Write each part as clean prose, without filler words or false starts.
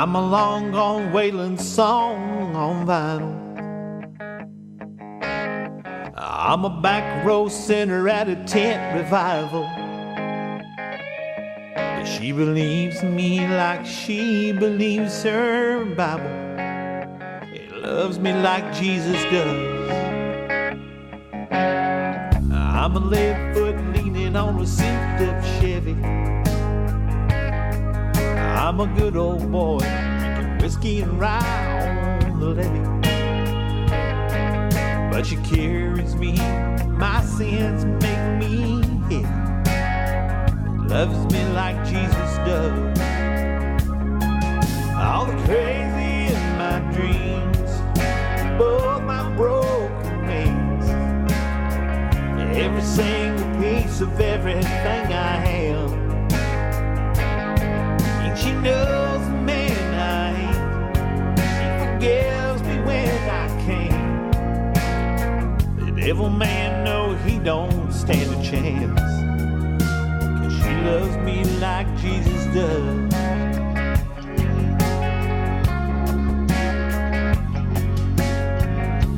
I'm a long gone wailing song on vinyl. I'm a back row sinner at a tent revival. But she believes me like she believes her Bible. He loves me like Jesus does. I'm a left foot leaning on a souped-up Chevy. I'm a good old boy, drinking whiskey and rye on the levee. But she carries me, my sins make me heavy. Loves me like Jesus does. All the crazy in my dreams, both my broken wings, every single piece of everything I am. And she knows the man I am. She forgives me when I can't. The devil man, no, he don't stand a chance. 'Cause she loves me like Jesus does.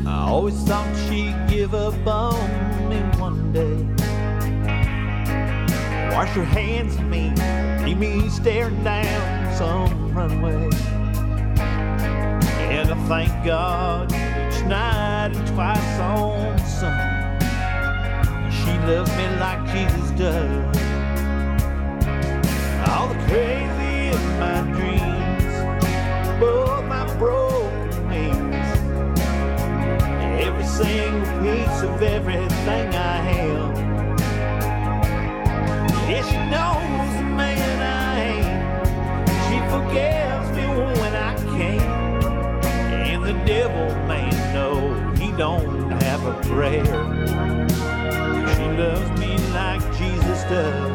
I always thought she'd give up on me one day. Wash her hands of me, leave me staring down some runway. And I thank God each night and twice on Sunday. She loves me like Jesus does. All the crazy in my dreams, both my broken wings, every single piece of everything I am. Yeah, she knows the man I am. She forgives me when I can't. And the devil man, no, he don't have a prayer. She loves me like Jesus does.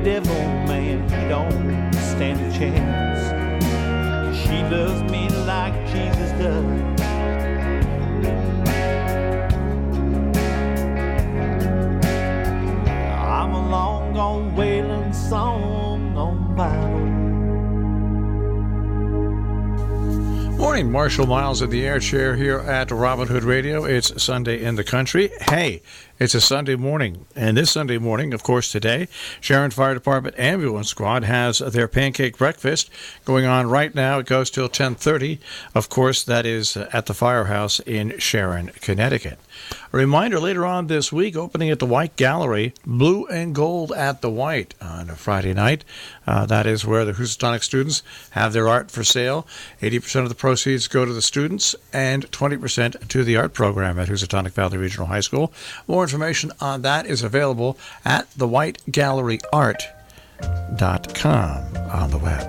Devil man, he don't stand a chance. She loves me like Jesus does. I'm a long gone wailing song on vinyl. Morning, Marshall Miles at the air chair here at Robin Hood Radio. It's Sunday in the country. Hey, it's a Sunday morning, and this Sunday morning, of course, today, Sharon Fire Department Ambulance Squad has their pancake breakfast going on right now. It goes till 10:30. Of course, that is at the Firehouse in Sharon, Connecticut. A reminder later on this week, opening at the White Gallery, Blue and Gold at the White on a Friday night. That is where the Housatonic students have their art for sale. 80% of the proceeds go to the students and 20% to the art program at Housatonic Valley Regional High School. More information on that is available at thewhitegalleryart.com on the web.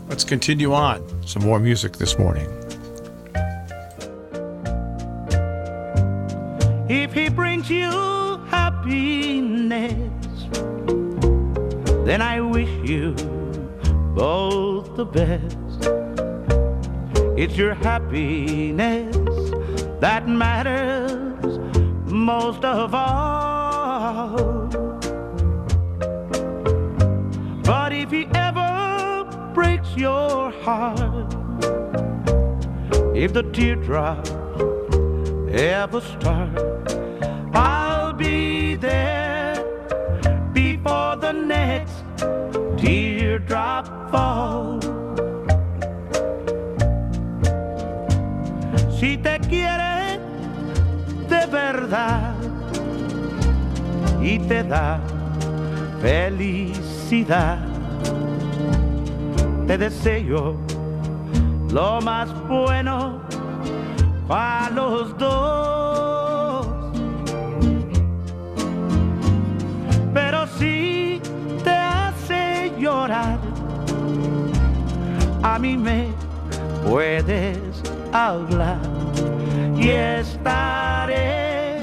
Let's continue on. Some more music this morning. If he brings you happiness, then I wish you both the best. It's your happiness that matters most of all. But if he ever breaks your heart, if the teardrops ever start, I'll be there before the next teardrop falls. Si te quiere de verdad y te da felicidad, te deseo lo más bueno para los dos. Pero si te hace llorar, a mí me puedes hablar y estaré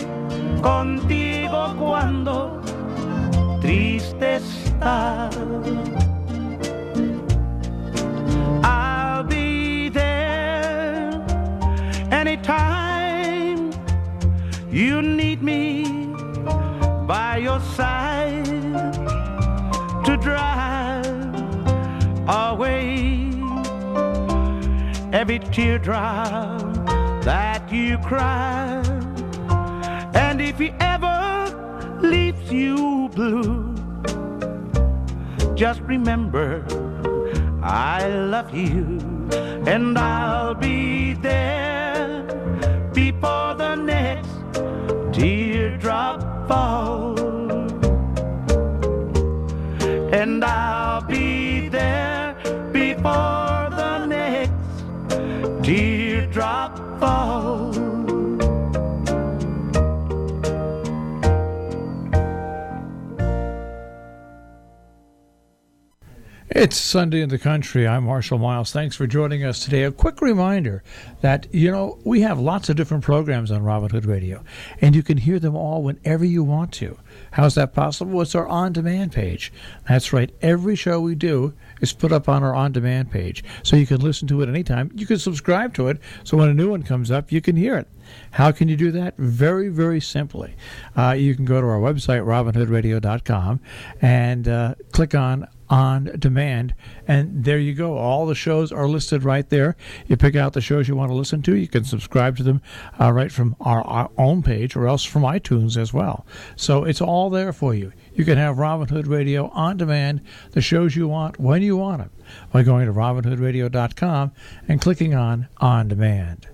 contigo cuando triste estar. I'll be there anytime you need me by your side to drive away every teardrop that you cry. And if he ever leaves you blue, just remember I love you, and I'll be there before the next teardrop falls. And I'll be there before the next teardrop falls. It's Sunday in the Country. I'm Marshall Miles. Thanks for joining us today. A quick reminder that, we have lots of different programs on Robin Hood Radio, and you can hear them all whenever you want to. How's that possible? It's our on-demand page. That's right. Every show we do is put up on our on-demand page, so you can listen to it anytime. You can subscribe to it, so when a new one comes up, you can hear it. How can you do that? Very, very simply. You can go to our website, robinhoodradio.com, and click on demand, and there you go. All the shows are listed right there. You pick out the shows you want to listen to. You can subscribe to them right from our own page or else from iTunes as well. So it's all there for you. You can have Robin Hood Radio on demand, the shows you want when you want them, by going to robinhoodradio.com and clicking on demand.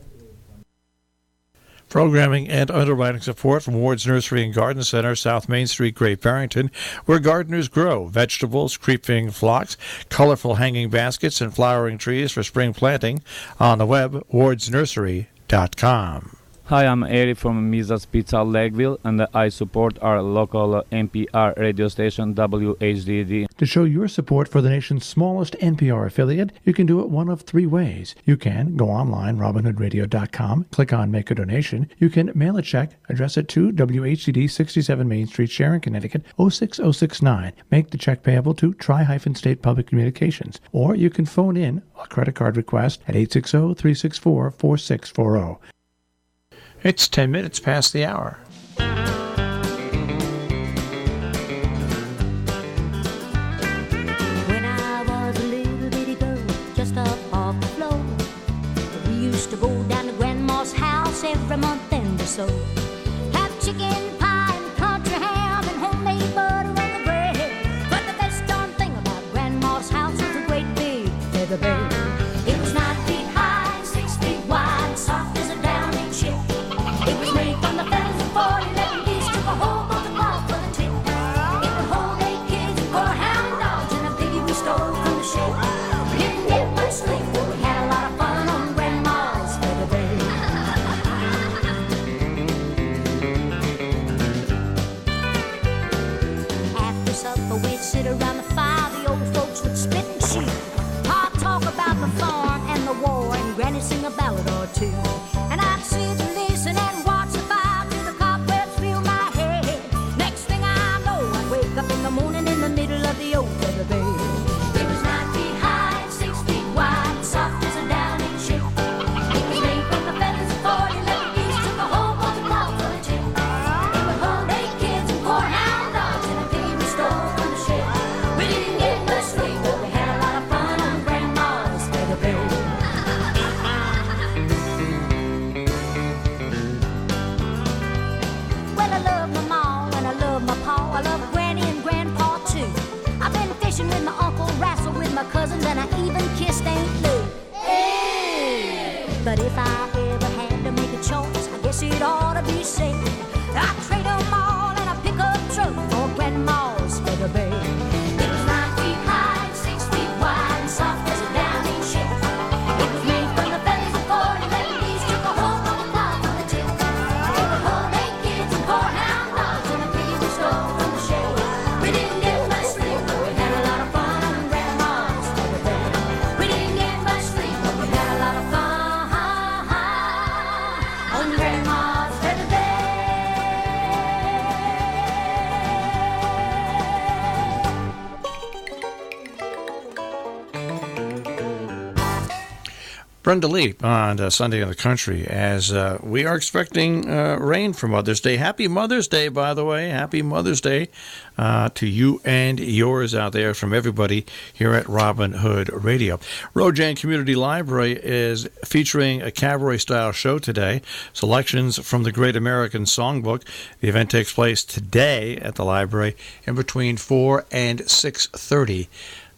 Programming and underwriting support from Ward's Nursery and Garden Center, South Main Street, Great Barrington, where gardeners grow vegetables, creeping phlox, colorful hanging baskets, and flowering trees for spring planting. On the web, wardsnursery.com. Hi, I'm Eric from Misa's Pizza Lakeville, and I support our local NPR radio station, WHDD. To show your support for the nation's smallest NPR affiliate, you can do it one of three ways. You can go online, robinhoodradio.com, click on Make a Donation. You can mail a check, address it to WHCD 67 Main Street, Sharon, Connecticut, 06069. Make the check payable to Tri-State Public Communications. Or you can phone in a credit card request at 860-364-4640. It's 10 minutes past the hour. When I was a little bitty girl, just up off the floor, we used to go down to Grandma's house every month and or so. Have chicken pie and country ham and homemade butter on the bread. But the best darn thing about Grandma's house was a great big feather bed. It was 9 feet high, 6 feet wide, soft as a downy chip. It was made from the feathers of 40 living geese, took a whole bunch of cloth for the tip. It would hold 8 kids and 4 hound dogs and a piggy we stole from the shed. We didn't get much sleep, but we had a lot of fun on Grandma's feather bed. After supper we'd sit around the fire, the old folks would spit and shoot. Pa talk about the farm and the war, and Granny sing a ballad or two. And I'd sit and listen and watch the fire till the cobwebs fill my head. Next thing I know, I'd wake up in the morning in the middle of the old feather bed. It was 9 feet high and 6 feet wide, soft as a downy chip. It was made from the feathers of 40 little geese, took a whole bunch of cloth for the tip. It would hold 8 kids and 4 hound dogs and a piggy we stole from the shed. We didn't get much sleep, but we had a lot of fun on Grandma's feather bed. Well, I love my mom and I love my pa. I love Granny and Grandpa too. I've been fishing with my uncle, wrestled with my cousins, and I even kissed Aunt Lou. Hey! But if I ever had to make a choice, I guess it ought to be said I'd trade them all in a pickup truck for Grandma's feather bed. It was 9 feet high, 6 feet wide, and soft as a downy chip. It was made from the feathers of 40 little geese, took a whole bunch of cloth for the tip. It would hold 8 kids and 4 hound dogs and a piggy we stole from the shed. We didn't get much sleep, but we had a lot of fun on Grandma's feather bed. Brenda Lee on Sunday in the Country, as we are expecting rain for Mother's Day. Happy Mother's Day, by the way. Happy Mother's Day to you and yours out there from everybody here at Robin Hood Radio. Rojan Community Library is featuring a cabaret-style show today, selections from the Great American Songbook. The event takes place today at the library in between 4 and 6:30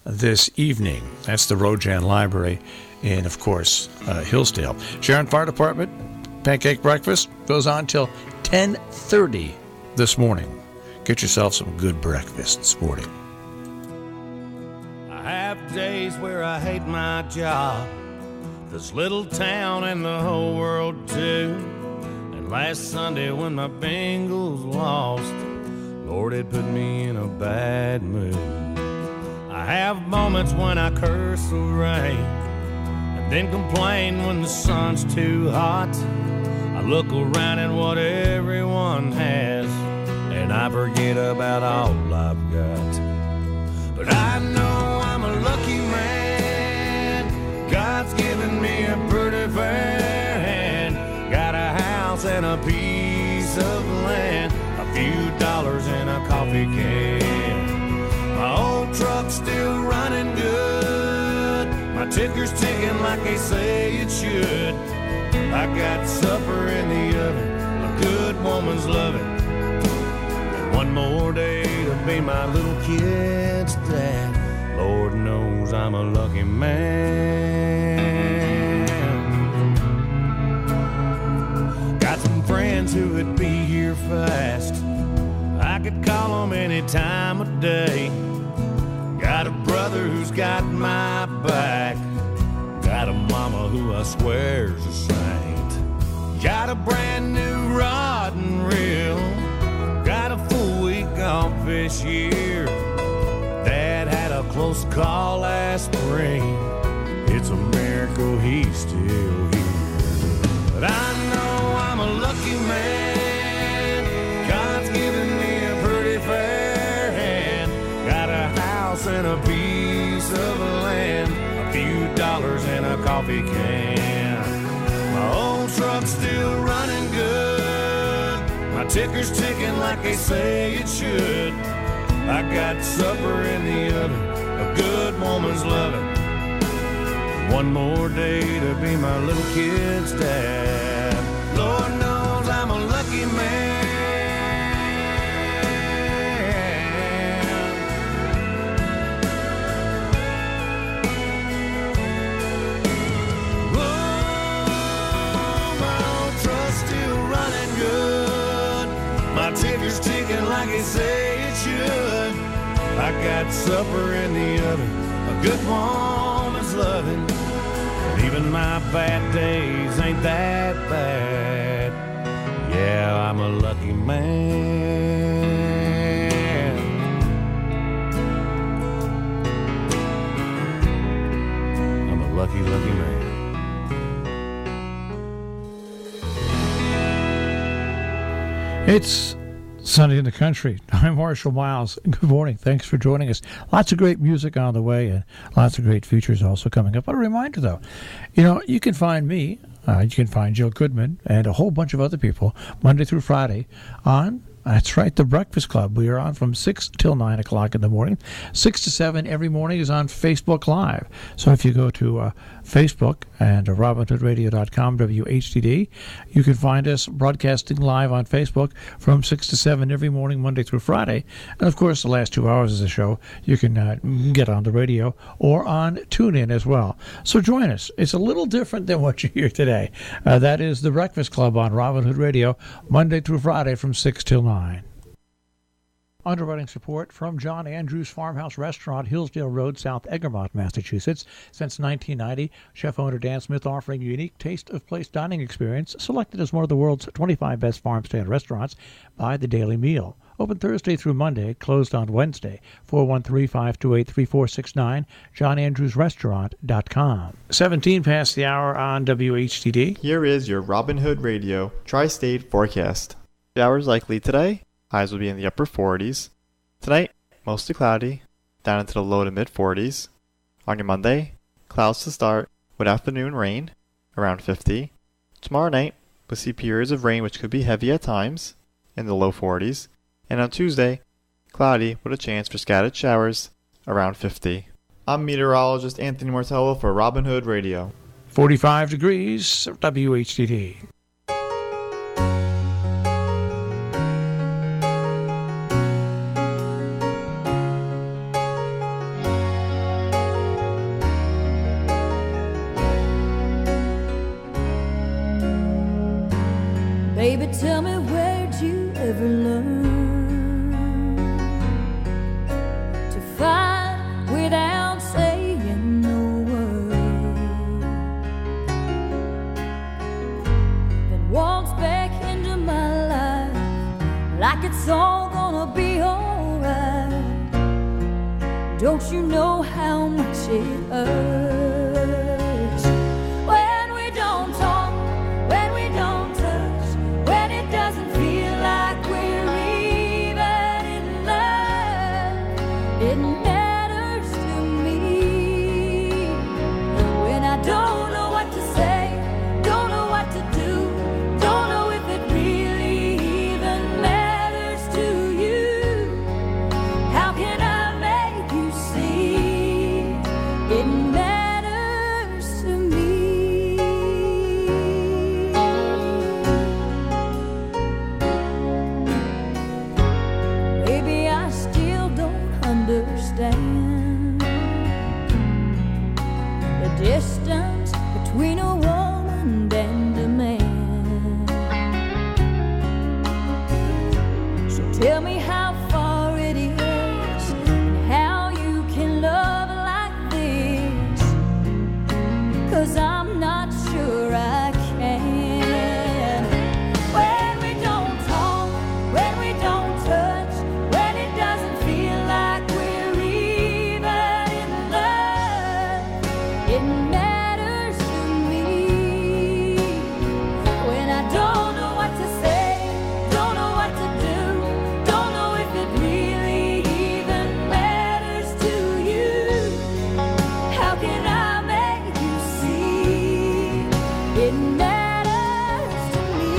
this evening. That's the Rojan Library in, of course, Hillsdale. Sharon Fire Department pancake breakfast goes on till 10:30 this morning. Get yourself some good breakfast this morning. I have days where I hate my job, this little town and the whole world too. And last Sunday when my Bengals lost, Lord, it put me in a bad mood. I have moments when I curse the rain, then complain when the sun's too hot. I look around at what everyone has, and I forget about all I've got. But I know I'm a lucky man. God's given me a pretty fair hand. Got a house and a piece of land, a few dollars and a coffee can. My old truck's still running good, my ticker's ticking like they say it should. I got supper in the oven, a good woman's loving, and one more day to be my little kid's dad. Lord knows I'm a lucky man. Got some friends who would be here fast, I could call them any time of day. Got a brother who's got my back, got a mama who I swear's a saint. Got a brand new rod and reel, got a full week off this year. Dad had a close call last spring, it's a miracle he's still here. But I know I'm a lucky man, God's given me a pretty fair hand. Got a house and a piece of land, a few dollars and a coffee can. My old truck's still running good, my ticker's ticking like they say it should. I got supper in the oven, a good woman's loving, one more day to be my little kid's dad. Lord knows I'm a lucky man. My ticker's ticking like they say it should. I got supper in the oven, a good woman's loving, and even my bad days ain't that bad. Yeah, I'm a lucky man. I'm a lucky, lucky man. It's Sunday in the Country. I'm Marshall Miles. Good morning. Thanks for joining us. Lots of great music on the way and lots of great features also coming up. But a reminder, though, you can find me, you can find Jill Goodman and a whole bunch of other people Monday through Friday on, that's right, The Breakfast Club. We are on from 6 till 9 o'clock in the morning. 6 to 7 every morning is on Facebook Live. So if you go to Facebook and RobinHoodRadio.com, WHDD, you can find us broadcasting live on Facebook from 6 to 7 every morning, Monday through Friday. And, of course, the last 2 hours of the show you can get on the radio or on TuneIn as well. So join us. It's a little different than what you hear today. That is The Breakfast Club on Robin Hood Radio, Monday through Friday from 6 till 9. Underwriting support from John Andrews Farmhouse Restaurant, Hillsdale Road, South Egremont, Massachusetts. Since 1990, chef-owner Dan Smith offering a unique taste of place dining experience, selected as one of the world's 25 best farm-stand restaurants by the Daily Meal. Open Thursday through Monday, closed on Wednesday. 413-528-3469, johnandrewsrestaurant.com. 17 past the hour on WHTD. Here is your Robin Hood Radio Tri-State forecast. Showers likely today. Highs will be in the upper 40s. Tonight, mostly cloudy, down into the low to mid 40s. On your Monday, clouds to start with afternoon rain. around 50. Tomorrow night, we'll see periods of rain which could be heavy at times, in the low 40s. And on Tuesday, cloudy with a chance for scattered showers, around 50. I'm meteorologist Anthony Martello for Robin Hood Radio. 45 degrees, WHDD. Baby, tell me, where'd you ever learn to fight without saying no word? Then walks back into my life like it's all gonna be alright. Don't you know how much it hurts when we don't talk, when we don't touch, when it doesn't feel like we're even in love? It matters to me when I don't know what to say, don't know what to do, don't know if it really even matters to you. How can I make you see it matters to me? Maybe I still don't understand the distance between a woman and a man. So tell me how far it is and how you can love like this, 'cause I'm not sure I can. When we don't talk, when we don't touch, when it doesn't feel like we're even in love, it matters to me when I don't know what to say, don't know what to do, don't know if it really even matters to you. How can I make you see it matters to me?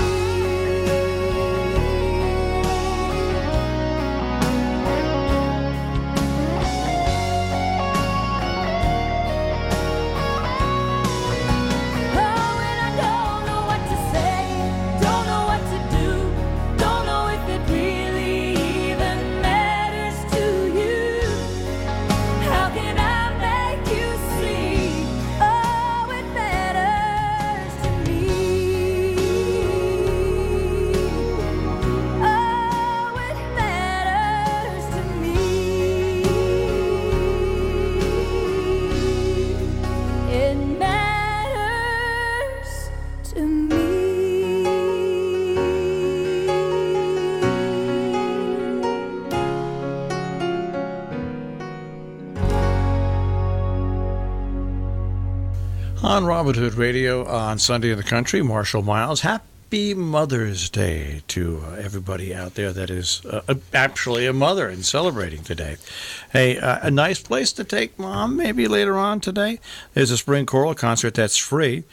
Oh, when I don't know what to say, don't know what to do, don't know if it really even matters to you. How can I make you see? Oh, it matters to me. Oh, it matters to me. It matters to me. On Robin Hood Radio on Sunday in the Country, Marshall Miles. Happy Mother's Day to everybody out there that is actually a mother and celebrating today. Hey, a nice place to take Mom maybe later on today. There's a spring choral concert that's free.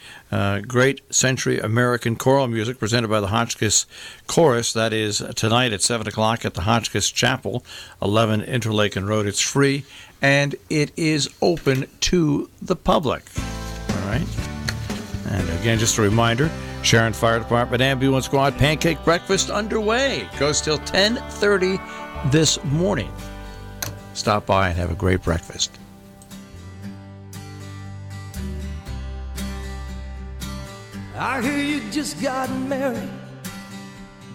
Great Century American choral music presented by the Hotchkiss Chorus. That is tonight at 7 o'clock at the Hotchkiss Chapel, 11 Interlaken Road. It's free, and it is open to the public. All right. And again, just a reminder, Sharon Fire Department Ambulance Squad Pancake Breakfast underway. Goes till 10:30 this morning. Stop by and have a great breakfast. I hear you just got married,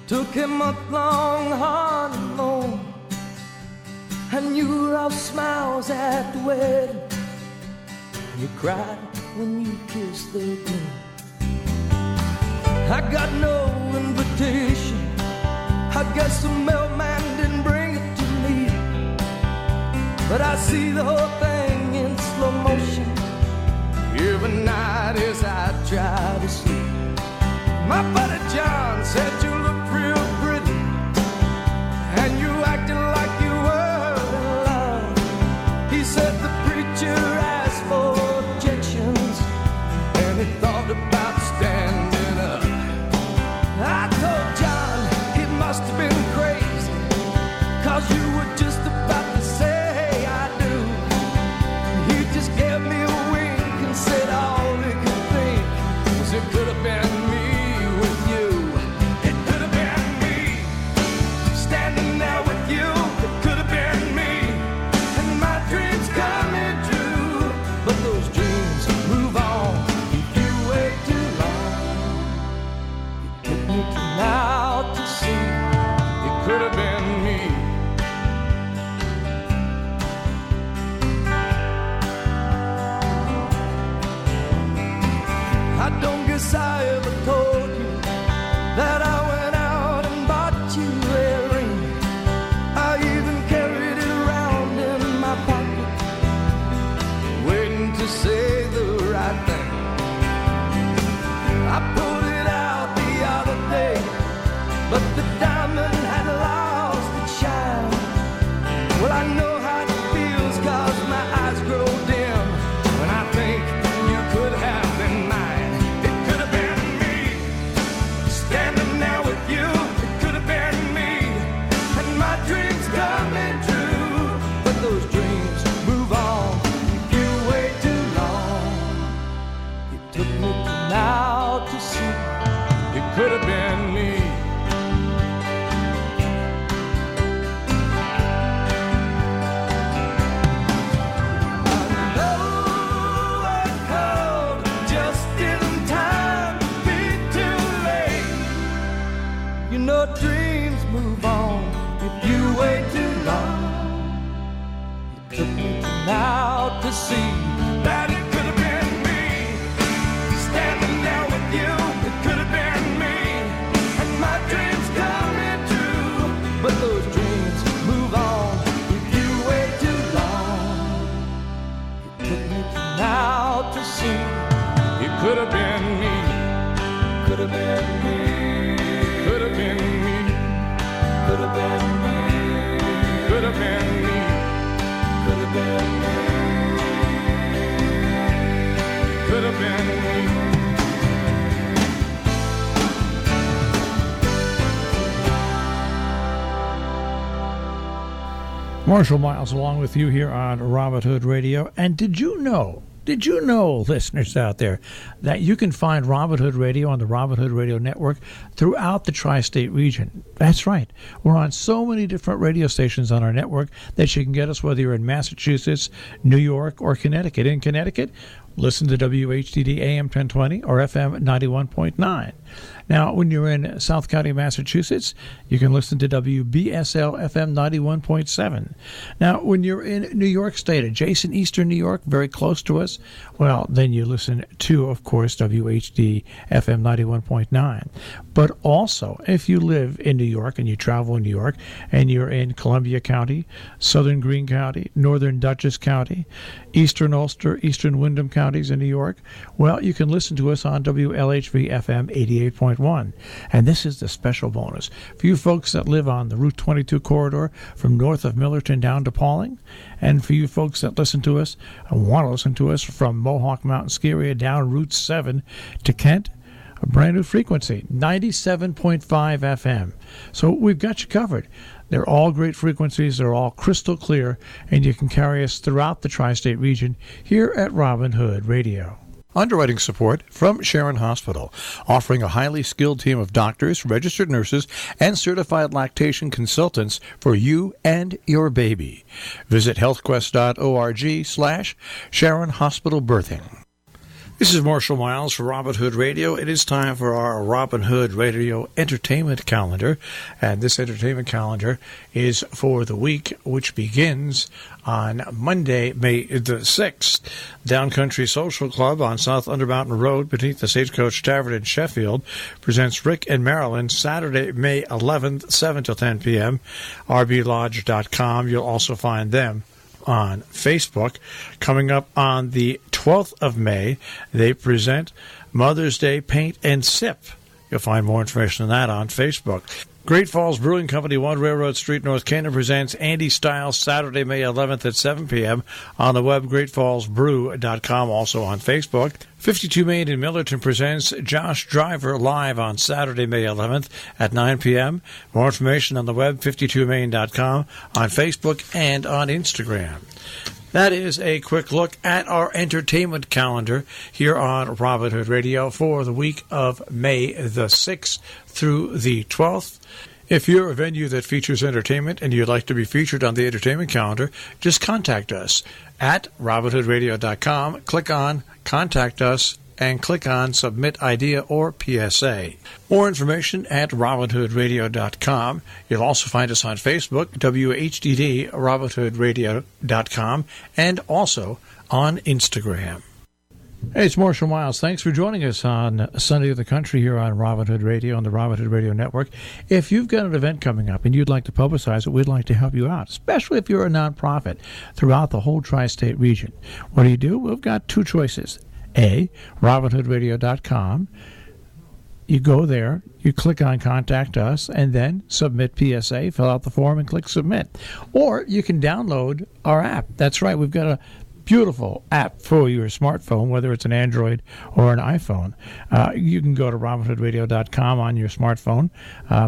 took a month-long honeymoon, and you were all smiles at the wedding. You cried when you kissed the groom. I got no invitation, I guess the mailman didn't bring it to me, but I see the whole thing in slow motion every night as I try to sleep. My buddy John said you look real pretty, and you acted like you were in love. He said the preacher asked for objections, and he thought about guess I ever told you that I went out and bought you a ring. I even carried it around in my pocket, waiting to say the right thing. I pulled it out the other day, but the diamond had lost its shine. Well, I know how it feels, 'cause my eyes grow dim when I think you could have been mine. It could have been me, standing there with you. It could have been me, and my dreams coming true. But those dreams move on if you wait too long. It took me to now to see it could have been me. You know dreams move on if you wait too long. It took me to now to see that it could have been me, standing there with you. It could have been me, and my dreams coming true. But those dreams move on if you wait too long. It took me to now to see it could have been me, could have been me. Could have been me, could have been me, could have been me, could have been me, could have been me. Marshall Miles along with you here on Robin Hood Radio. And did you know, listeners out there, that you can find Robin Hood Radio on the Robin Hood Radio Network throughout the tri-state region? That's right. We're on so many different radio stations on our network that you can get us whether you're in Massachusetts, New York, or Connecticut. In Connecticut, listen to WHDD AM 1020 or FM 91.9. Now, when you're in South County, Massachusetts, you can listen to WBSL FM 91.7. Now, when you're in New York State, adjacent Eastern New York, very close to us, well, then you listen to, of course, WHD FM 91.9. But also, if you live in New York and you travel in New York and you're in Columbia County, Southern Greene County, Northern Dutchess County, Eastern Ulster, Eastern Windham counties in New York, well, you can listen to us on WLHV FM 88.1. And this is the special bonus for you folks that live on the Route 22 corridor from north of Millerton down to Pauling, and for you folks that listen to us and want to listen to us from Mohawk Mountain Ski Area down Route 7 to Kent, a brand new frequency, 97.5 FM. So we've got you covered. They're all great frequencies. They're all crystal clear, and you can carry us throughout the tri-state region here at Robin Hood Radio. Underwriting support from Sharon Hospital, offering a highly skilled team of doctors, registered nurses, and certified lactation consultants for you and your baby. Visit healthquest.org/Sharon Hospital Birthing. This is Marshall Miles for Robin Hood Radio. It is time for our Robin Hood Radio entertainment calendar. And this entertainment calendar is for the week which begins on Monday, May the 6th. Downcountry Social Club on South Undermountain Road beneath the Stagecoach Tavern in Sheffield presents Rick and Marilyn Saturday, May 11th, 7 till 10 p.m. RBLodge.com. You'll also find them on Facebook. Coming up on the 12th of May, they present Mother's Day Paint and Sip. You'll find more information on that on Facebook. Great Falls Brewing Company, 1 Railroad Street, North Canton, presents Andy Styles Saturday, May 11th at 7 p.m. on the web, greatfallsbrew.com, also on Facebook. 52 Main in Millerton presents Josh Driver live on Saturday, May 11th at 9 p.m. More information on the web, 52main.com, on Facebook and on Instagram. That is a quick look at our entertainment calendar here on Robin Hood Radio for the week of May the 6th through the 12th. If you're a venue that features entertainment and you'd like to be featured on the entertainment calendar, just contact us at robinhoodradio.com. Click on Contact Us and click on Submit Idea or PSA. More information at robinhoodradio.com. You'll also find us on Facebook, WHDD, robinhoodradio.com, and also on Instagram. Hey, it's Marshall Miles. Thanks for joining us on Sunday of the Country here on Robin Hood Radio on the Robin Hood Radio Network. If you've got an event coming up and you'd like to publicize it, we'd like to help you out, especially if you're a nonprofit throughout the whole tri-state region. What do? We've got two choices. A, robinhoodradio.com. You go there, you click on Contact Us, and then submit PSA, fill out the form, and click Submit. Or you can download our app. That's right, we've got a beautiful app for your smartphone, whether it's an Android or an iPhone. You can go to robinhoodradio.com on your smartphone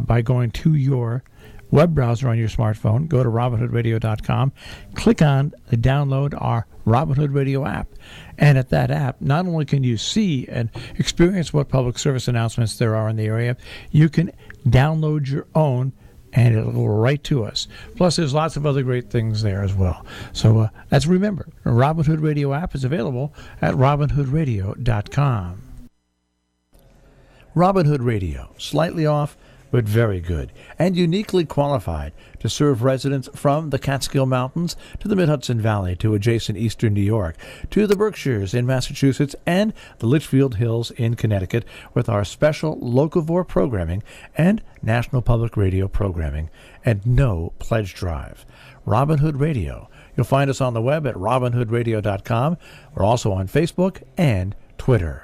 by going to your web browser on your smartphone. Go to robinhoodradio.com, click on the download our Robin Hood Radio app. And at that app, not only can you see and experience what public service announcements there are in the area, you can download your own and it'll go right to us. Plus, there's lots of other great things there as well. So let's remember, the Robin Hood Radio app is available at robinhoodradio.com. Robin Hood Radio, slightly off, but very good, and uniquely qualified to serve residents from the Catskill Mountains to the Mid-Hudson Valley to adjacent eastern New York to the Berkshires in Massachusetts and the Litchfield Hills in Connecticut with our special locavore programming and National Public Radio programming and no pledge drive. Robin Hood Radio. You'll find us on the web at robinhoodradio.com. We're also on Facebook and Twitter.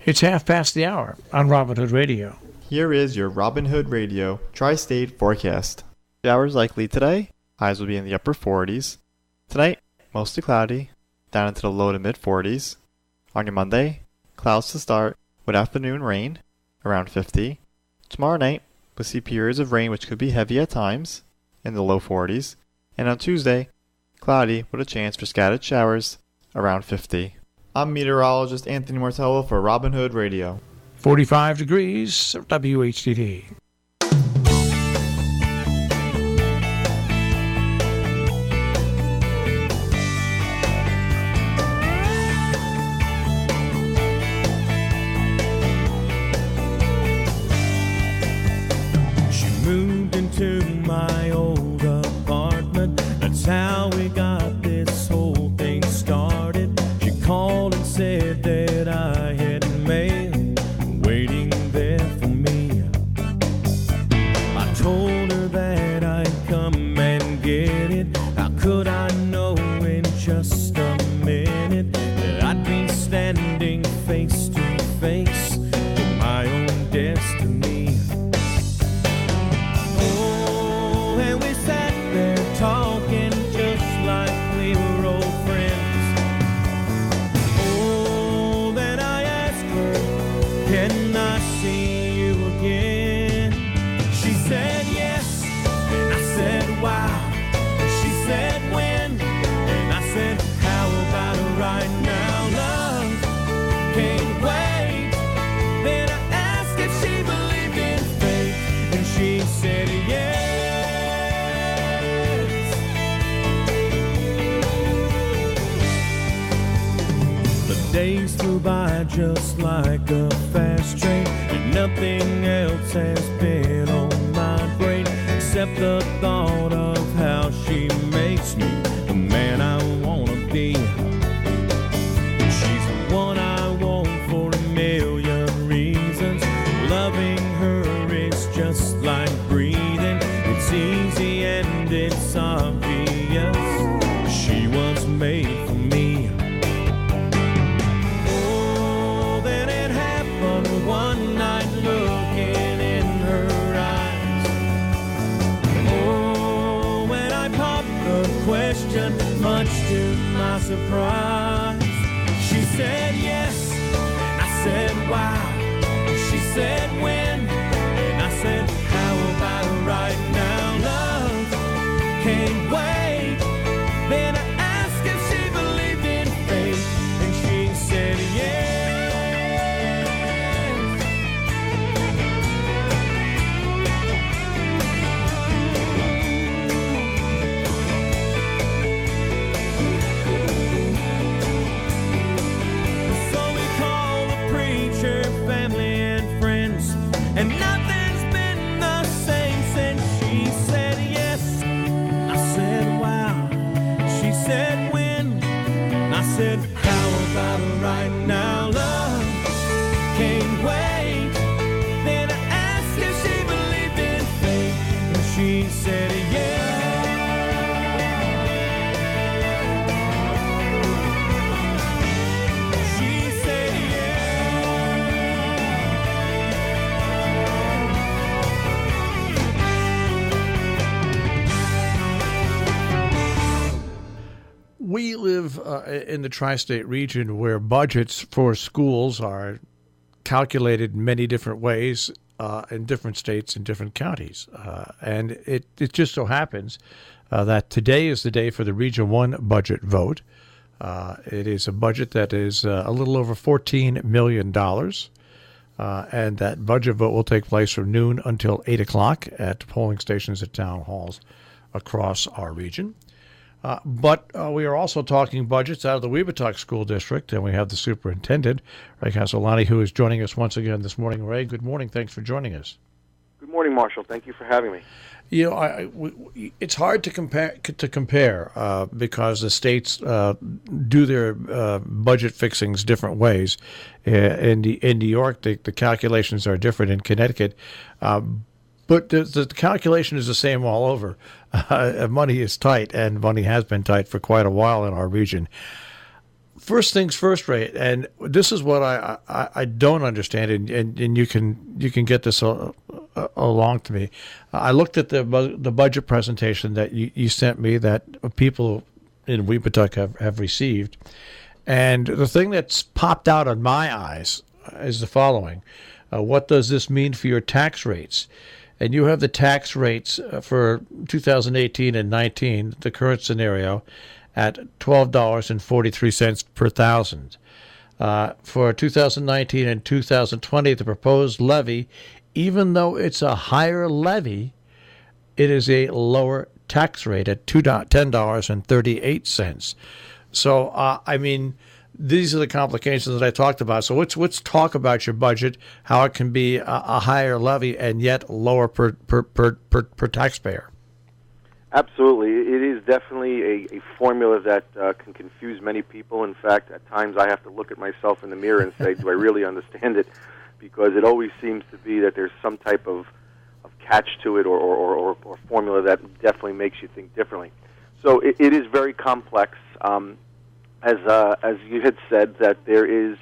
It's 1:30 on Robin Hood Radio. Here is your Robin Hood Radio Tri-State forecast. Showers likely today. Highs will be in the upper 40s. Tonight, mostly cloudy, down into the low to mid 40s. On your Monday, clouds to start with afternoon rain, around 50. Tomorrow night, we'll see periods of rain which could be heavy at times, in the low 40s. And on Tuesday, cloudy with a chance for scattered showers, around 50. I'm meteorologist Anthony Martello for Robin Hood Radio. 45 degrees, WHTD. She moved into my old apartment. That's how we got this whole thing started. She called and said that I had mail waiting there for me. I told her that I'd come and get it. How could I know in just a minute that I'd be standing face to face with my own destiny? Oh, and we sat there talking just like we were old friends. Oh, then I asked her, can I see you again? She said yes, and I said wow. She said when, and I said how about right now? Love can't wait. Then I asked if she believed in fate, and she said yes. The days flew by just like a fast train, and nothing else has been on my brain except the thought of how she makes me the man I wanna be. She's the one I want for a million reasons. Loving her is just like breathing. It's easy and it's obvious. She was made for me. Oh, then it happened one night looking in her eyes. Oh, when I popped the question, much to my surprise, she said yes, and I said wow. She said when, and I said how about right now? Love can't wait. Then I asked if she believed in fate, and she said yes. So we called the preacher, family and friends, and nothing's been the same since she said yes. I said wow. She said when, I said how Bible right now. Love can't wait. Then I asked if she believed in fate, and she said yeah. She said We live in the tri-state region where budgets for schools are calculated in many different ways in different states and different counties. And it just so happens that today is the day for the Region 1 budget vote. It is a budget that is a little over $14 million. And that budget vote will take place from noon until 8 o'clock at polling stations at town halls across our region. But we are also talking budgets out of the Weebatuck School District, and we have the superintendent, Ray Castellani, who is joining us once again this morning. Ray, good morning. Thanks for joining us. Good morning, Marshall. Thank you for having me. You know, it's hard to compare because the states do their budget fixings different ways. In New York, the calculations are different. In Connecticut, but the calculation is the same all over. Money is tight, and money has been tight for quite a while in our region. First things first, Ray, and this is what I don't understand, and you can get this along to me. I looked at the budget presentation that you sent me that people in Weebatuck have received, and the thing that's popped out on my eyes is the following. What does this mean for your tax rates? And you have the tax rates for 2018 and 19, the current scenario, at $12.43 per thousand. For 2019 and 2020, the proposed levy, even though it's a higher levy, it is a lower tax rate at $10.38. So, I mean, these are the complications that I talked about. So let's talk about your budget, how it can be a higher levy and yet lower per taxpayer. Absolutely. It is definitely a formula that can confuse many people. In fact, at times I have to look at myself in the mirror and say, do I really understand it? Because it always seems to be that there's some type of catch to it or formula that definitely makes you think differently. So it is very complex. As you had said, that there is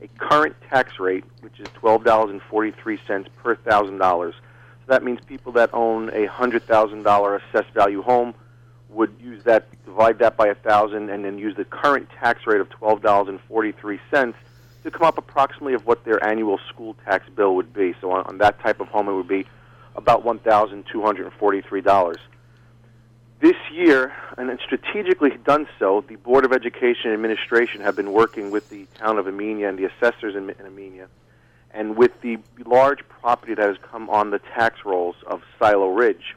a current tax rate, which is $12.43 per $1,000. So that means people that own a $100,000 assessed value home would use that, divide that by 1,000, and then use the current tax rate of $12.43 to come up approximately of what their annual school tax bill would be. So on that type of home, it would be about $1,243. This year, and it's strategically done so, the Board of Education and Administration have been working with the town of Amenia and the assessors in Amenia, and with the large property that has come on the tax rolls of Silo Ridge.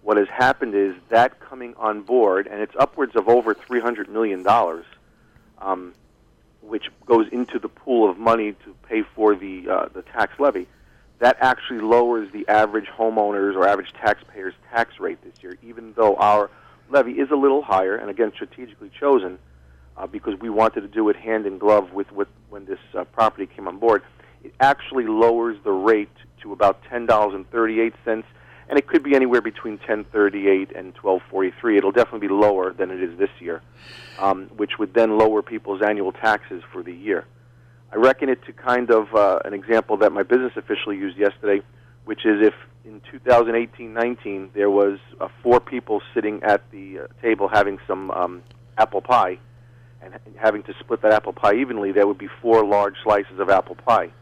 What has happened is that coming on board, and it's upwards of over $300 million, which goes into the pool of money to pay for the tax levy. That actually lowers the average homeowner's or average taxpayer's tax rate this year, even though our levy is a little higher, and again, strategically chosen, because we wanted to do it hand in glove with when this property came on board. It actually lowers the rate to about $10.38, and it could be anywhere between $10.38 and $12.43. It'll definitely be lower than it is this year, which would then lower people's annual taxes for the year. I reckon it to kind of an example that my business official used yesterday, which is if in 2018-19 there was 4 people sitting at the table having some apple pie and having to split that apple pie evenly, there would be 4 large slices of apple pie.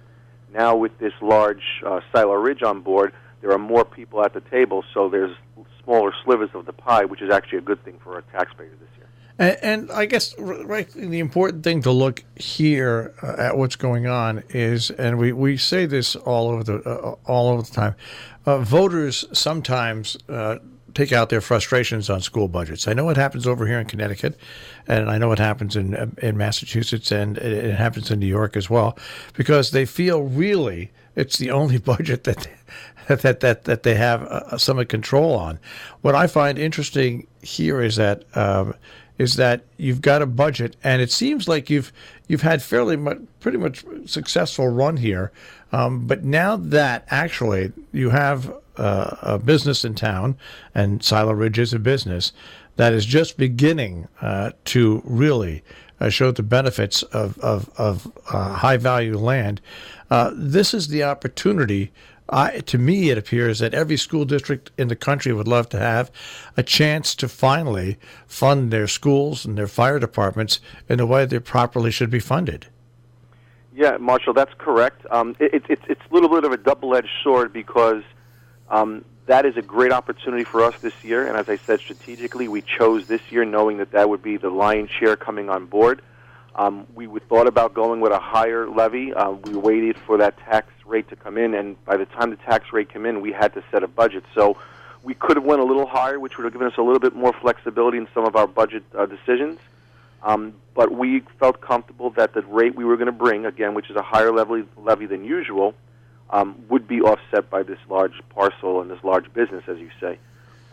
Now with this large Silo Ridge on board, there are more people at the table, so there's smaller slivers of the pie, which is actually a good thing for our taxpayers this year. And I guess, right, the important thing to look here at what's going on is, and we say this all over the time, voters sometimes take out their frustrations on school budgets. I know it happens over here in Connecticut, and I know it happens in Massachusetts, and it happens in New York as well, because they feel really it's the only budget that they have some control on. What I find interesting here is that is that you've got a budget, and it seems like you've had pretty much successful run here. But now that actually you have a business in town, and Silo Ridge is a business that is just beginning to really show the benefits of high value land. This is the opportunity. To me, it appears that every school district in the country would love to have a chance to finally fund their schools and their fire departments in the way they properly should be funded. Yeah, Marshall, that's correct. It's a little bit of a double-edged sword because that is a great opportunity for us this year. And as I said, strategically, we chose this year knowing that would be the lion's share coming on board. We thought about going with a higher levy. We waited for that tax rate to come in, and by the time the tax rate came in, we had to set a budget. So we could have went a little higher, which would have given us a little bit more flexibility in some of our budget decisions. But we felt comfortable that the rate we were going to bring, again, which is a higher levy than usual, would be offset by this large parcel and this large business, as you say.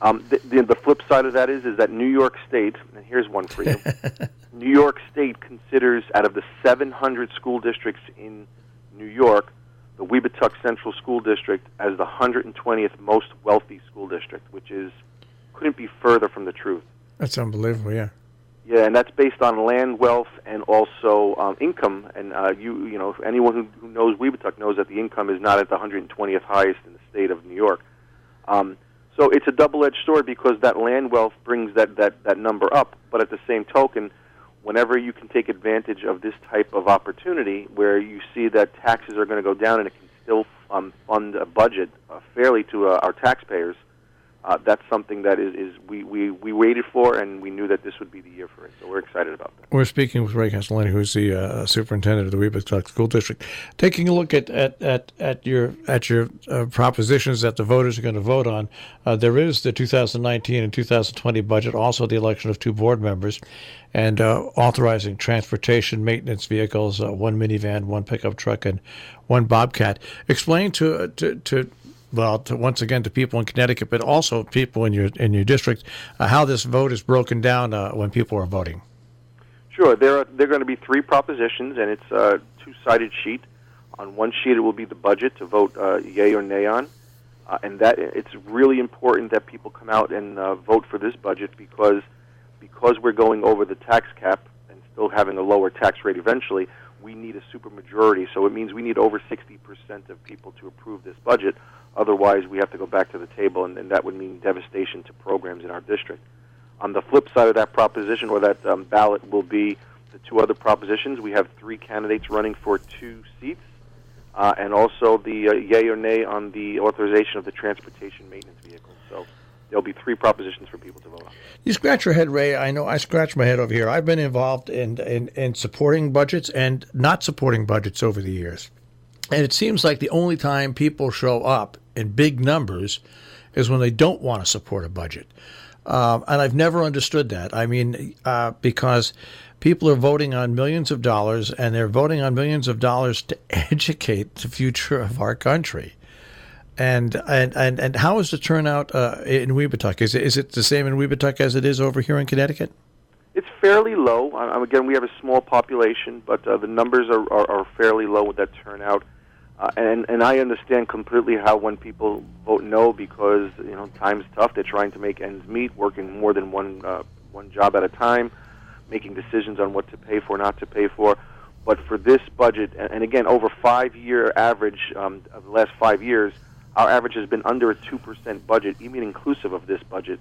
The flip side of that is that New York State, and here's one for you, New York State considers, out of the 700 school districts in New York, the Weebatuck Central School District as the 120th most wealthy school district, which couldn't be further from the truth. That's unbelievable, yeah. Yeah, and that's based on land wealth and also income. And you know, anyone who knows Weebatuck knows that the income is not at the 120th highest in the state of New York. So it's a double-edged sword because that land wealth brings that number up. But at the same token, whenever you can take advantage of this type of opportunity where you see that taxes are going to go down and it can still fund a budget fairly to our taxpayers, that's something that we waited for, and we knew that this would be the year for it. So we're excited about that. We're speaking with Ray Castellani, who's the superintendent of the Weebatuck School District, taking a look at your propositions that the voters are going to vote on. There is the 2019 and 2020 budget, also the election of 2 board members, and authorizing transportation maintenance vehicles, 1 minivan, 1 pickup truck, and 1 Bobcat. Explain once again to people in Connecticut, but also people in your district, how this vote is broken down when people are voting. Sure, there are going to be 3 propositions, and it's a 2-sided sheet. On one sheet, it will be the budget to vote yay or nay on, and that it's really important that people come out and vote for this budget because we're going over the tax cap and still having a lower tax rate eventually. We need a supermajority, so it means we need over 60% of people to approve this budget. Otherwise, we have to go back to the table, and that would mean devastation to programs in our district. On the flip side of that proposition, or that ballot, will be the 2 other propositions. We have 3 candidates running for 2 seats, and also the yay or nay on the authorization of the transportation maintenance vehicle. So there'll be 3 propositions for people to vote on. You scratch your head, Ray. I know I scratch my head over here. I've been involved in supporting budgets and not supporting budgets over the years. And it seems like the only time people show up in big numbers is when they don't want to support a budget. And I've never understood that. I mean, because people are voting on millions of dollars, and they're voting on millions of dollars to educate the future of our country. And how is the turnout in Weebatuck? Is it the same in Weebatuck as it is over here in Connecticut? It's fairly low. Again, we have a small population, but the numbers are fairly low with that turnout. And I understand completely how when people vote no because time's tough, they're trying to make ends meet, working more than one job at a time, making decisions on what to pay for, not to pay for. But for this budget, and again, over 5-year average of the last 5 years, our average has been under a 2% budget, even inclusive of this budget.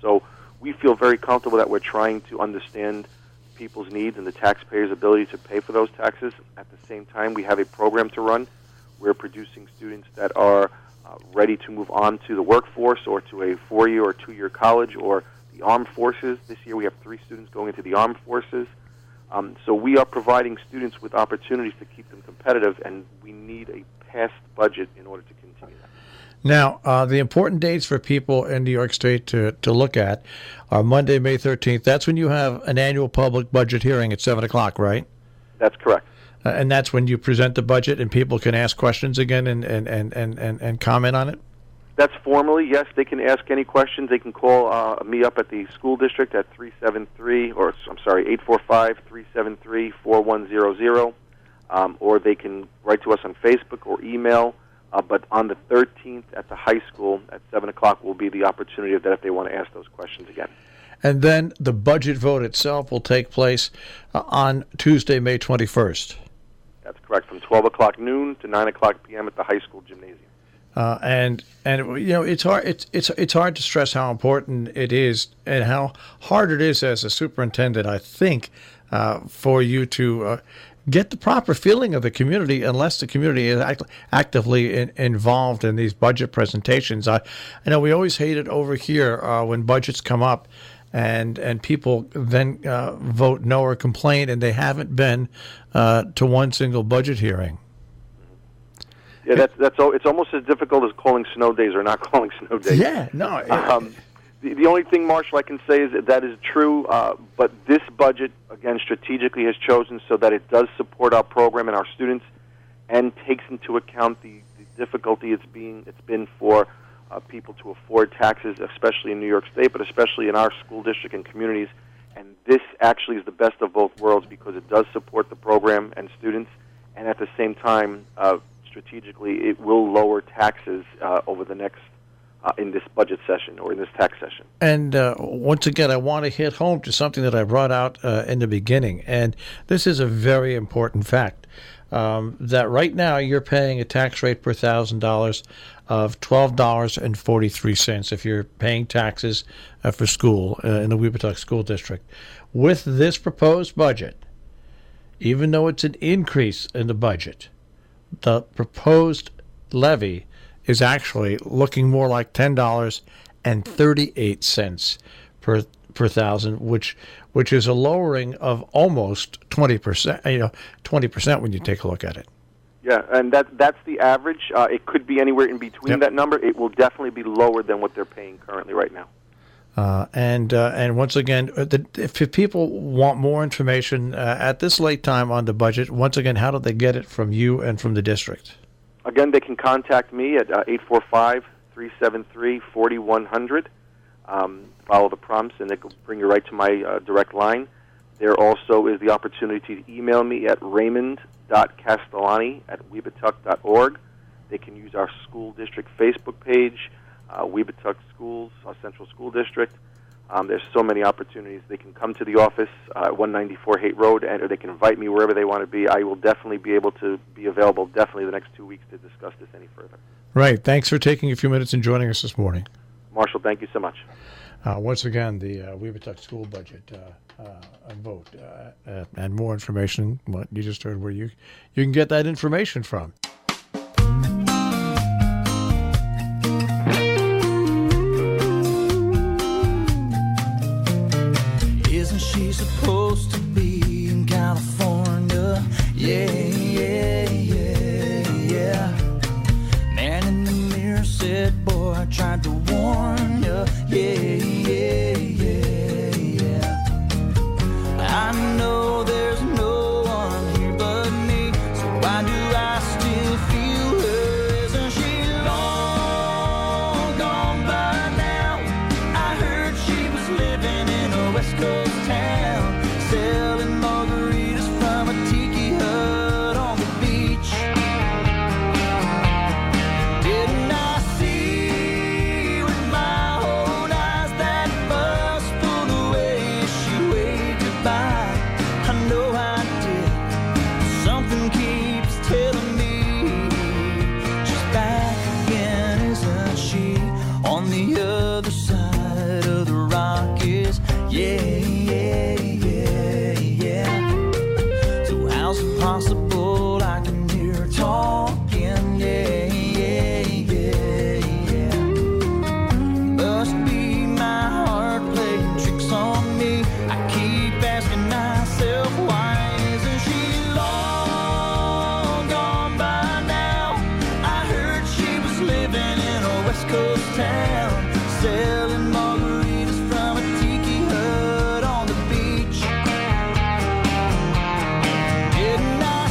So we feel very comfortable that we're trying to understand people's needs and the taxpayers' ability to pay for those taxes. At the same time, we have a program to run. We're producing students that are ready to move on to the workforce or to a 4-year or 2-year college or the armed forces. This year we have 3 students going into the armed forces. So we are providing students with opportunities to keep them competitive, and we need a passed budget in order to continue that. Now, the important dates for people in New York State to look at are Monday, May 13th. That's when you have an annual public budget hearing at 7 o'clock, right? That's correct. And that's when you present the budget and people can ask questions again and comment on it? That's formally, yes. They can ask any questions. They can call me up at the school district at 845-373-4100, or they can write to us on Facebook or email. But on the 13th at the high school at 7 o'clock will be the opportunity of that if they want to ask those questions again. And then the budget vote itself will take place on Tuesday, May 21st. That's correct, from 12 o'clock noon to 9 o'clock p.m. at the high school gymnasium. And it's hard it's hard to stress how important it is and how hard it is as a superintendent, I think, for you to get the proper feeling of the community unless the community is actively involved in these budget presentations. I know we always hate it over here when budgets come up and people then vote no or complain, and they haven't been to one single budget hearing. Yeah, it's almost as difficult as calling snow days or not calling snow days. Yeah, no. The only thing, Marshall, I can say is that is true, but this budget, again, strategically has chosen so that it does support our program and our students and takes into account the difficulty it's been for people to afford taxes, especially in New York State, but especially in our school district and communities. And this actually is the best of both worlds because it does support the program and students, and at the same time, strategically, it will lower taxes over the next in this budget session or in this tax session. And once again, I want to hit home to something that I brought out in the beginning, and this is a very important fact, that right now you're paying a tax rate per $1,000 of $12.43 if you're paying taxes for school in the Webutuck School District. With this proposed budget, even though it's an increase in the budget, the proposed levy is actually looking more like $10.38 per thousand, which is a lowering of almost 20%. 20% when you take a look at it. Yeah, and that's the average. It could be anywhere in between that number. It will definitely be lower than what they're paying currently right now. And once again, if people want more information at this late time on the budget, once again, how do they get it from you and from the district? Again, they can contact me at 845-373-4100. Follow the prompts, and they can bring you right to my direct line. There also is the opportunity to email me at raymond.castellani@webutuck.org. They can use our school district Facebook page, Webutuck Schools, our Central School District. There's so many opportunities. They can come to the office at 194 Haight Road, or they can invite me wherever they want to be. I will definitely be able to be available definitely the next 2 weeks to discuss this any further. Right. Thanks for taking a few minutes and joining us this morning. Marshall, thank you so much. Once again, the Webutuck school budget vote and more information. What you just heard, where you can get that information from. Isn't she supposed to be in California? Yeah, yeah, yeah, yeah. Man in the mirror said, boy, I tried to warn you. Yeah, yeah, yeah, yeah. I know there's no one here but me, so why do I still feel her? Isn't she long gone by now? I heard she was living in a West Coast town, selling margaritas from a tiki hut on the beach. Didn't I see with my own eyes that bus pulled away as she waved goodbye? I know I did. Something keeps telling me she's back again, isn't she? On the other side of the Rockies. Yeah, yeah, yeah, yeah. So how's it possible I can hear her talking? Yeah, yeah, yeah, yeah. Must be my heart playing tricks on me. I keep asking myself, why isn't she long gone by now? I heard she was living in a West Coast town, selling margaritas from a tiki hut on the beach. Didn't I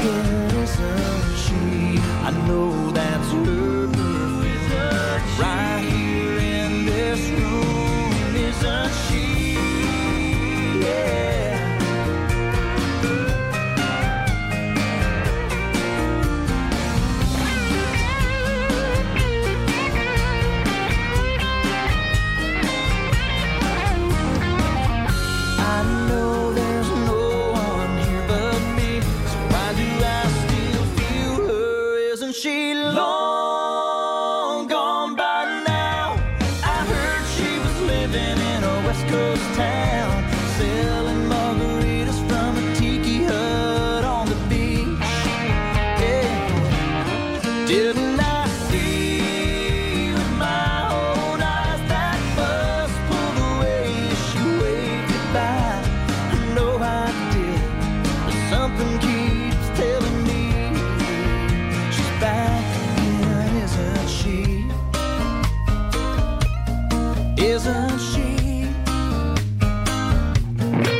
Yeah, isn't she? I know that's her perfect. Right here in this room, isn't she? Yeah. I know there's no one here but me, so why do I still feel her? Isn't she long gone by now? I heard she was living in a West Coast town, selling margaritas from a tiki hut on the beach. Yeah. Didn't I see with my own eyes that bus pulled away as she waved goodbye? I know I did, but something keeps telling me she's back again, isn't she? Isn't she?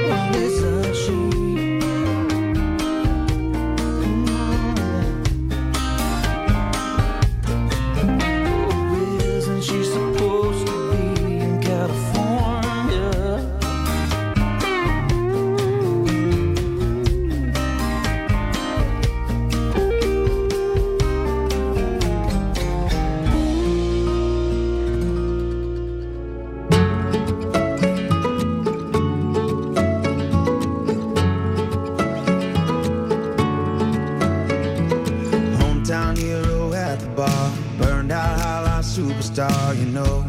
Well, isn't she? Isn't she supposed to be in California? Hometown hero at the bar, burned out highlight superstar, you know.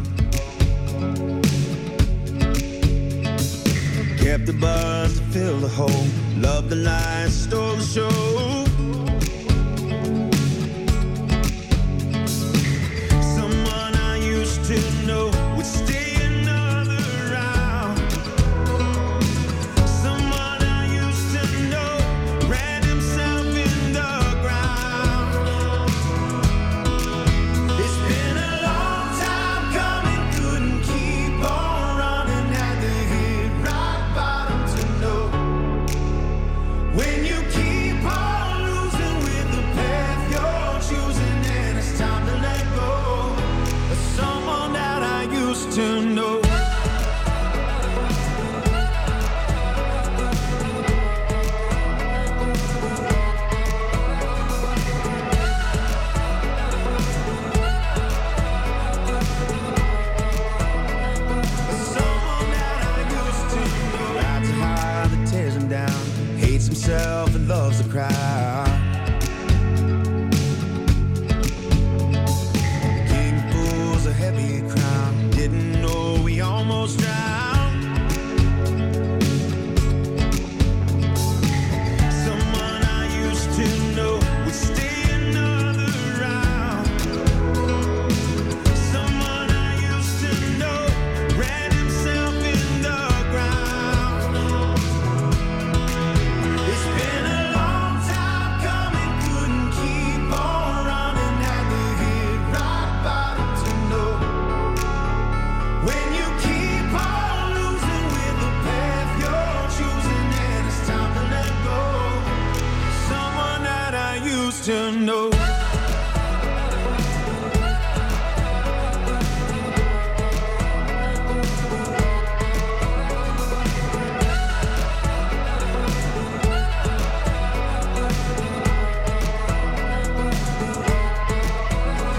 Kept the buzz to fill the hole, loved the lights, stole the show. Someone I used to know would stay another round. Someone I used to know ran himself in the ground. It's been a long time coming, couldn't keep on running, had to hit rock bottom to know. When you keep on losing with the path you're choosing, then it's time to let go of someone that I used to know. Someone that I used to know. Rides high that tears him down, hates himself and loves the crowd. King pulls a heavy crown, didn't know we almost drowned. Someone I used to know would stay another round. Someone I used to know ran himself in the ground. It's been a long time coming, couldn't keep on running, had to hit rock bottom to know. When you keep on losing with the path you're choosing, then it's time to let go. Someone that I used to know.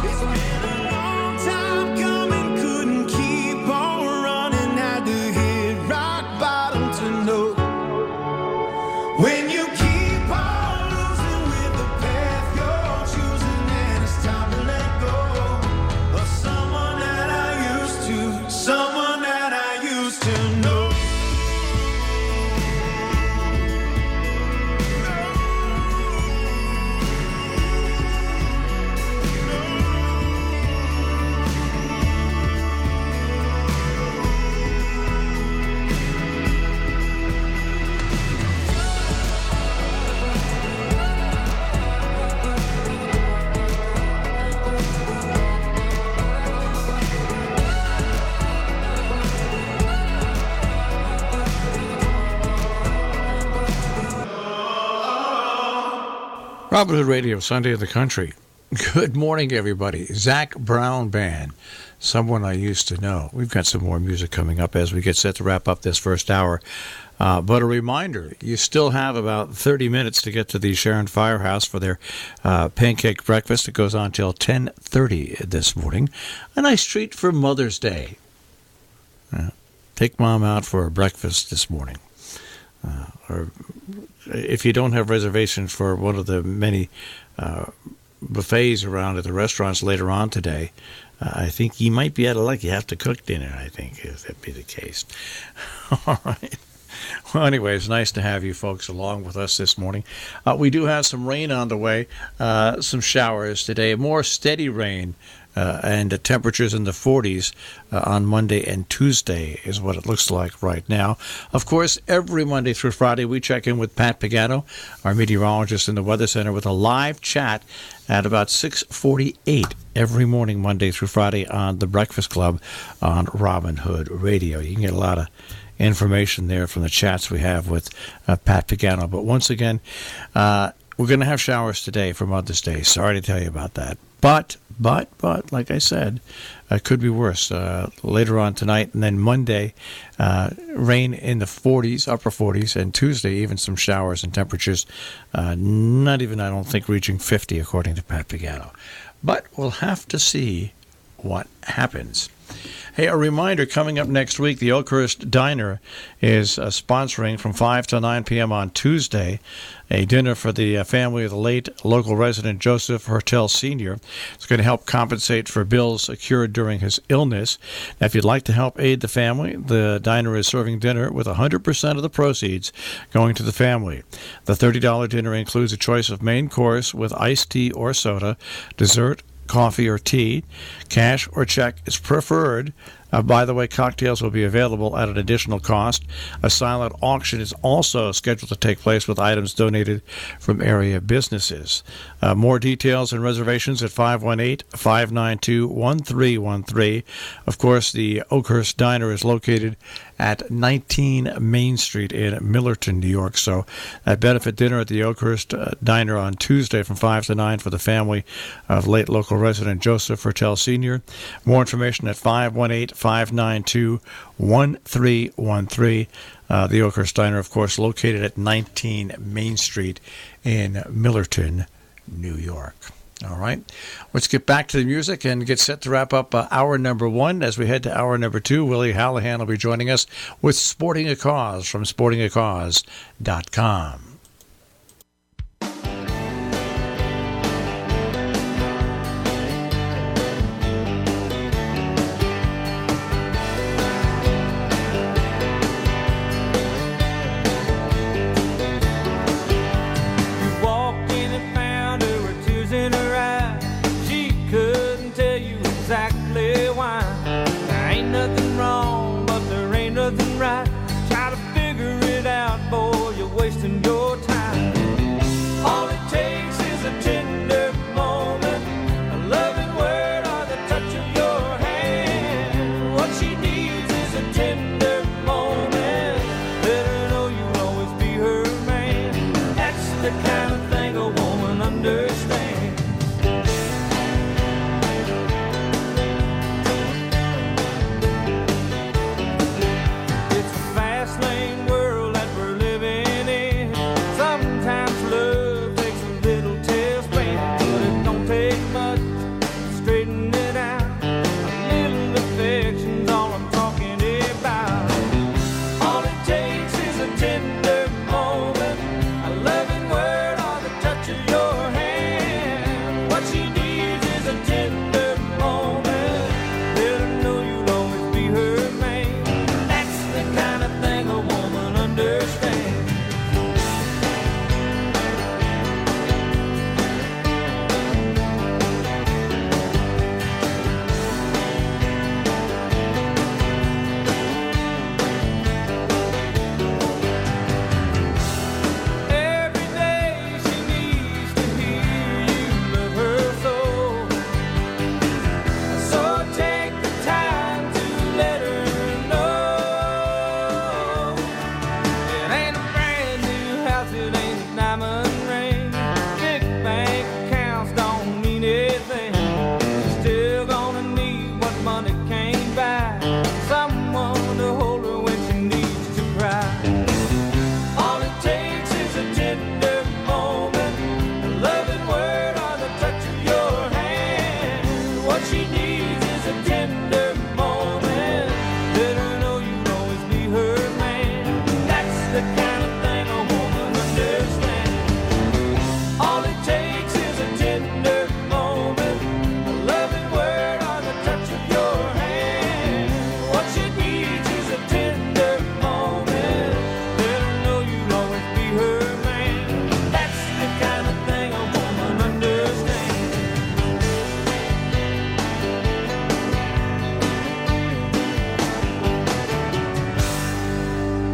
It's been a long time coming, couldn't keep on running, had to hit rock bottom to know. When you keep on losing with the path you're choosing, Robin Hood Radio, Sunday in the Country. Good morning, everybody. Zach Brown Band, someone I used to know. We've got some more music coming up as we get set to wrap up this first hour. But a reminder, you still have about 30 minutes to get to the Sharon Firehouse for their pancake breakfast. It goes on till 10:30 this morning. A nice treat for Mother's Day. Take Mom out for a breakfast this morning. Or if you don't have reservations for one of the many buffets around at the restaurants later on today, I think you might be out of luck. You have to cook dinner, I think, if that be the case. All right. Well, anyway, it's nice to have you folks along with us this morning. We do have some rain on the way, some showers today, more steady rain, and temperatures in the 40s on Monday and Tuesday is what it looks like right now. Of course, every Monday through Friday, we check in with Pat Pagano, our meteorologist in the Weather Center, with a live chat at about 6:48 every morning, Monday through Friday, on The Breakfast Club on Robin Hood Radio. You can get a lot of information there from the chats we have with Pat Pagano. But once again, we're going to have showers today for Mother's Day. Sorry to tell you about that. But, like I said, it could be worse later on tonight. And then Monday, rain in the 40s, upper 40s, and Tuesday, even some showers and temperatures, not even, I don't think, reaching 50, according to Pat Pagano. But we'll have to see what happens. Hey, a reminder, coming up next week, the Oakhurst Diner is sponsoring from 5 to 9 p.m. on Tuesday a dinner for the family of the late local resident Joseph Hertel Sr. It's going to help compensate for bills incurred during his illness. Now, if you'd like to help aid the family, the diner is serving dinner with 100% of the proceeds going to the family. The $30 dinner includes a choice of main course with iced tea or soda, dessert, coffee or tea. Cash or check is preferred. By the way, cocktails will be available at an additional cost. A silent auction is also scheduled to take place with items donated from area businesses. More details and reservations at 518-592-1313. Of course, the Oakhurst Diner is located at 19 Main Street in Millerton, New York. So that benefit dinner at the Oakhurst Diner on Tuesday from 5 to 9 for the family of late local resident Joseph Hertel Sr. More information at 518-592-1313. The Oakhurst Diner, of course, located at 19 Main Street in Millerton, New York. All right, let's get back to the music and get set to wrap up hour number one. As we head to hour number two, Willie Hallahan will be joining us with Sporting a Cause from sportingacause.com. Right, try to figure it out, boy, you're wasting your time. All it takes is a tender moment, a loving word or the touch of your hand. What she needs is a tender moment, let her know you'll always be her man. That's the kind of thing a woman understands. Tender moment, a loving word or the touch of your hand.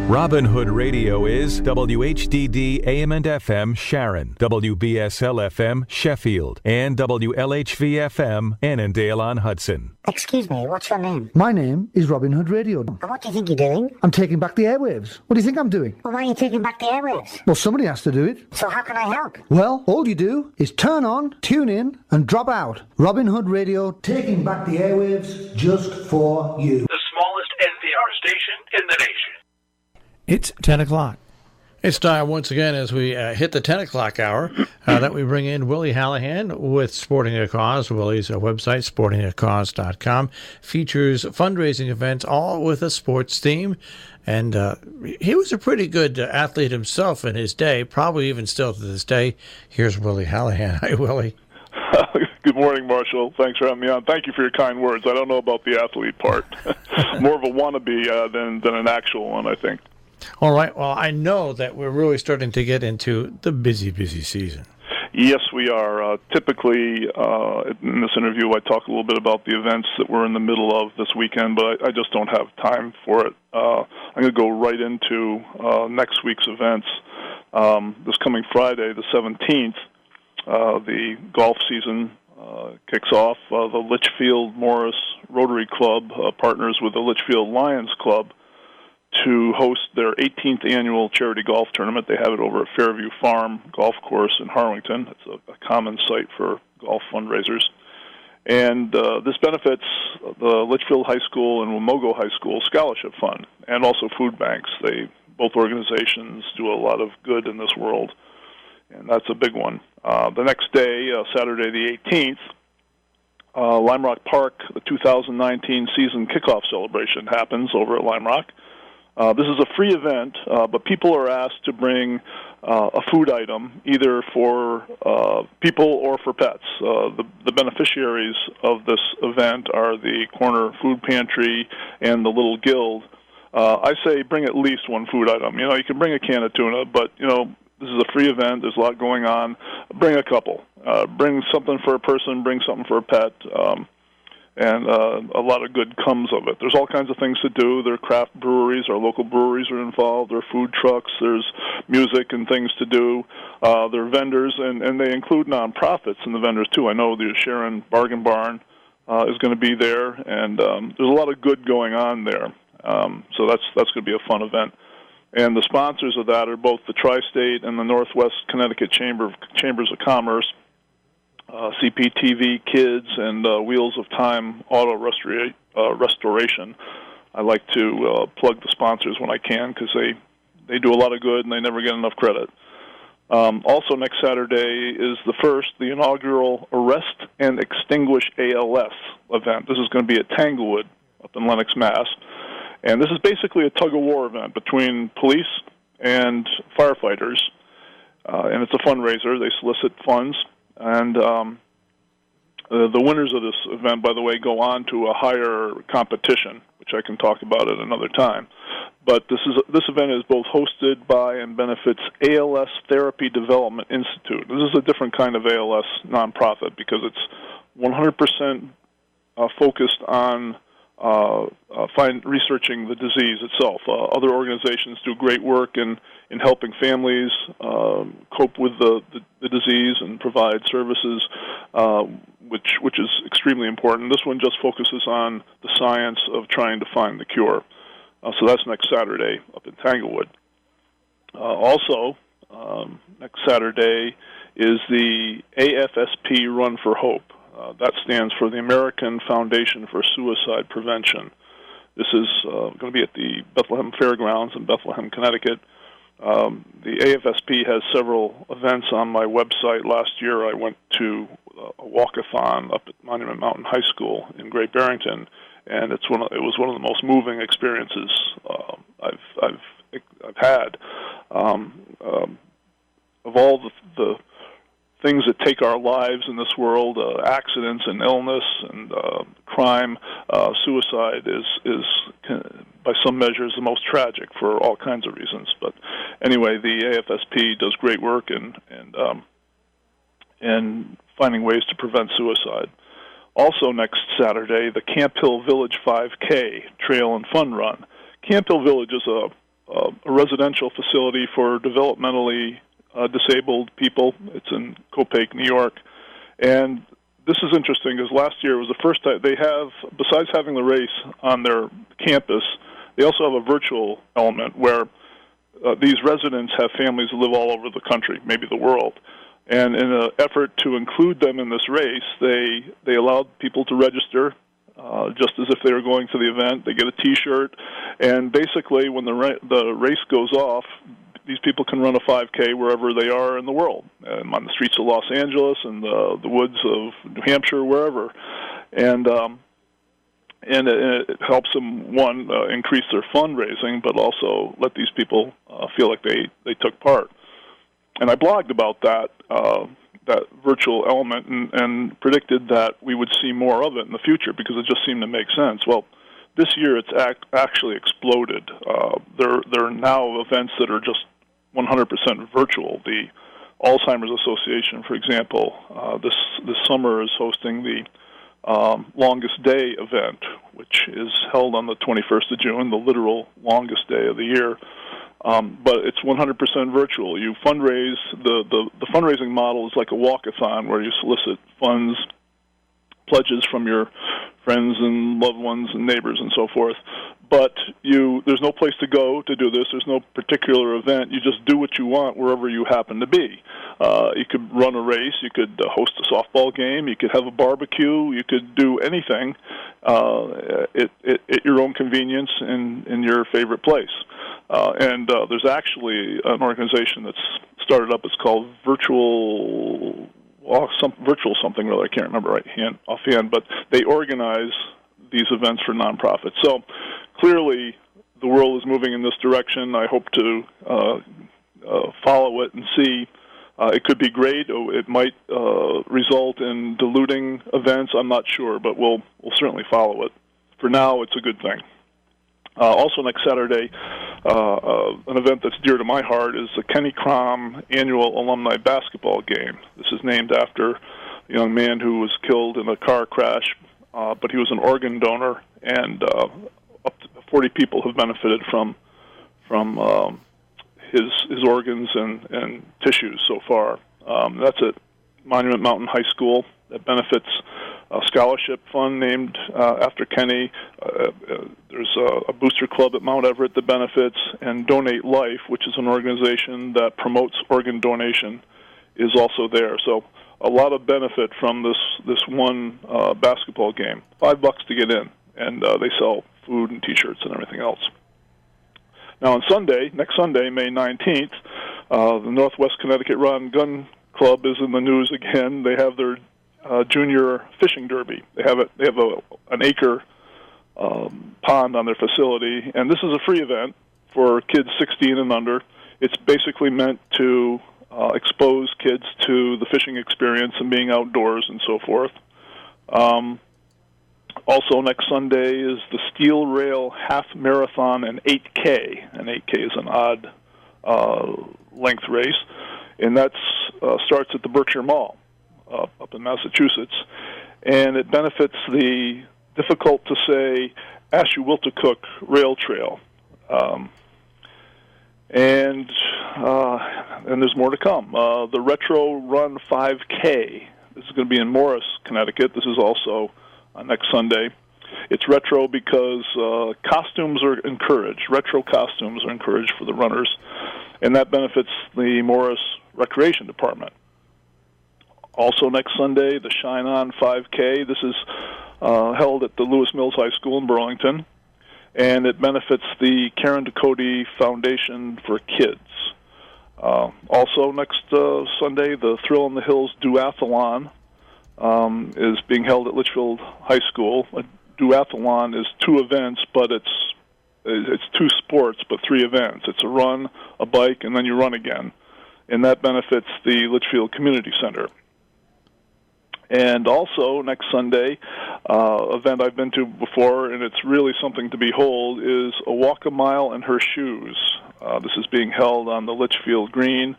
Robin Hood Radio is WHDD AM and FM Sharon, WBSL FM Sheffield, and WLHV FM Annandale on Hudson. Excuse me, what's your name? My name is Robin Hood Radio. And what do you think you're doing? I'm taking back the airwaves. What do you think I'm doing? Well, why are you taking back the airwaves? Well, somebody has to do it. So how can I help? Well, all you do is turn on, tune in, and drop out. Robin Hood Radio, taking back the airwaves just for you. The smallest NPR station in the nation. It's 10 o'clock. It's time once again as we hit the 10 o'clock hour that we bring in Willie Hallahan with Sporting a Cause. Willie's website, sportingacause.com, features fundraising events, all with a sports theme. And he was a pretty good athlete himself in his day, probably even still to this day. Here's Willie Hallahan. Hi, Willie. Good morning, Marshall. Thanks for having me on. Thank you for your kind words. I don't know about the athlete part. More of a wannabe than an actual one, I think. All right. Well, I know that we're really starting to get into the busy season. Yes, we are. Typically, in this interview, I talk a little bit about the events that we're in the middle of this weekend, but I just don't have time for it. I'm going to go right into next week's events. This coming Friday, the 17th, the golf season kicks off. The Litchfield Morris Rotary Club partners with the Litchfield Lions Club to host their 18th annual charity golf tournament. They have it over at Fairview Farm Golf Course in Harlington. It's a common site for golf fundraisers. And this benefits the Litchfield High School and Wamogo High School Scholarship Fund and also food banks. Both organizations do a lot of good in this world, and that's a big one. The next day, Saturday the 18th, Lime Rock Park, the 2019 season kickoff celebration happens over at Lime Rock. This is a free event, but people are asked to bring a food item, either for people or for pets. The beneficiaries of this event are the Corner Food Pantry and the Little Guild. I say bring at least one food item. You know, you can bring a can of tuna, but, you know, this is a free event. There's a lot going on. Bring a couple. Bring something for a person, bring something for a pet. And a lot of good comes of it. There's all kinds of things to do. There are craft breweries. Our local breweries are involved. There are food trucks. There's music and things to do. There are vendors, and they include nonprofits in the vendors, too. I know the Sharon Bargain Barn is going to be there, and there's a lot of good going on there. So that's going to be a fun event. And the sponsors of that are both the Tri-State and the Northwest Connecticut Chambers of Commerce, CPTV Kids, and Wheels of Time Auto Restoration. I like to plug the sponsors when I can because they do a lot of good and they never get enough credit. Also next Saturday is the inaugural Arrest and Extinguish ALS event. This is going to be at Tanglewood up in Lenox, Mass. And this is basically a tug-of-war event between police and firefighters. And it's a fundraiser. They solicit funds. And the winners of this event, by the way, go on to a higher competition, which I can talk about at another time. But this event is both hosted by and benefits ALS Therapy Development Institute. This is a different kind of ALS nonprofit because it's 100% focused on researching the disease itself. Other organizations do great work in helping families cope with the disease and provide services, which is extremely important. This one just focuses on the science of trying to find the cure. So that's next Saturday up in Tanglewood. Also, next Saturday is the AFSP Run for Hope. That stands for the American Foundation for Suicide Prevention. This is going to be at the Bethlehem Fairgrounds in Bethlehem, Connecticut. The AFSP has several events on my website. Last year I went to a walkathon up at Monument Mountain High School in Great Barrington, and it was one of the most moving experiences I've had. Of all the things that take our lives in this world, accidents and illness and crime, suicide is by some measures the most tragic for all kinds of reasons. But anyway, the AFSP does great work in finding ways to prevent suicide. Also next Saturday, the Camp Hill Village 5K Trail and Fun Run. Camp Hill Village is a residential facility for developmentally disabled people. It's in Copake, New York. And this is interesting because last year was the first time they have, besides having the race on their campus, they also have a virtual element where these residents have families that live all over the country, maybe the world. And in an effort to include them in this race, they allowed people to register just as if they were going to the event. They get a T-shirt, and basically when the race goes off, these people can run a 5K wherever they are in the world, on the streets of Los Angeles and the woods of New Hampshire, wherever. And it helps them, one, increase their fundraising, but also let these people feel like they took part. And I blogged about that virtual element and predicted that we would see more of it in the future because it just seemed to make sense. Well, this year it's actually exploded. There are now events that are just 100% virtual. The Alzheimer's Association, for example, this summer is hosting the Longest Day event, which is held on the 21st of June, the literal longest day of the year. But it's 100% virtual. You fundraise, the fundraising model is like a walkathon where you solicit funds, pledges from your friends and loved ones and neighbors and so forth. But there's no place to go to do this. There's no particular event. You just do what you want wherever you happen to be. You could run a race. You could host a softball game. You could have a barbecue. You could do anything at your own convenience in your favorite place. And there's actually an organization that's started up. It's called Virtual something, really. I can't remember offhand, but they organize these events for nonprofits. So clearly the world is moving in this direction. I hope to follow it and see. It could be great. It might result in diluting events. I'm not sure, but we'll certainly follow it. For now, it's a good thing. Also next Saturday, an event that's dear to my heart is the Kenny Crom annual alumni basketball game. This is named after a young man who was killed in a car crash, but he was an organ donor, and up to 40 people have benefited from his organs and tissues so far. That's at Monument Mountain High School. That benefits a scholarship fund named after Kenny. There's a booster club at Mount Everett that benefits, and Donate Life, which is an organization that promotes organ donation, is also there. So a lot of benefit from this one basketball game. $5 to get in, and they sell food and T-shirts and everything else. Now on next Sunday, May 19th, the Northwest Connecticut Rod and Gun Club is in the news again. They have their junior fishing derby. They have an acre pond on their facility, and this is a free event for kids 16 and under. It's basically meant to expose kids to the fishing experience and being outdoors and so forth. Also next Sunday is the Steel Rail Half Marathon and 8K. And 8K is an odd length race, and that starts at the Berkshire Mall up in Massachusetts, and it benefits the difficult-to-say Ashewiltacook Rail Trail. And there's more to come. The Retro Run 5K. This is going to be in Morris, Connecticut. This is also next Sunday. It's retro because costumes are encouraged. Retro costumes are encouraged for the runners, and that benefits the Morris Recreation Department. Also next Sunday, the Shine On 5K. This is held at the Lewis Mills High School in Burlington, and it benefits the Karen Ducote Foundation for Kids. Also next Sunday, the Thrill in the Hills Duathlon is being held at Litchfield High School. A duathlon is two events, but it's two sports, but three events. It's a run, a bike, and then you run again. And that benefits the Litchfield Community Center. And also next Sunday, event I've been to before, and it's really something to behold, is A Walk a Mile in Her Shoes. This is being held on the Litchfield Green.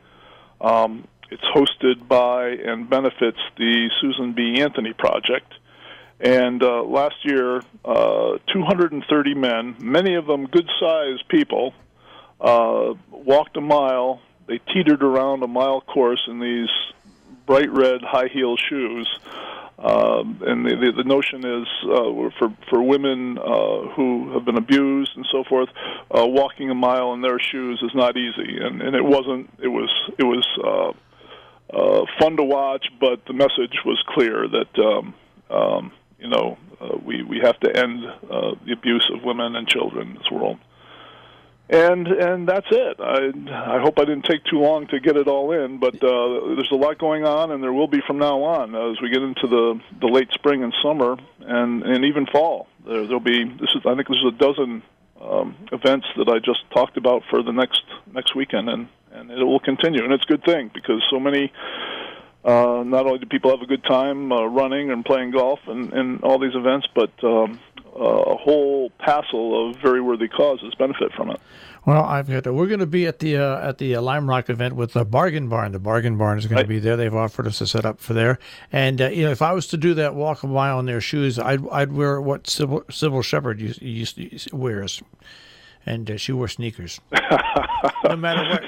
It's hosted by and benefits the Susan B. Anthony Project. And last year, 230 men, many of them good-sized people, walked a mile. They teetered around a mile course in these bright red high heel shoes. And the notion is for women who have been abused and so forth, walking a mile in their shoes is not easy, and it wasn't. It was fun to watch, but the message was clear that we have to end the abuse of women and children in this world. And that's it. I hope I didn't take too long to get it all in, but there's a lot going on, and there will be from now on as we get into the late spring and summer, and even fall. There'll be. I think this is a dozen events that I just talked about for the next weekend, and it will continue, and it's a good thing because so many. Not only do people have a good time running and playing golf and all these events, but a whole passel of very worthy causes benefit from it. Well, we're going to be at the Lime Rock event with the Bargain Barn. The Bargain Barn is going to be there. They've offered us to set up for there. And if I was to do that walk a mile in their shoes, I'd wear what Sybil Shepherd wears. And she wore sneakers. No matter what.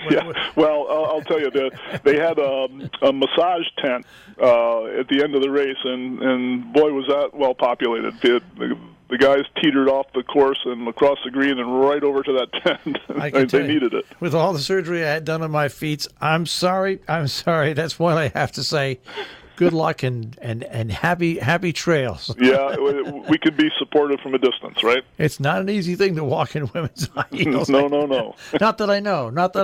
Well, I'll tell you, they had a massage tent at the end of the race, and boy, was that well populated. The guys teetered off the course and across the green and right over to that tent. They needed it. With all the surgery I had done on my feet, I'm sorry. That's what I have to say. Good luck and happy trails. Yeah, we could be supportive from a distance, right? It's not an easy thing to walk in women's high heels. No. Not that I know. Not that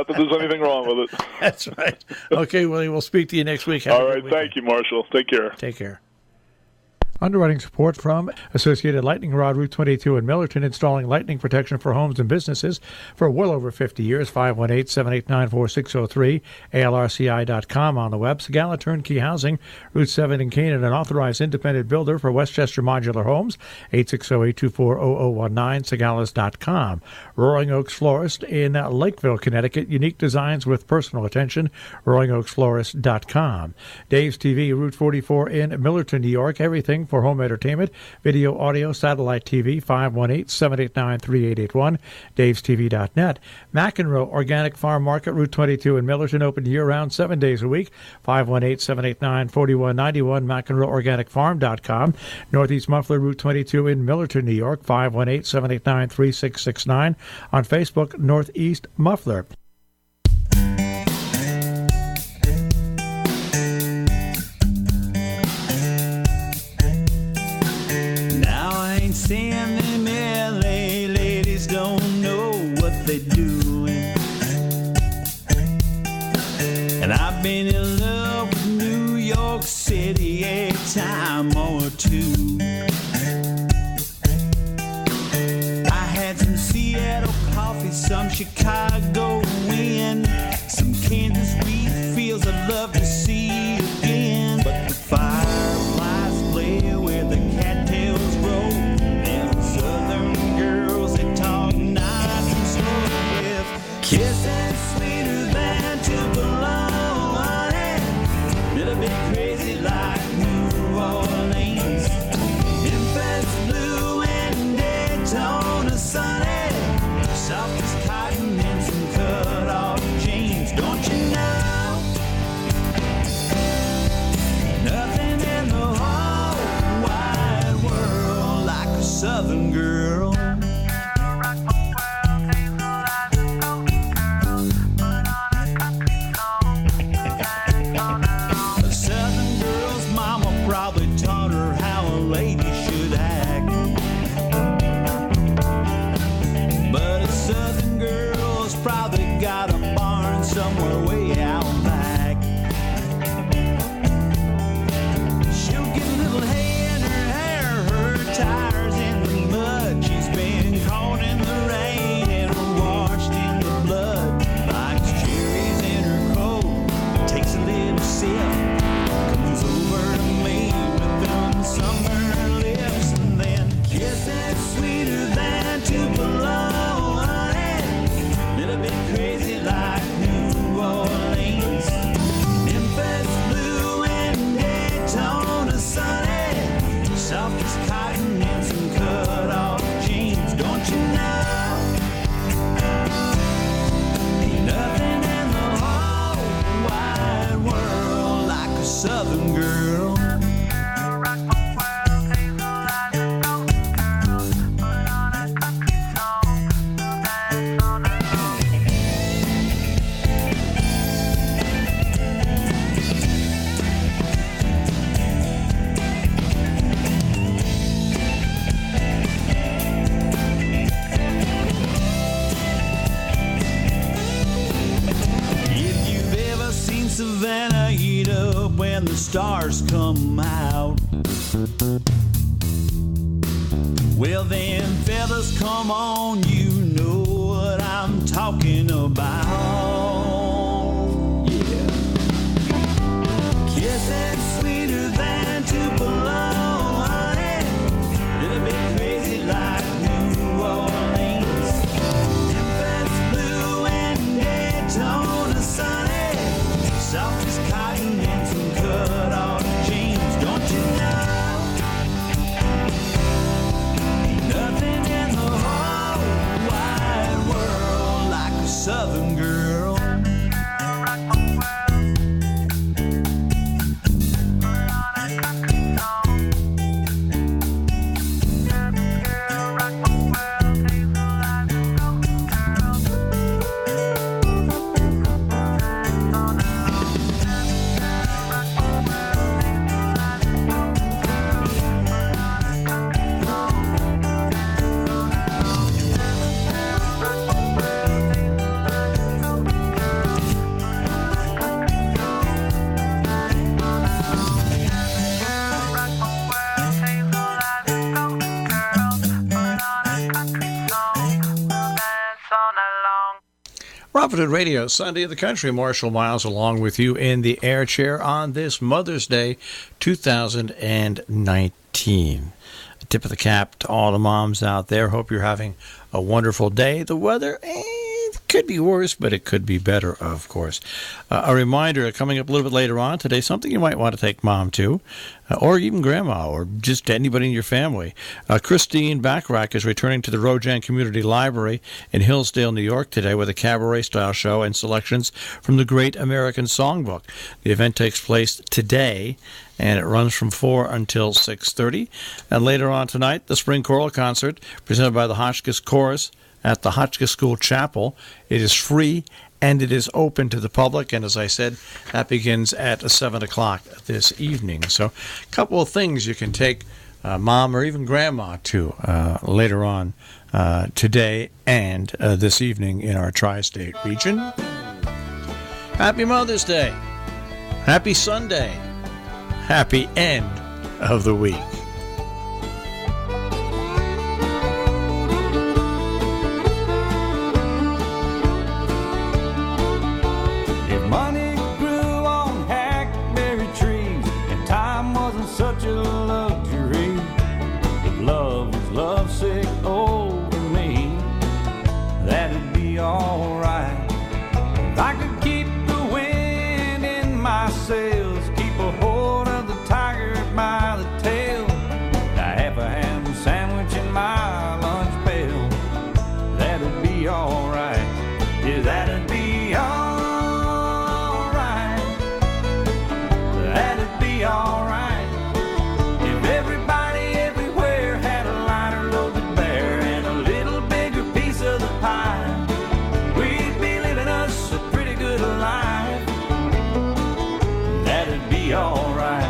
there's anything wrong with it. That's right. Okay, Willie, we'll speak to you next week. All right, thank you, Marshall. Take care. Take care. Underwriting support from Associated Lightning Rod, Route 22 in Millerton, installing lightning protection for homes and businesses for well over 50 years. 518-789-4603, ALRCI.com on the web. Sagala Turnkey Housing, Route 7 in Canaan, an authorized independent builder for Westchester Modular Homes, 860-824-0019, Sagalas.com. Roaring Oaks Florist in Lakeville, Connecticut, unique designs with personal attention, RoaringOaksFlorist.com. Dave's TV, Route 44 in Millerton, New York, everything for home entertainment, video, audio, satellite TV, 518-789-3881, davestv.net. McEnroe Organic Farm Market, Route 22 in Millerton, open year-round, 7 days a week, 518-789-4191, McEnroeOrganicFarm.com. Northeast Muffler, Route 22 in Millerton, New York, 518-789-3669. On Facebook, Northeast Muffler. Saying them LA ladies don't know what they're doing, and I've been in love with New York City a time or two. I had some Seattle coffee, some Chicago wind, some Kansas wheat fields I'd love to see again, but the fireflies play where the cattails grow. Kissing sweeter than Tupelo, little bit crazy like New Orleans. Memphis blue and Daytona sunny, soft as cotton and some cut-off jeans. Don't you know? Nothing in the whole wide world like a Southern girl. Probably taught her Southern girl. Savannah heat up when the stars come out. Well then, fellas, come on, you know what I'm talking about. Yeah. Kissing sweeter than Tupelo, honey. Little bit crazy like New Orleans. Memphis blue and Daytona sunny. Soft as cotton and some cut-off jeans. Don't you know? Ain't nothing in the whole wide world like a Southern girl. Robin Hood Radio, Sunday of the Country. Marshall Miles along with you in the air chair on this Mother's Day 2019. A tip of the cap to all the moms out there. Hope you're having a wonderful day. The weather could be worse, but it could be better, of course. A reminder, coming up a little bit later on today, something you might want to take mom to, or even grandma, or just anybody in your family. Christine Bacharach is returning to the Rojan Community Library in Hillsdale, New York today with a cabaret-style show and selections from the Great American Songbook. The event takes place today, and it runs from 4 until 6:30. And later on tonight, the Spring Choral Concert presented by the Hotchkiss Chorus at the Hotchkiss School Chapel. It is free and it is open to the public, and as I said, that begins at 7 o'clock this evening. So a couple of things you can take mom or even grandma to later on today and this evening in our tri-state region. Happy Mother's Day. Happy Sunday. Happy end of the week. Money grew on hackberry trees, and time wasn't such a luxury. If love was lovesick over me, that'd be alright. If I could keep the wind in my sails, keep a hold of the tiger by the tail, a half a ham sandwich in my lunch pail, that'd be alright. Yeah, that'd be alright. Alright, if everybody everywhere had a lighter loaded bear and a little bigger piece of the pie, we'd be living us a pretty good life. That'd be alright.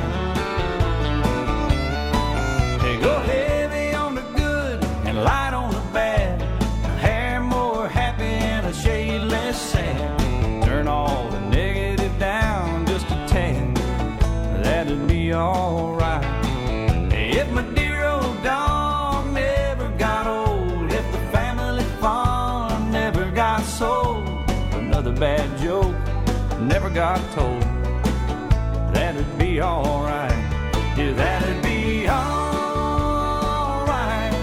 Hey, go heavy on the good and light on the bad, a hair more happy and a shade less sad. Turn all the negative down just a tad. That'd be alright. If my dear old dog never got old, if the family farm never got sold, another bad joke never got told, that'd be alright. Yeah, that'd be alright.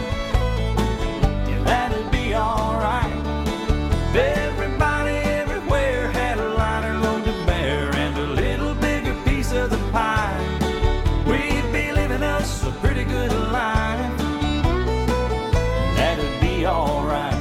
Yeah, that'd be alright. Everybody everywhere had a lighter load to bear and a little bigger piece of the pie. We'd be living us a pretty good life. That'd be alright.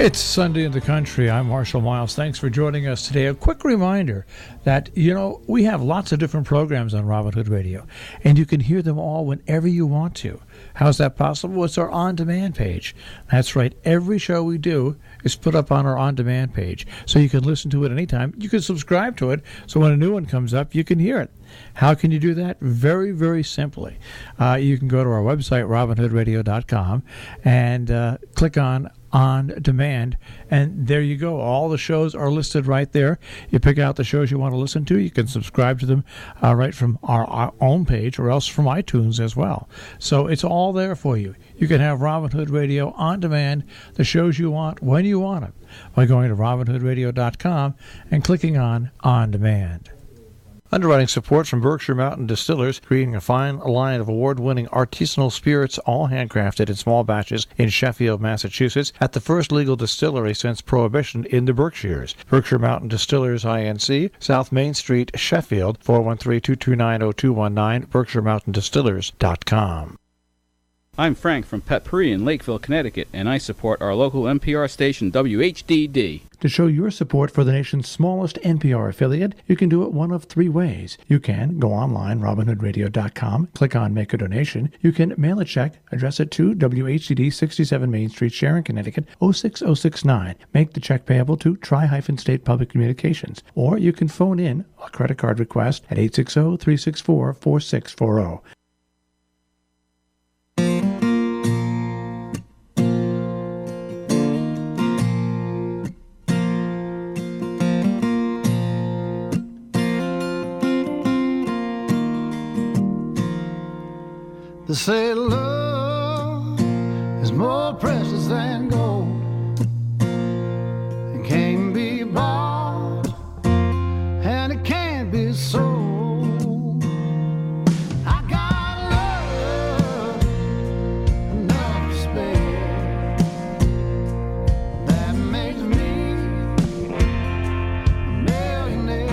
It's Sunday in the Country. I'm Marshall Miles. Thanks for joining us today. A quick reminder that, we have lots of different programs on Robin Hood Radio, and you can hear them all whenever you want to. How's that possible? It's our on-demand page. That's right. Every show we do is put up on our on-demand page, so you can listen to it anytime. You can subscribe to it, so when a new one comes up, you can hear it. How can you do that? Very, very simply. You can go to our website, robinhoodradio.com, and click on Demand, and there you go. All the shows are listed right there. You pick out the shows you want to listen to. You can subscribe to them right from our own page or else from iTunes as well. So it's all there for you. You can have Robin Hood Radio on demand, the shows you want when you want them, by going to robinhoodradio.com and clicking on Demand. Underwriting support from Berkshire Mountain Distillers, creating a fine line of award-winning artisanal spirits, all handcrafted in small batches in Sheffield, Massachusetts, at the first legal distillery since Prohibition in the Berkshires. Berkshire Mountain Distillers, Inc., South Main Street, Sheffield, 413-229-0219, BerkshireMountainDistillers.com. I'm Frank from Pet Prix in Lakeville, Connecticut, and I support our local NPR station, WHDD. To show your support for the nation's smallest NPR affiliate, you can do it one of three ways. You can go online, robinhoodradio.com, click on Make a Donation. You can mail a check, address it to WHDD 67 Main Street, Sharon, Connecticut, 06069. Make the check payable to Tri-State Public Communications. Or you can phone in a credit card request at 860-364-4640. They say love is more precious than gold. It can't be bought and it can't be sold. I got love enough to spare. That makes me a millionaire.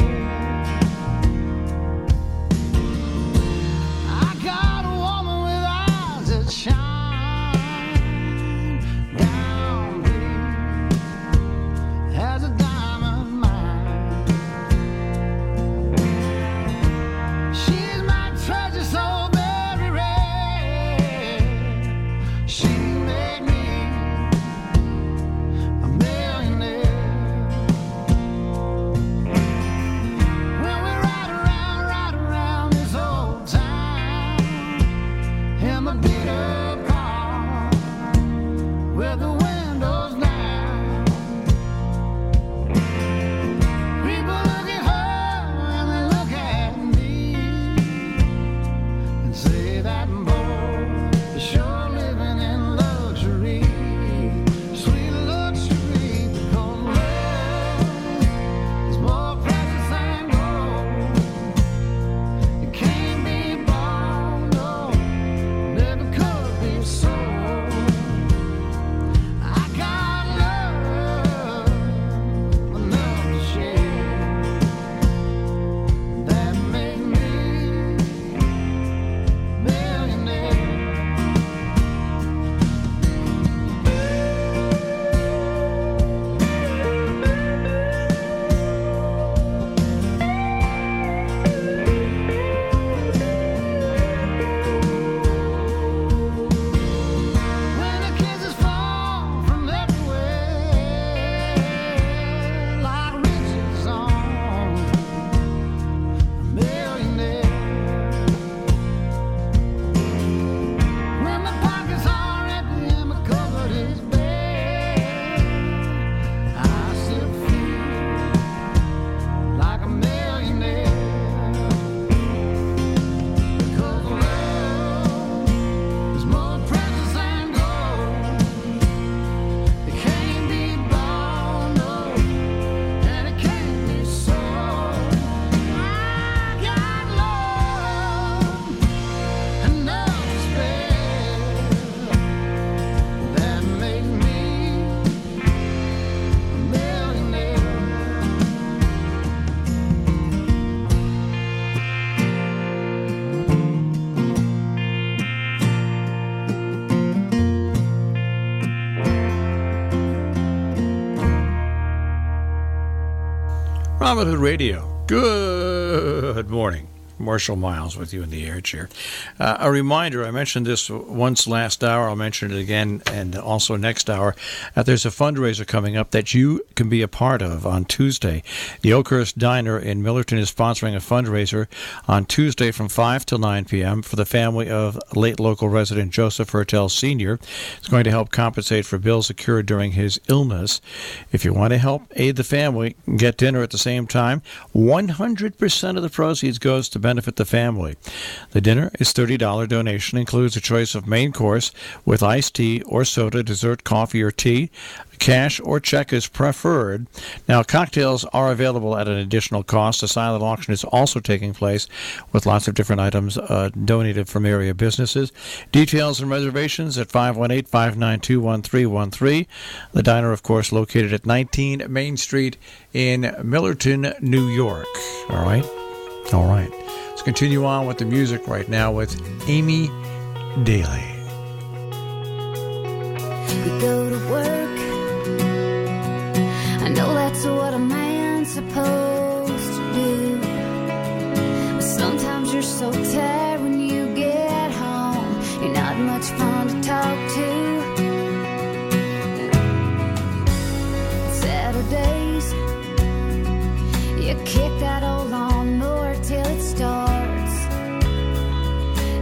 I got a woman with eyes that shine down deep as a diamond mine. Robin Hood Radio. Good morning. Marshall Miles with you in the air chair. A reminder, I mentioned this once last hour, I'll mention it again and also next hour, that there's a fundraiser coming up that you can be a part of on Tuesday. The Oakhurst Diner in Millerton is sponsoring a fundraiser on Tuesday from 5 till 9 p.m. for the family of late local resident Joseph Hertel Sr. It's going to help compensate for bills incurred during his illness. If you want to help aid the family, get dinner at the same time. 100% of the proceeds goes to benefit the family. The dinner is $30 donation, includes a choice of main course with iced tea or soda, dessert, coffee, or tea. Cash or check is preferred. Now, cocktails are available at an additional cost. A silent auction is also taking place with lots of different items donated from area businesses. Details and reservations at 518-592-1313. The diner, of course, located at 19 Main Street in Millerton, New York. All right? All right. Let's continue on with the music right now with Amy Daly. You go to work, I know that's what a man's supposed to do, but sometimes you're so tired when you get home, you're not much fun to talk to. Saturdays, you kick that old lawnmower till it starts,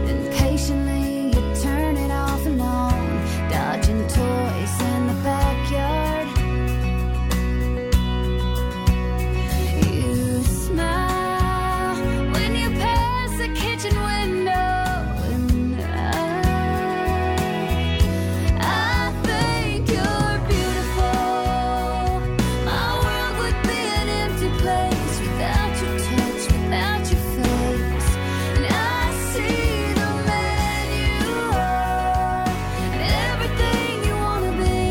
and patiently you turn it off and on, dodging toys in the backyard. You smile when you pass the kitchen window, and I think you're beautiful. My world would be an empty place without your touch, without your face. And I see the man you are, and everything you want to be,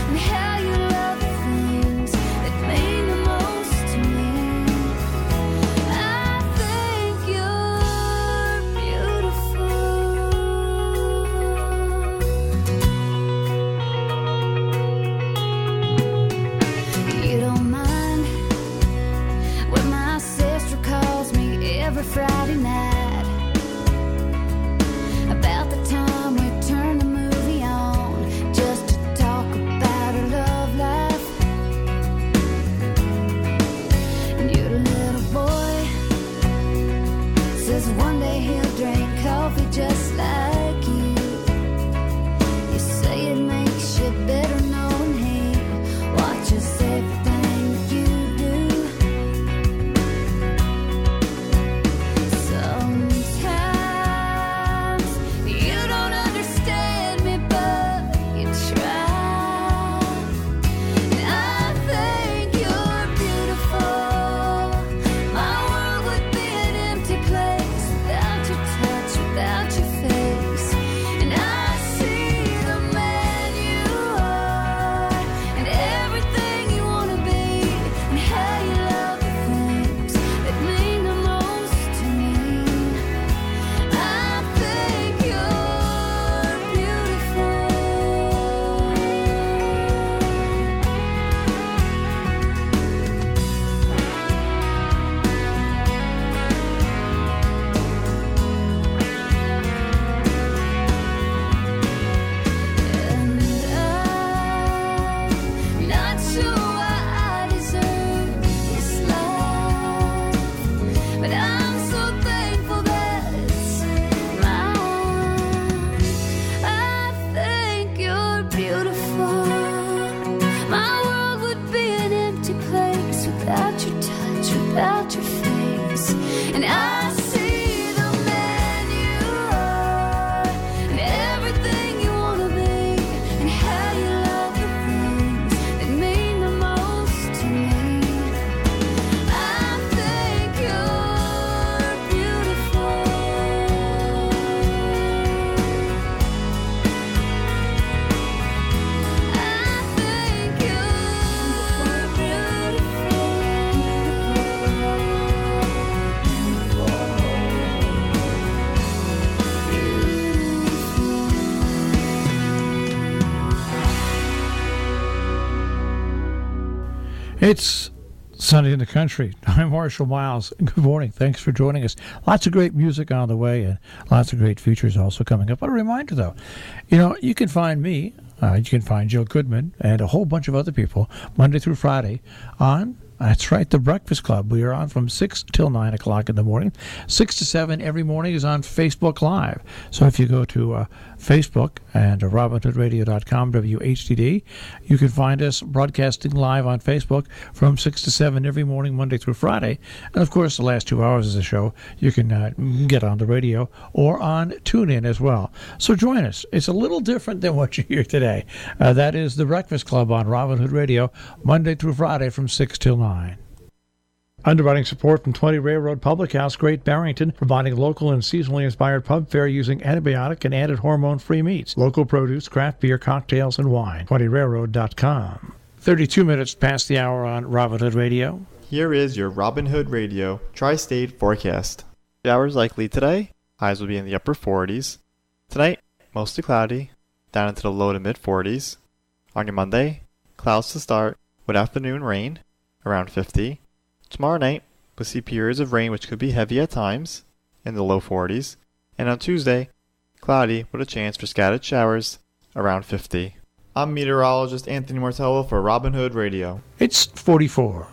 and how you love the things that mean the most to me. I think you're beautiful. You don't mind when my sister calls me every Friday night about the time we turn the movie on just to talk about her love life. And your little boy says one day he'll drink coffee just like you. You say it makes you better knowing he watches everything that you do. Sometimes you don't understand me, but you try. And I think you're beautiful. My world would be an empty place without your touch, without your face. And I see the man you are, and everything you want to be, and how you love the things that mean the most to me. I think you're beautiful. I'm not sure why I deserve this love, but I'm so thankful that it's mine. I think you're beautiful. My world would be an empty place without your touch, without your face. And I see the man you are, and everything you want to be, and how you love the things that mean the most to me. I think you're beautiful. I think you're It's Sunday in the Country. I'm Marshall Miles. Good morning. Thanks for joining us. Lots of great music on the way and lots of great features also coming up. But a reminder, though, you can find me, you can find Jill Goodman and a whole bunch of other people Monday through Friday on, that's right, The Breakfast Club. We are on from 6 till 9 o'clock in the morning. 6 to 7 every morning is on Facebook Live. So if you go to Facebook and RobinHoodRadio.com, WHDD, you can find us broadcasting live on Facebook from 6 to 7 every morning, Monday through Friday. And, of course, the last 2 hours of the show, you can get on the radio or on TuneIn as well. So join us. It's a little different than what you hear today. That is The Breakfast Club on Robin Hood Radio, Monday through Friday from 6 till 9. Underwriting support from 20 Railroad Public House, Great Barrington, providing local and seasonally inspired pub fare using antibiotic and added hormone-free meats, local produce, craft beer, cocktails, and wine. 20railroad.com. 32 minutes past the hour on Robin Hood Radio. Here is your Robin Hood Radio Tri-State forecast. Showers likely today. Highs will be in the upper 40s. Tonight, mostly cloudy, down into the low to mid 40s. On your Monday, clouds to start with afternoon rain, around 50. Tomorrow night, we'll see periods of rain which could be heavy at times, in the low 40s. And on Tuesday, cloudy with a chance for scattered showers, around 50. I'm meteorologist Anthony Martello for Robin Hood Radio. It's 44.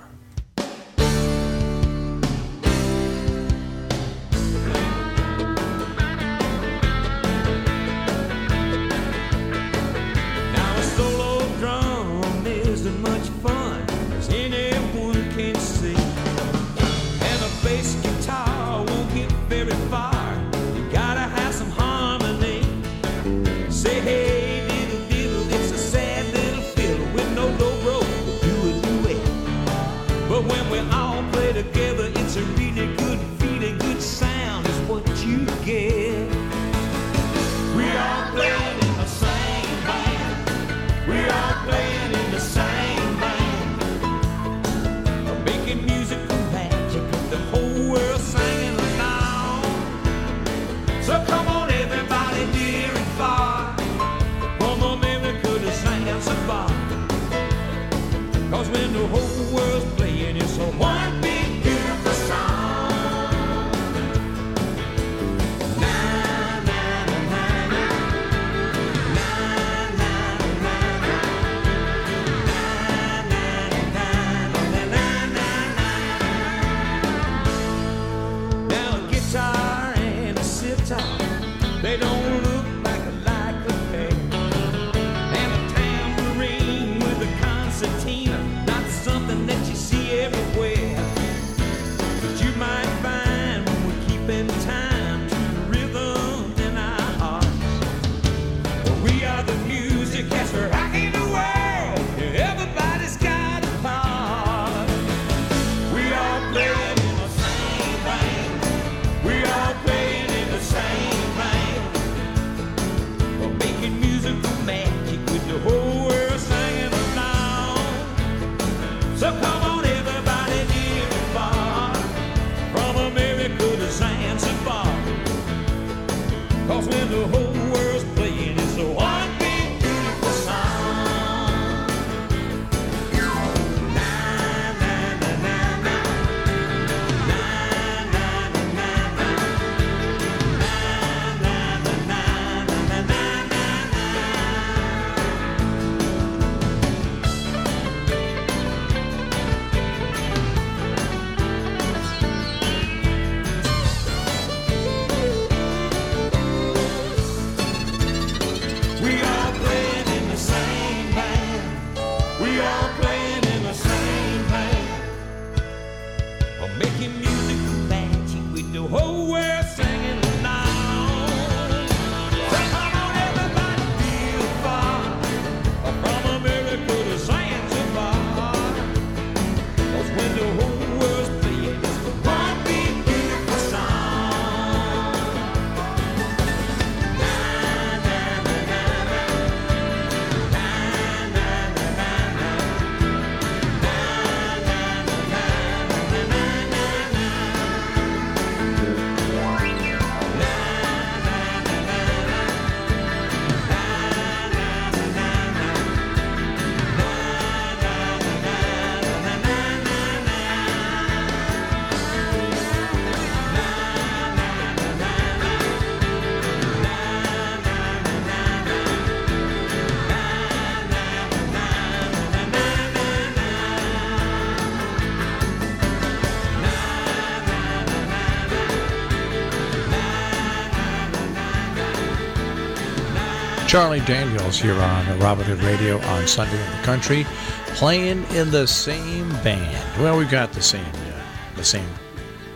Charlie Daniels here on Robin Hood Radio on Sunday in the Country, playing in the same band. Well, we've got the same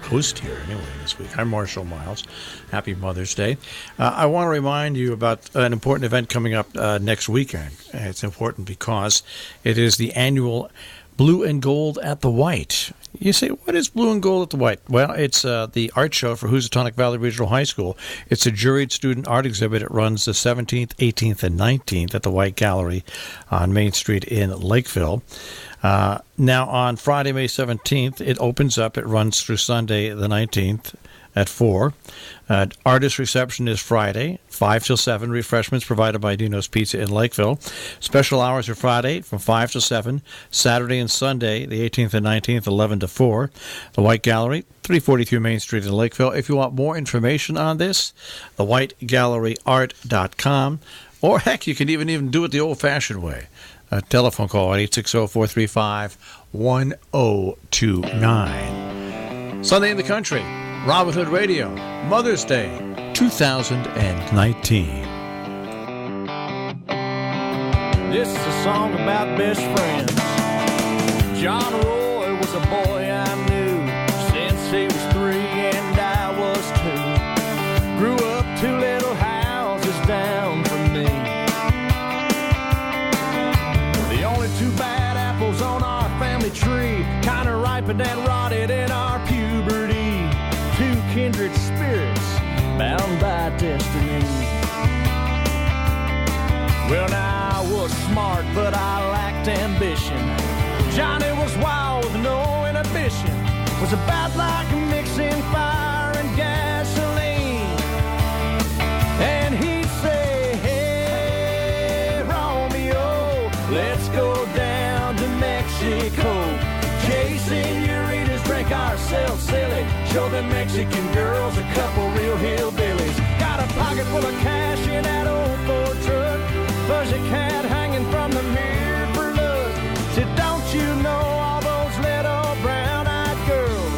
host here anyway this week. I'm Marshall Miles. Happy Mother's Day. I want to remind you about an important event coming up next weekend. It's important because it is the annual Blue and Gold at the White. You say, what is Blue and Gold at the White? Well, it's the art show for Housatonic Valley Regional High School. It's a juried student art exhibit. It runs the 17th, 18th, and 19th at the White Gallery on Main Street in Lakeville. Now, on Friday, May 17th, it opens up. It runs through Sunday, the 19th, at 4. Artist reception is Friday, 5 till 7. Refreshments provided by Dino's Pizza in Lakeville. Special hours are Friday from 5 to 7. Saturday and Sunday, the 18th and 19th, 11 to 4. The White Gallery, 343 Main Street in Lakeville. If you want more information on this, thewhitegalleryart.com. Or, heck, you can even do it the old-fashioned way. A telephone call at 860-435-1029. Sunday in the Country, Robin Hood Radio, Mother's Day, 2019. This is a song about best friends. John Roy was a boy I knew since he was 3 and I was 2. Grew up 2 little houses down from me. The only 2 bad apples on our family tree, kinda ripened and rotted in our puberty. 2 kindred spirits bound by destiny. Well, now I was smart, but I lacked ambition. Johnny was wild with no inhibition. Was about like mixing fire and gasoline. And he'd say, hey, Romeo, let's go down to Mexico. Chase senoritas, drink ourselves silly. Show the Mexican girls a couple real hillbillies. Got a pocket full of cash in that old Ford truck. Fuzzy cat hanging from the mirror for look. Said, don't you know all those little brown-eyed girls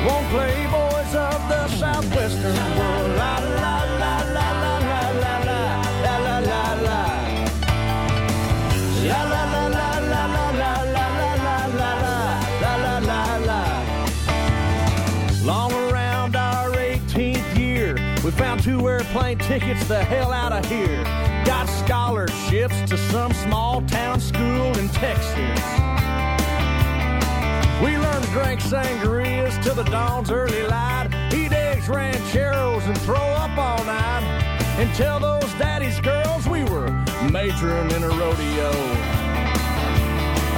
won't play boys of the southwestern world? La la la la la la la la la la la la. La la la la la la la la la la la la la. Long around our 18th year, we found 2 airplane tickets the hell out of here. Got scholarships to some small town school in Texas. We learned to drink sangrias till the dawn's early light, eat eggs, rancheros, and throw up all night, and tell those daddy's girls we were majoring in a rodeo.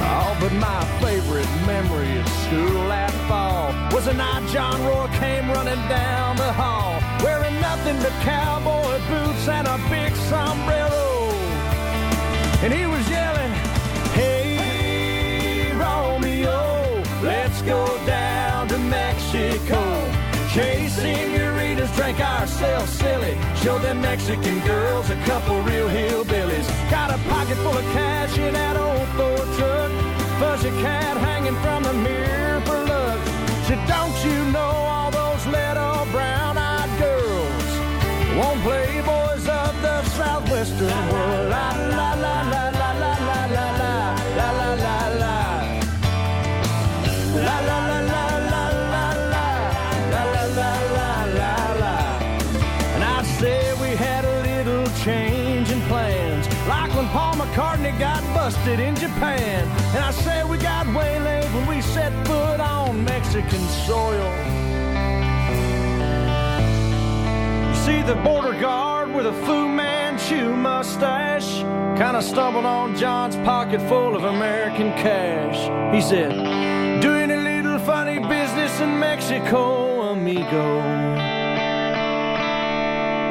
Oh, but my favorite memory at school that fall was the night John Roy came running down the hall, wearing nothing but cowboy boots and a big sombrero. And he was yelling, hey, Romeo, let's go down to Mexico. Chase senoritas, drink ourselves silly. Show them Mexican girls a couple real hillbillies. Got a pocket full of cash in that old Ford truck. Fuzzy cat hanging from the mirror for luck. Said, don't you know all those little brown-eyed girls won't play boys of the southwestern world? La la la la la la la la la la la la la. La la la la la la la la la la la la. And I said we had a little change in plans, like when Paul McCartney got busted in Japan. And I said we got waylaid when we set foot on Mexican soil. You see the border guard with a Fu Manchu mustache kind of stumbled on John's pocket full of American cash. He said, doing a little funny business in Mexico, amigo.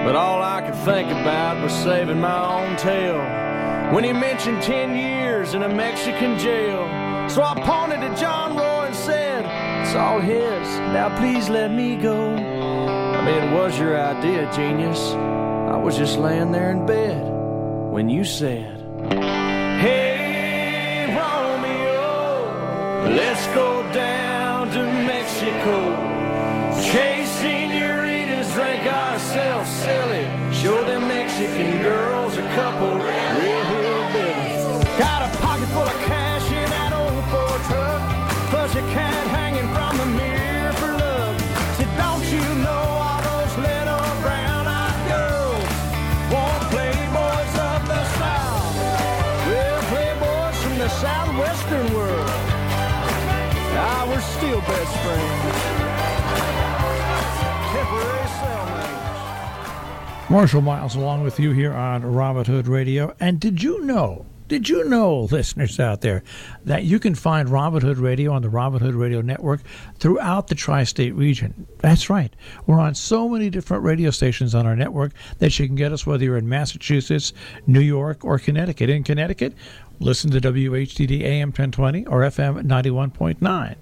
But all I could think about was saving my own tail when he mentioned 10 years in a Mexican jail. So I pointed to John Roy and said, it's all his, now please let me go. I mean, it was your idea, genius. I was just laying there in bed when you said, hey, Romeo, let's go down to Mexico. Chase senoritas, drink ourselves silly. Show them Mexican girls a Marshall Miles along with you here on Robin Hood Radio. And did you know, listeners out there, that you can find Robin Hood Radio on the Robin Hood Radio Network throughout the tri-state region? That's right. We're on so many different radio stations on our network that you can get us whether you're in Massachusetts, New York, or Connecticut. In Connecticut, listen to WHDD AM 1020 or FM 91.9.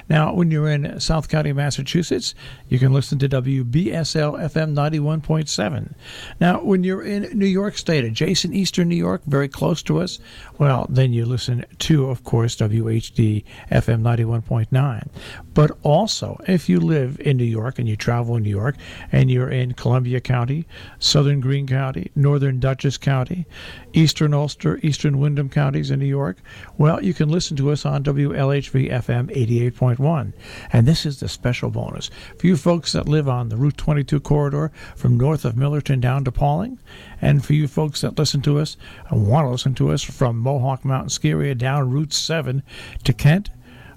Now, when you're in South County, Massachusetts, you can listen to WBSL FM 91.7. Now, when you're in New York State, adjacent Eastern New York, very close to us, well, then you listen to, of course, WHD FM 91.9. But also, if you live in New York and you travel in New York and you're in Columbia County, Southern Greene County, Northern Dutchess County, Eastern Ulster, Eastern Windham counties in New York, well, you can listen to us on WLHV FM 88.1. And this is the special bonus for you folks that live on the Route 22 corridor from north of Millerton down to Pauling, and for you folks that listen to us and want to listen to us from Mohawk Mountain Ski Area down Route 7 to Kent,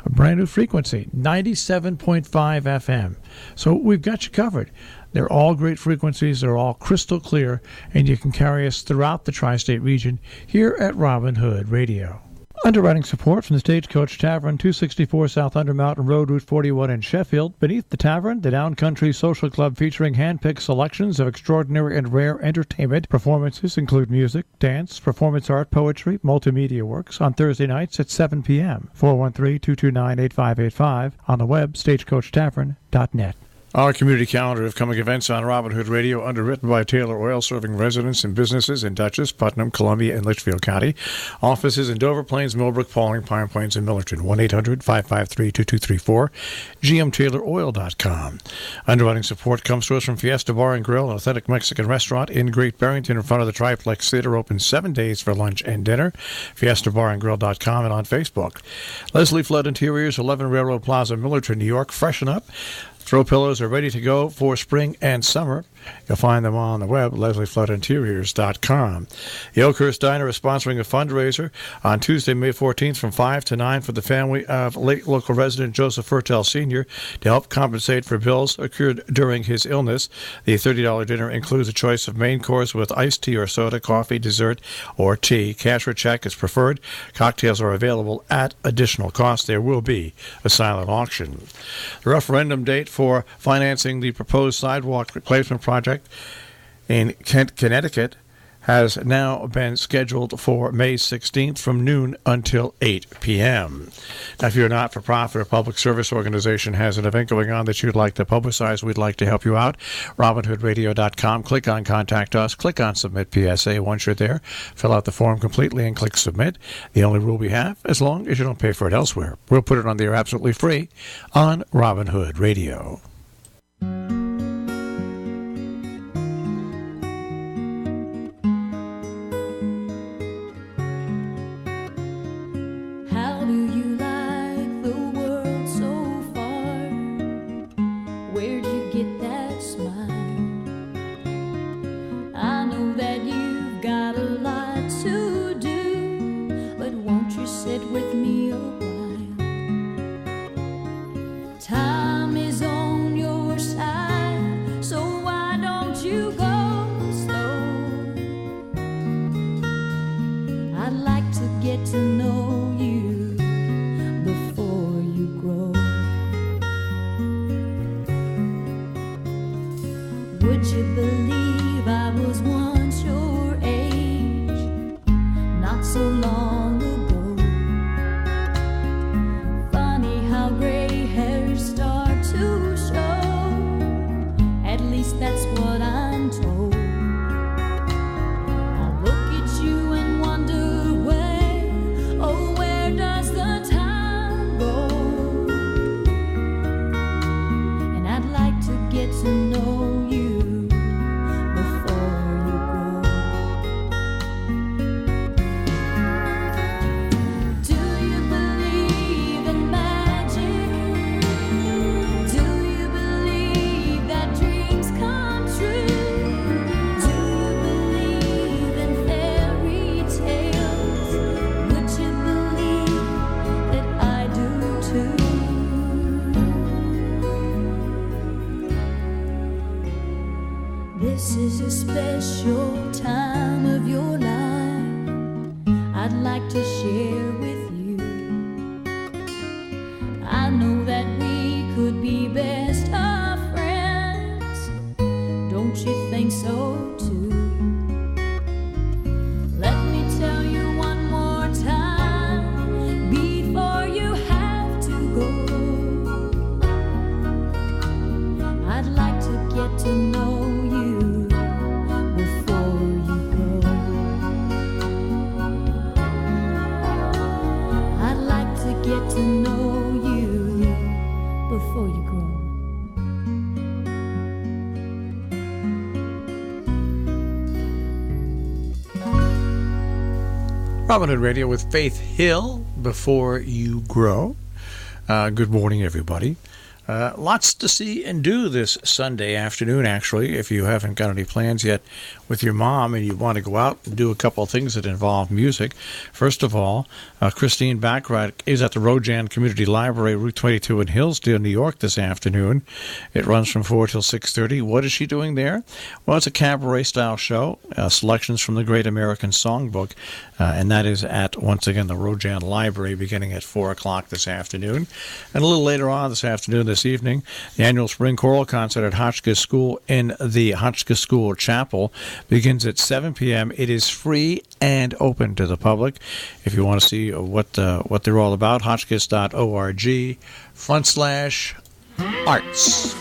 a brand new frequency, 97.5 FM. So we've got you covered. They're all great frequencies. They're all crystal clear, and you can carry us throughout the tri-state region here at Robin Hood Radio. Underwriting support from the Stagecoach Tavern, 264 South Undermountain Road, Route 41 in Sheffield. Beneath the tavern, the Down Country Social Club featuring hand-picked selections of extraordinary and rare entertainment. Performances include music, dance, performance art, poetry, multimedia works on Thursday nights at 7 p.m. 413-229-8585. On the web, stagecoachtavern.net. Our community calendar of coming events on Robin Hood Radio, underwritten by Taylor Oil, serving residents and businesses in Dutchess, Putnam, Columbia, and Litchfield County. Offices in Dover Plains, Millbrook, Pauling, Pine Plains, and Millerton. 1-800-553-2234. GMTaylorOil.com. Underwriting support comes to us from Fiesta Bar and Grill, an authentic Mexican restaurant in Great Barrington in front of the Triplex Theater, open 7 days for lunch and dinner. FiestaBarandGrill.com and on Facebook. Leslie Flood Interiors, 11 Railroad Plaza, Millerton, New York. Freshen up. Throw pillows are ready to go for spring and summer. You'll find them on the web, lesliefloodinteriors.com. The Oakhurst Diner is sponsoring a fundraiser on Tuesday, May 14th from 5 to 9 for the family of late local resident Joseph Furtel Sr. to help compensate for bills accrued during his illness. The $30 dinner includes a choice of main course with iced tea or soda, coffee, dessert, or tea. Cash or check is preferred. Cocktails are available at additional cost. There will be a silent auction. The referendum date for financing the proposed sidewalk replacement project in Kent, Connecticut has now been scheduled for May 16th from noon until 8 p.m. Now, if you're a not-for-profit or public service organization has an event going on that you'd like to publicize, we'd like to help you out. RobinHoodRadio.com. Click on Contact Us. Click on Submit PSA. Once you're there, fill out the form completely and click Submit. The only rule we have, as long as you don't pay for it elsewhere, we'll put it on there absolutely free on Robin Hood Radio. this is a special time of your life I'd like to share with you. I know that we could be best of friends. Don't you think so too? Let me tell you one more time before you have to go. I'd like to get to know you before you go. I'd like to get to know you before you go. Robin Hood Radio with Faith Hill, Before You Grow. Good morning, everybody. Lots to see and do this Sunday afternoon, actually, if you haven't got any plans yet with your mom and you want to go out and do a couple of things that involve music. First of all, Christine Backrad is at the Rojan Community Library, Route 22 in Hillsdale, New York this afternoon. It runs from 4 till 6:30. What is she doing there? Well, it's a cabaret-style show, selections from the Great American Songbook, and that is at, once again, the Rojan Library beginning at 4 o'clock this afternoon. And a little later on this afternoon, this evening, the annual Spring Choral Concert at Hotchkiss School in the Hotchkiss School Chapel begins at 7 p.m. It is free and open to the public. If you want to see what they're all about, hotchkiss.org/arts.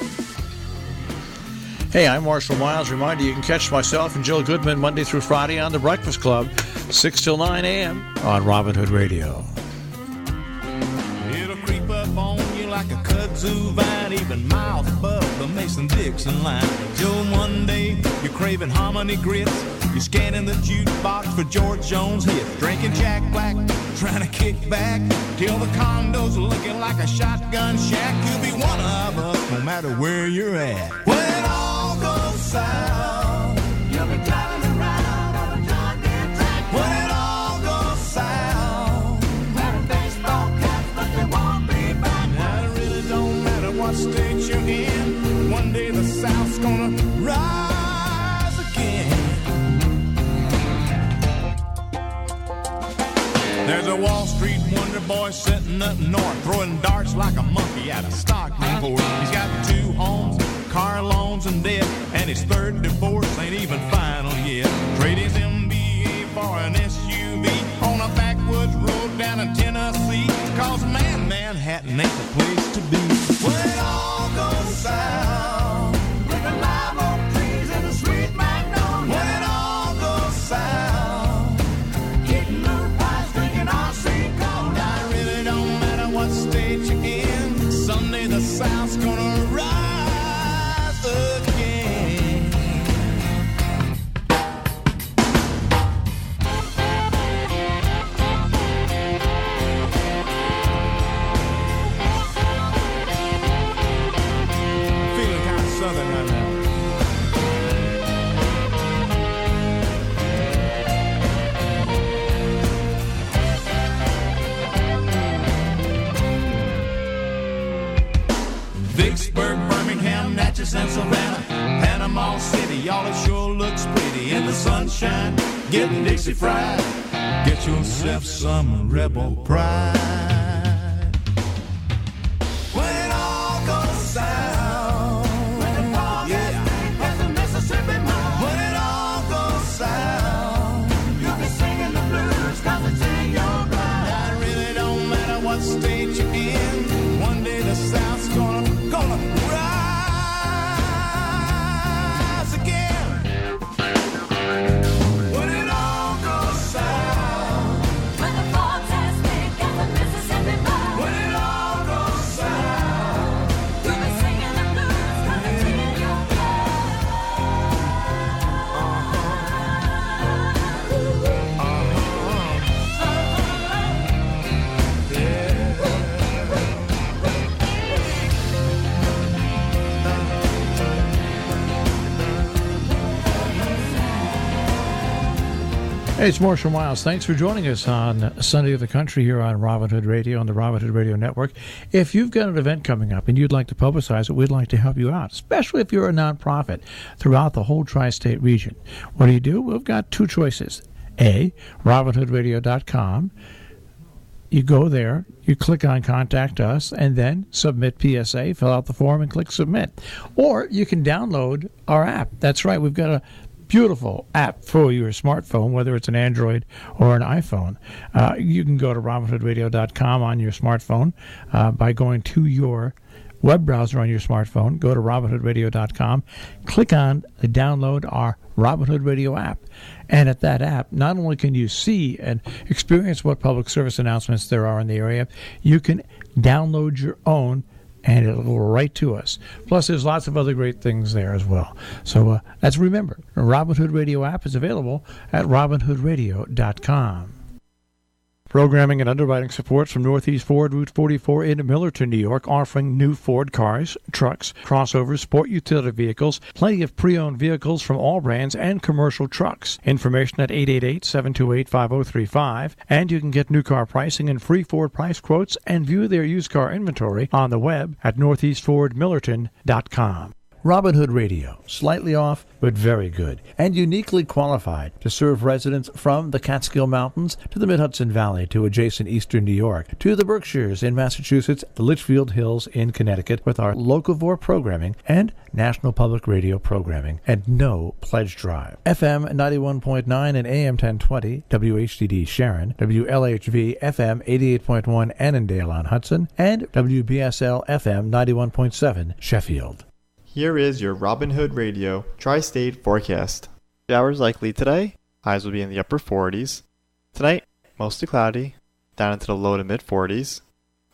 Hey, I'm Marshall Miles. Reminder, you can catch myself and Jill Goodman Monday through Friday on The Breakfast Club, 6 till 9 a.m. on Robin Hood Radio. It'll creep up on you like a kudzu vine, even miles above the Mason-Dixon line. Till one day you're craving hominy grits, you're scanning the jukebox for George Jones hits, drinking Jack Black, trying to kick back, till the condo's looking like a shotgun shack. You'll be one of us no matter where you're at. When it all goes south, you'll be driving around on a John Deere tractor. When it all goes south, wearing baseball caps, but they won't be back. Now it really don't matter what state you're in, one day the South's gonna rise again. There's a Wall Street wonder boy sitting up north, throwing darts like a monkey at a stock report. He's got 2 homes, car loans and debt, and his 3rd divorce ain't even final yet. Trade his MBA for an SUV on a backwoods road down in Tennessee, cause man, Manhattan ain't the place to be. When it all goes south, with the live oak trees and the sweet magnolia. When it all goes south, getting moon pies, drinking RC cola. Now it really don't matter what state you're in, someday the South's gonna rise again. Feeling kind of southern right now. Vicksburg, Birmingham, Natchez, and Savannah, Panama City, y'all, it sure looks pretty in the sunshine, getting Dixie fried. Get yourself some rebel pride. When it all goes south, when the fog has past the Mississippi Mountain. When it all goes south, you'll be singing the blues, cause it's in your blood. Now it really don't matter what state you're in, one day the South's gonna rise again. When it all goes south, when the fog has past the Mississippi Hey, it's Marshall Miles. Thanks for joining us on Sunday of the Country here on Robin Hood Radio, on the Robin Hood Radio Network. If you've got an event coming up and you'd like to publicize it, we'd like to help you out, especially if you're a nonprofit throughout the whole tri-state region. What do? We've got two choices. A, robinhoodradio.com. You go there, you click on Contact Us, and then submit PSA, fill out the form, and click Submit. Or you can download our app. That's right, we've got a beautiful app for your smartphone, whether it's an Android or an iPhone. You can go to robinhoodradio.com on your smartphone by going to your web browser on your smartphone. Go to robinhoodradio.com, click on the download our Robin Hood Radio app. And at that app, not only can you see and experience what public service announcements there are in the area, you can download your own and it'll go right to us. Plus, there's lots of other great things there as well. So let's remember, the Robin Hood Radio app is available at robinhoodradio.com. Programming and underwriting support from Northeast Ford, Route 44 in Millerton, New York, offering new Ford cars, trucks, crossovers, sport utility vehicles, plenty of pre-owned vehicles from all brands, and commercial trucks. Information at 888-728-5035. And you can get new car pricing and free Ford price quotes and view their used car inventory on the web at northeastfordmillerton.com. Robin Hood Radio, slightly off, but very good, and uniquely qualified to serve residents from the Catskill Mountains to the Mid-Hudson Valley to adjacent eastern New York to the Berkshires in Massachusetts, the Litchfield Hills in Connecticut with our Locavore programming and National Public Radio programming and no pledge drive. FM 91.9 and AM 1020, WHDD Sharon, WLHV FM 88.1 Annandale on Hudson, and WBSL FM 91.7 Sheffield. Here is your Robin Hood Radio Tri-State forecast. Showers likely today. Highs will be in the upper 40s. Tonight, mostly cloudy, down into the low to mid 40s.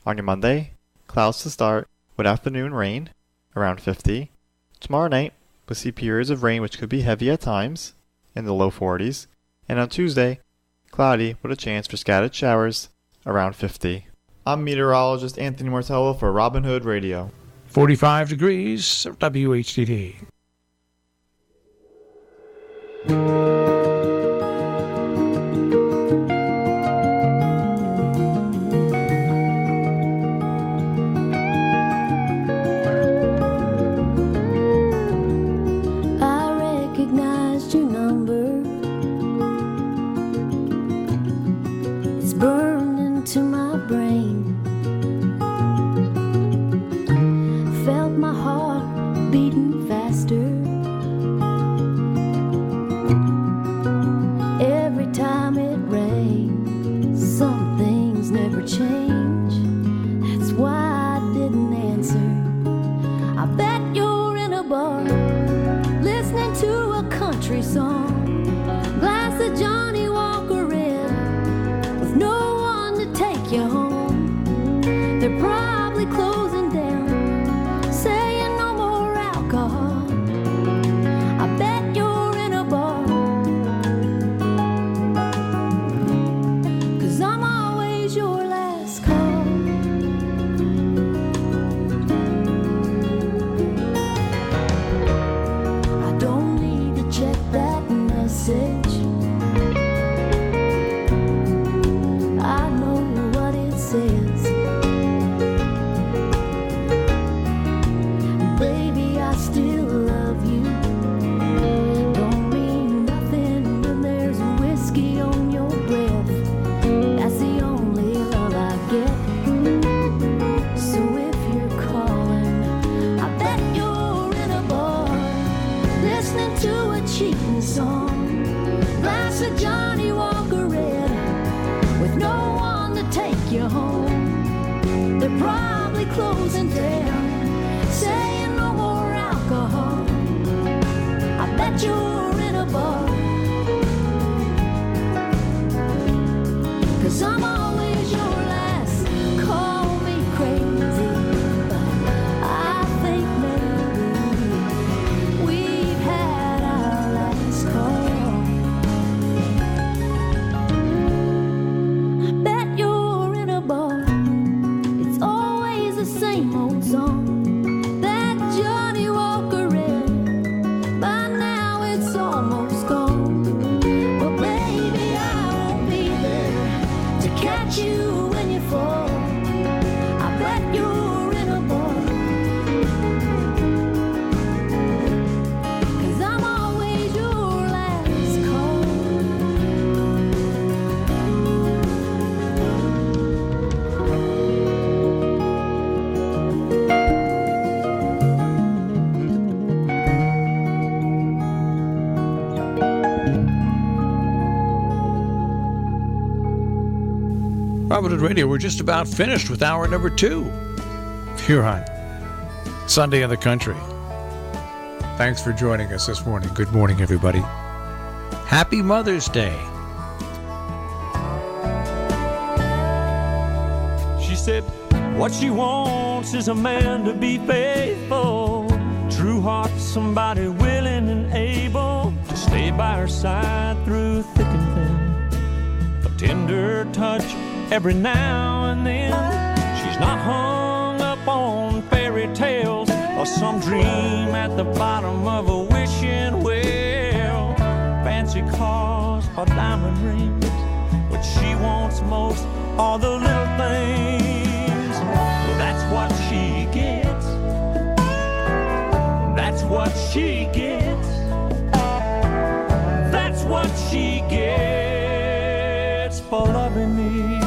On your Monday, clouds to start with afternoon rain, around 50. Tomorrow night, we'll see periods of rain which could be heavy at times, in the low 40s. And on Tuesday, cloudy with a chance for scattered showers, around 50. I'm meteorologist Anthony Martello for Robin Hood Radio. 45 degrees, WHDD. I recognized your number. It's burned into my brain. Felt my heart beating faster. Every time it rains, some things never change. That's why I didn't answer. I bet you're in a bar, listening to a country song. Glass of Johnny Walker Red, with no one to take you home. They're probably closing down, saying no more alcohol. I bet you're in a bar, 'cause I'm always your last call. I don't need to check that message. I know what it says. Baby, I still love you. Don't mean nothing when there's whiskey on your breath. That's the only love I get. So if you're calling, I bet you're in a bar, listening to a cheating song. Glass of Johnny Walker Red, with no one to take you home. They're probably closing down, saying no more alcohol. I bet you're in a bar, 'cause I'm always your last. Call me crazy, but I think maybe we've had our last call. I bet you're in a bar. It's always the same old song. That Robin Hood Radio, we're just about finished with hour number 2 here on Sunday in the Country. Thanks for joining us this morning. Good morning, everybody. Happy Mother's Day. She said, what she wants is a man to be faithful, true heart, somebody willing and able to stay by her side through thick and thin. A tender touch every now and then. She's not hung up on fairy tales or some dream at the bottom of a wishing well. Fancy cars or diamond rings. What she wants most are the little things. Well, that's what she gets. That's what she gets. That's what she gets for loving me.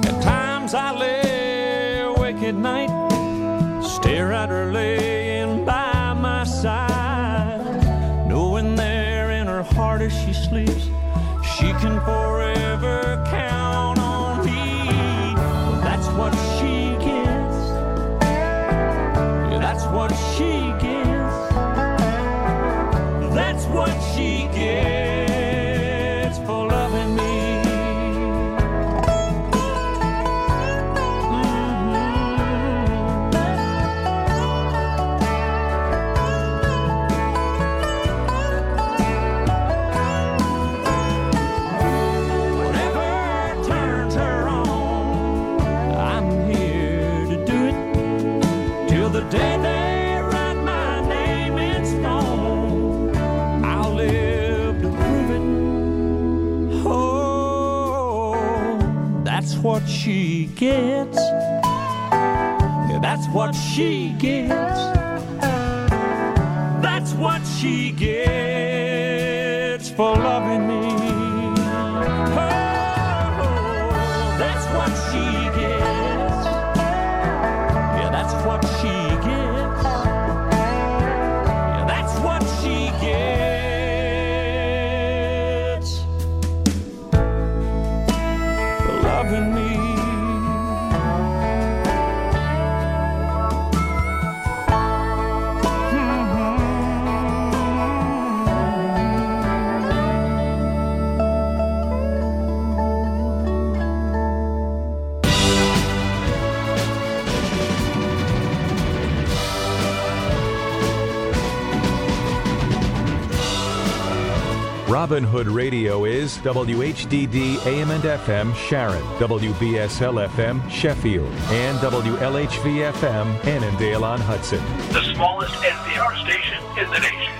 At times I lay awake at night, stare at her laying by my side, knowing there in her heart as she sleeps, she can forever count on me. Well, that's what she gets. Yeah, that's what she gets. That's what she gets for loving me. That's what she gets. Yeah, that's what she gets. That's what she gets for loving me. Oh, that's what she gets. Yeah, that's what she gets. Yeah, that's what she gets for loving me. Robin Hood Radio is WHDD AM and FM Sharon, WBSL FM Sheffield, and WLHV FM Annandale on Hudson. The smallest NPR station in the nation.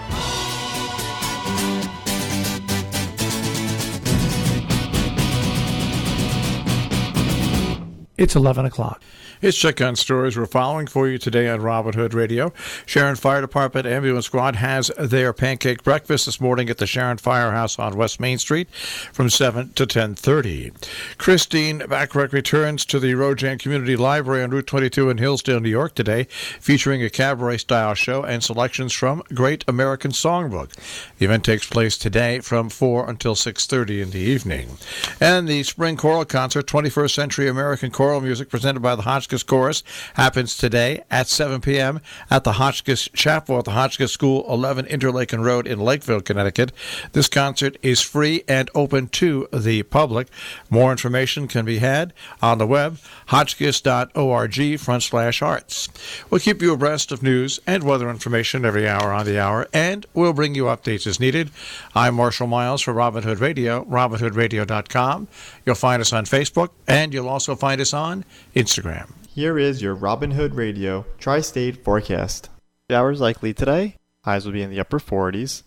It's 11 o'clock. It's Check on Stories we're following for you today on Robin Hood Radio. Sharon Fire Department Ambulance Squad has their pancake breakfast this morning at the Sharon Firehouse on West Main Street from 7 to 10:30. Christine Bacharach returns to the Rojan Community Library on Route 22 in Hillsdale, New York today, featuring a cabaret-style show and selections from Great American Songbook. The event takes place today from 4 until 6:30 in the evening. And the Spring Choral Concert, 21st Century American Choral Music, presented by the Hotchkiss Chorus, happens today at 7 p.m. at the Hotchkiss Chapel at the Hotchkiss School, 11 Interlaken Road in Lakeville, Connecticut. This concert is free and open to the public. More information can be had on the web, hotchkiss.org/arts. We'll keep you abreast of news and weather information every hour on the hour, and we'll bring you updates as needed. I'm Marshall Miles for Robin Hood Radio, robinhoodradio.com. You'll find us on Facebook, and you'll also find us on Instagram. Here is your Robin Hood Radio Tri-State forecast. Showers likely today. Highs will be in the upper 40s.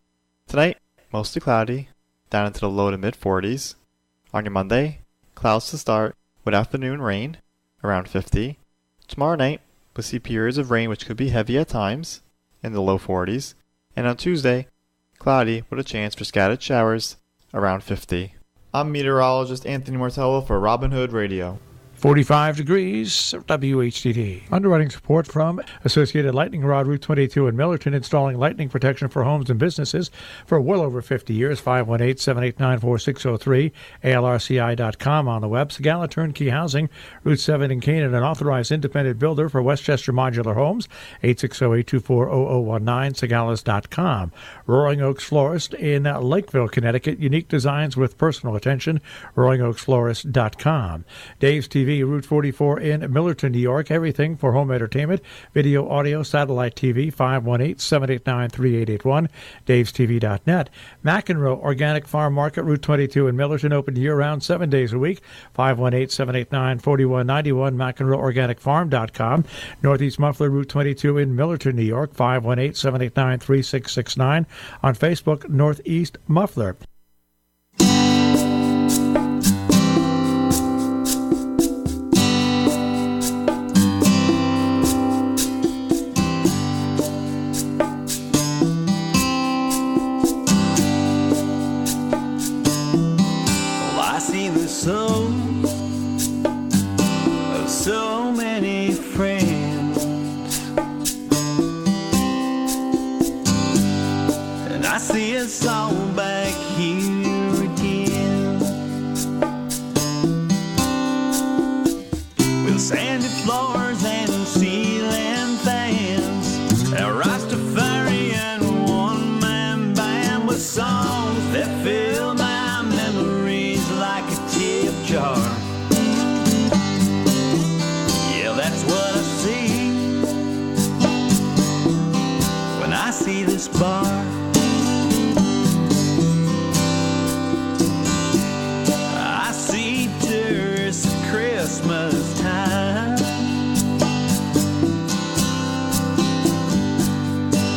Tonight, mostly cloudy, down into the low to mid 40s. On your Monday, clouds to start with afternoon rain, around 50. Tomorrow night, we'll see periods of rain which could be heavy at times, in the low 40s. And on Tuesday, cloudy with a chance for scattered showers, around 50. I'm meteorologist Anthony Martello for Robin Hood Radio. 45 degrees, WHDD. Underwriting support from Associated Lightning Rod, Route 22 in Millerton, installing lightning protection for homes and businesses for well over 50 years. 518-789-4603, ALRCI.com on the web. Sagala Turnkey Housing, Route 7 in Canaan, an authorized independent builder for Westchester Modular Homes, 860-824-0019, Sagalas.com. Roaring Oaks Florist in Lakeville, Connecticut, unique designs with personal attention, RoaringOaksFlorist.com. Dave's TV, Route 44 in Millerton, New York. Everything for home entertainment, video, audio, satellite TV, 518-789-3881, davestv.net. McEnroe Organic Farm Market, Route 22 in Millerton, open year-round, 7 days a week, 518-789-4191, McEnroeOrganicFarm.com. Northeast Muffler, Route 22 in Millerton, New York, 518-789-3669. On Facebook, Northeast Muffler. So many friends, and I see us all back here again, with sandy floors and ceiling fans, a Rastafarian one-man band with songs that fill my memories like a tip jar. That's what I see when I see this bar. I see tourists at Christmas time,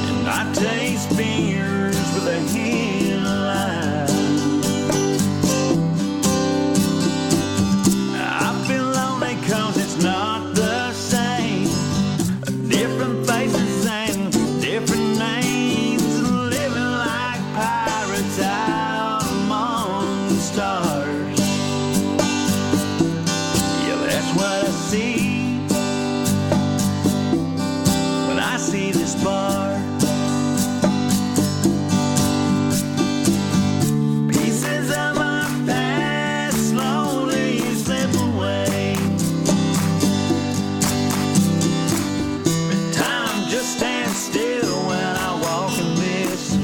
and I taste beers with a hand line. I feel lonely 'cause it's not different faces and different names, living like pirates out among the stars. Yeah, that's what I see when I see this bar. Pieces of my past slowly slip away. Just stand still when I walk in this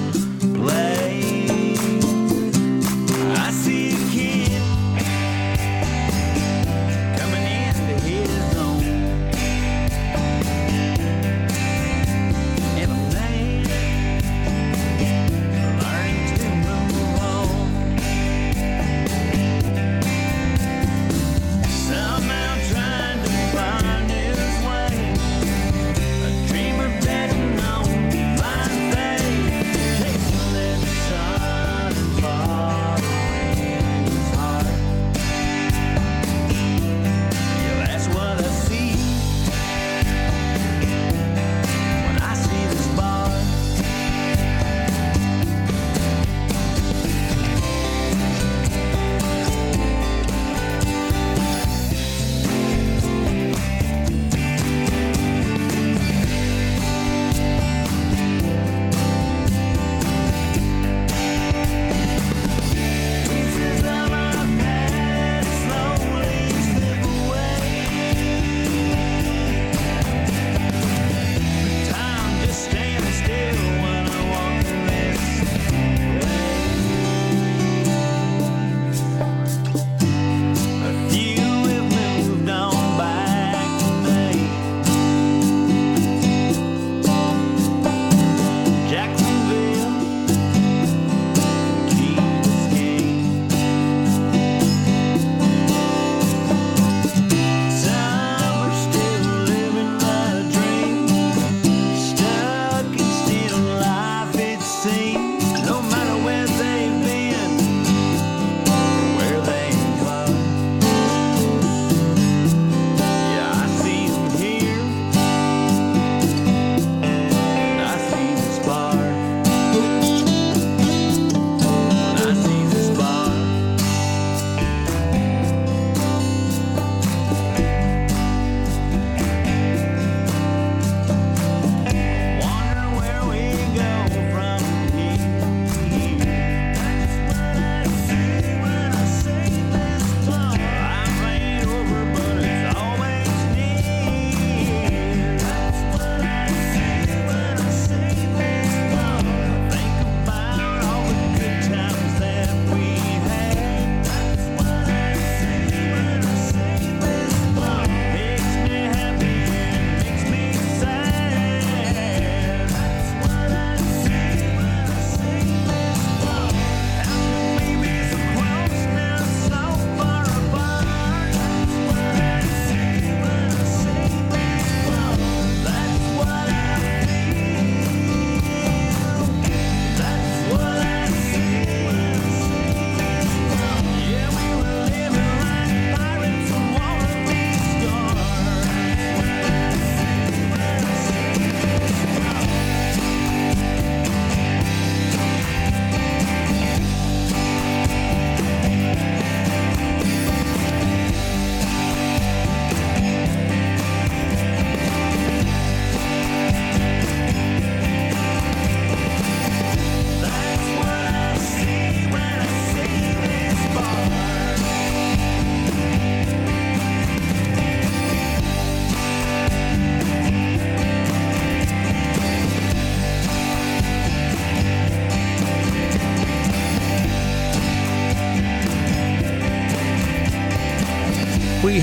place. I see a kid coming into his own.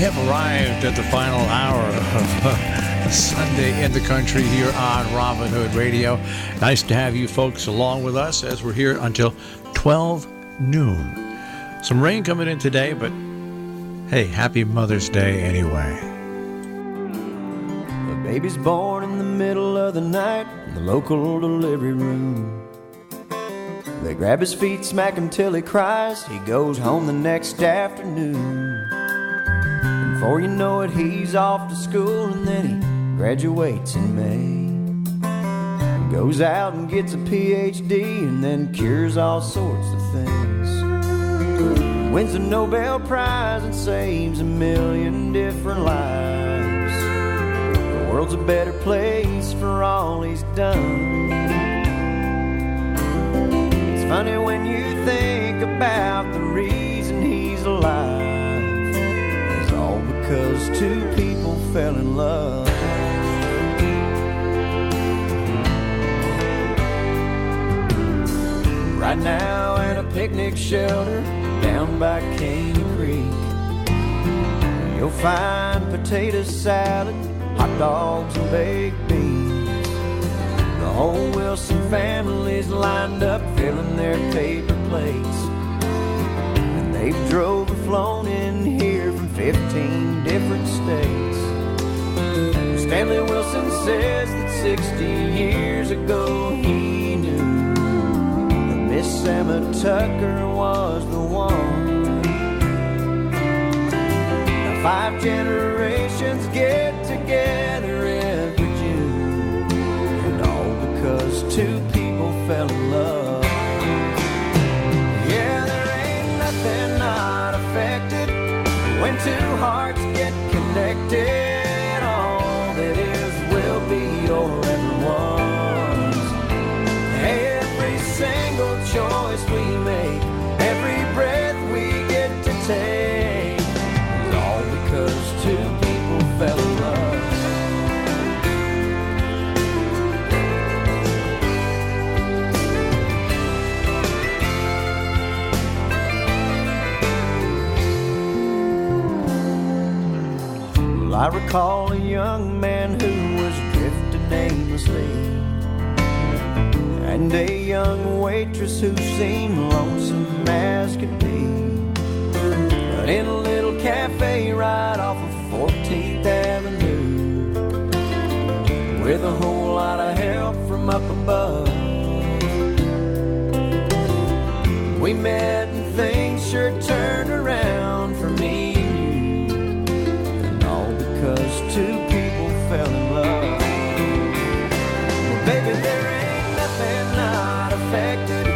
have arrived at the final hour of Sunday in the Country here on Robin Hood Radio. Nice to have you folks along with us as we're here until 12 noon. Some rain coming in today, but hey, happy Mother's Day anyway. The baby's born in the middle of the night in the local delivery room. They grab his feet, smack him till he cries. He goes home the next afternoon. And before you know it, he's off to school, and then he graduates in May. Goes out and gets a PhD, and then cures all sorts of things. Wins a Nobel Prize and saves 1 million different lives. The world's a better place for all he's done. It's funny when you think about the reason he's alive. It's all because two people fell in love. Right now at a picnic shelter down by Caney Creek, you'll find potato salad, hot dogs and baked beans. The whole Wilson family's lined up filling their paper plates, and they've drove or flown in here from 15 different states. Stanley Wilson says that 60 years ago he knew that Miss Emma Tucker was the one. Now 5 generations get together every June, and all because two people fell in love. Yeah, there ain't nothing not affected when two hearts get connected. All that is will be or ever was. Every single choice we make, every breath we get to take, is all because two people fell in love. Well, I recall a young man who was drifting aimlessly, and a young waitress who seemed lonesome as could be. But in a little cafe right off of 14th Avenue, with a whole lot of help from up above, we met and things sure turned around for me and you, and all because two people fell in love. Well, baby, there ain't nothing not affected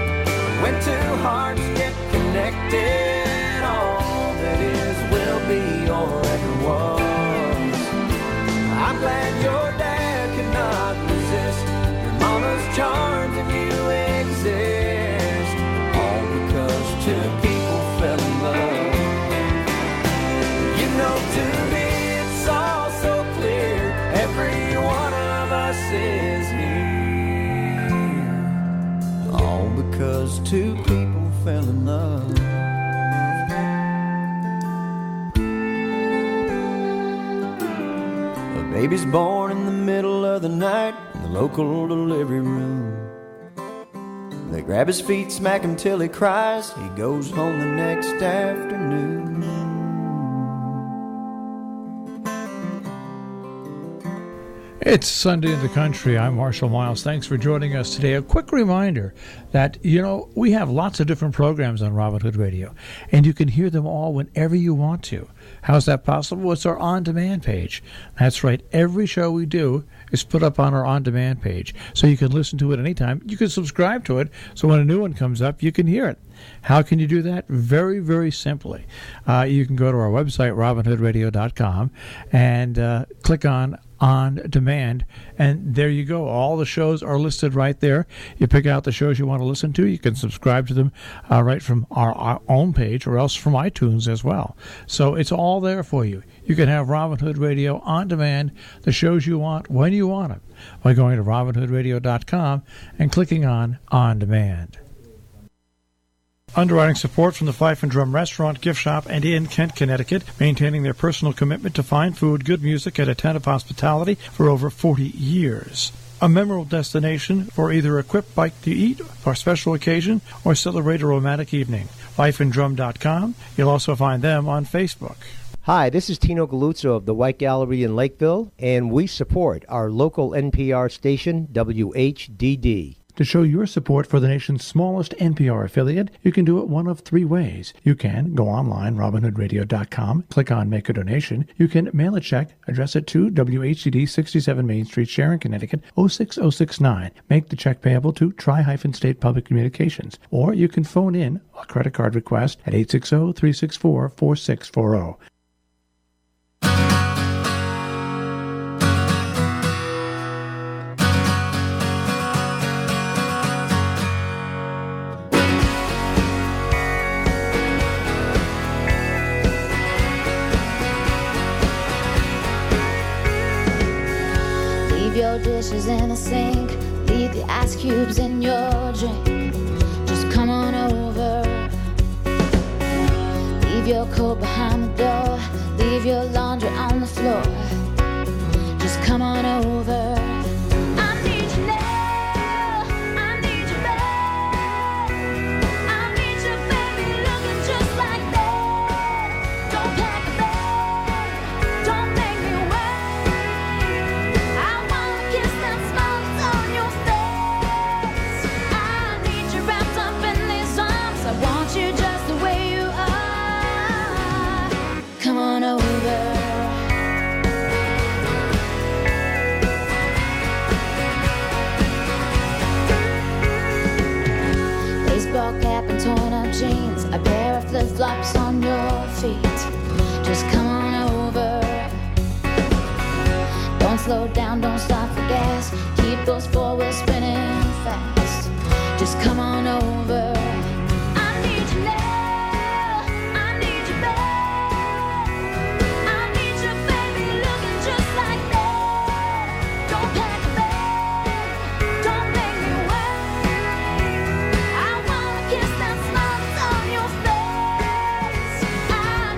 when two hearts get connected. All that is will be or ever was. I'm glad your dad could not resist your mama's charms and you exist, all because two people fell in love. You know, to me it's all so clear, every one of us is here, all because two people fell in love. A baby's born in the middle of the night in the local delivery room. They grab his feet, smack him till he cries. He goes home the next afternoon. It's Sunday in the Country. I'm Marshall Miles. Thanks for joining us today. A quick reminder that, we have lots of different programs on Robin Hood Radio, and you can hear them all whenever you want to. How's that possible? It's our on-demand page. That's right. Every show we do is put up on our on-demand page, so you can listen to it anytime. You can subscribe to it, so when a new one comes up, you can hear it. How can you do that? Very, very simply. You can go to our website, robinhoodradio.com, and click on Demand, and there you go. All the shows are listed right there. You pick out the shows you want to listen to. You can subscribe to them right from our own page, or else from iTunes as well. So it's all there for you. You can have Robin Hood Radio on demand, the shows you want when you want them, by going to robinhoodradio.com and clicking on Demand. Underwriting support from the Fife and Drum Restaurant, Gift Shop, and in Kent, Connecticut, maintaining their personal commitment to fine food, good music, and attentive hospitality for over 40 years. A memorable destination for either a quick bite to eat for a special occasion or celebrate a romantic evening. FifeandDrum.com. You'll also find them on Facebook. Hi, this is Tino Galuzzo of the White Gallery in Lakeville, and we support our local NPR station, WHDD. To show your support for the nation's smallest NPR affiliate, you can do it one of three ways. You can go online, RobinHoodRadio.com, click on Make a Donation. You can mail a check, address it to WHCD 67 Main Street, Sharon, Connecticut, 06069. Make the check payable to Tri-State Public Communications. Or you can phone in a credit card request at 860-364-4640. Your dishes in the sink, leave the ice cubes in your drink. Just come on over. Leave your coat behind the door, leave your laundry on the floor. Just come on over. I need you now, I need you back. I need you, baby, looking just like that. Don't pack a bag, don't make me wait. Kiss that smile on your face. I need you wrapped up in these arms. I want you just the way you are. Come on over. Baseball cap and torn up jeans, a pair of flip-flops on your feet. Just come on over. Don't slow down, don't stop for gas. Keep those four wheels spinning fast. Just come on over. I need you now, I need you back. I need you, baby, looking just like that. Don't pack a bag, don't make me wait. I wanna kiss that smile that's on your face. I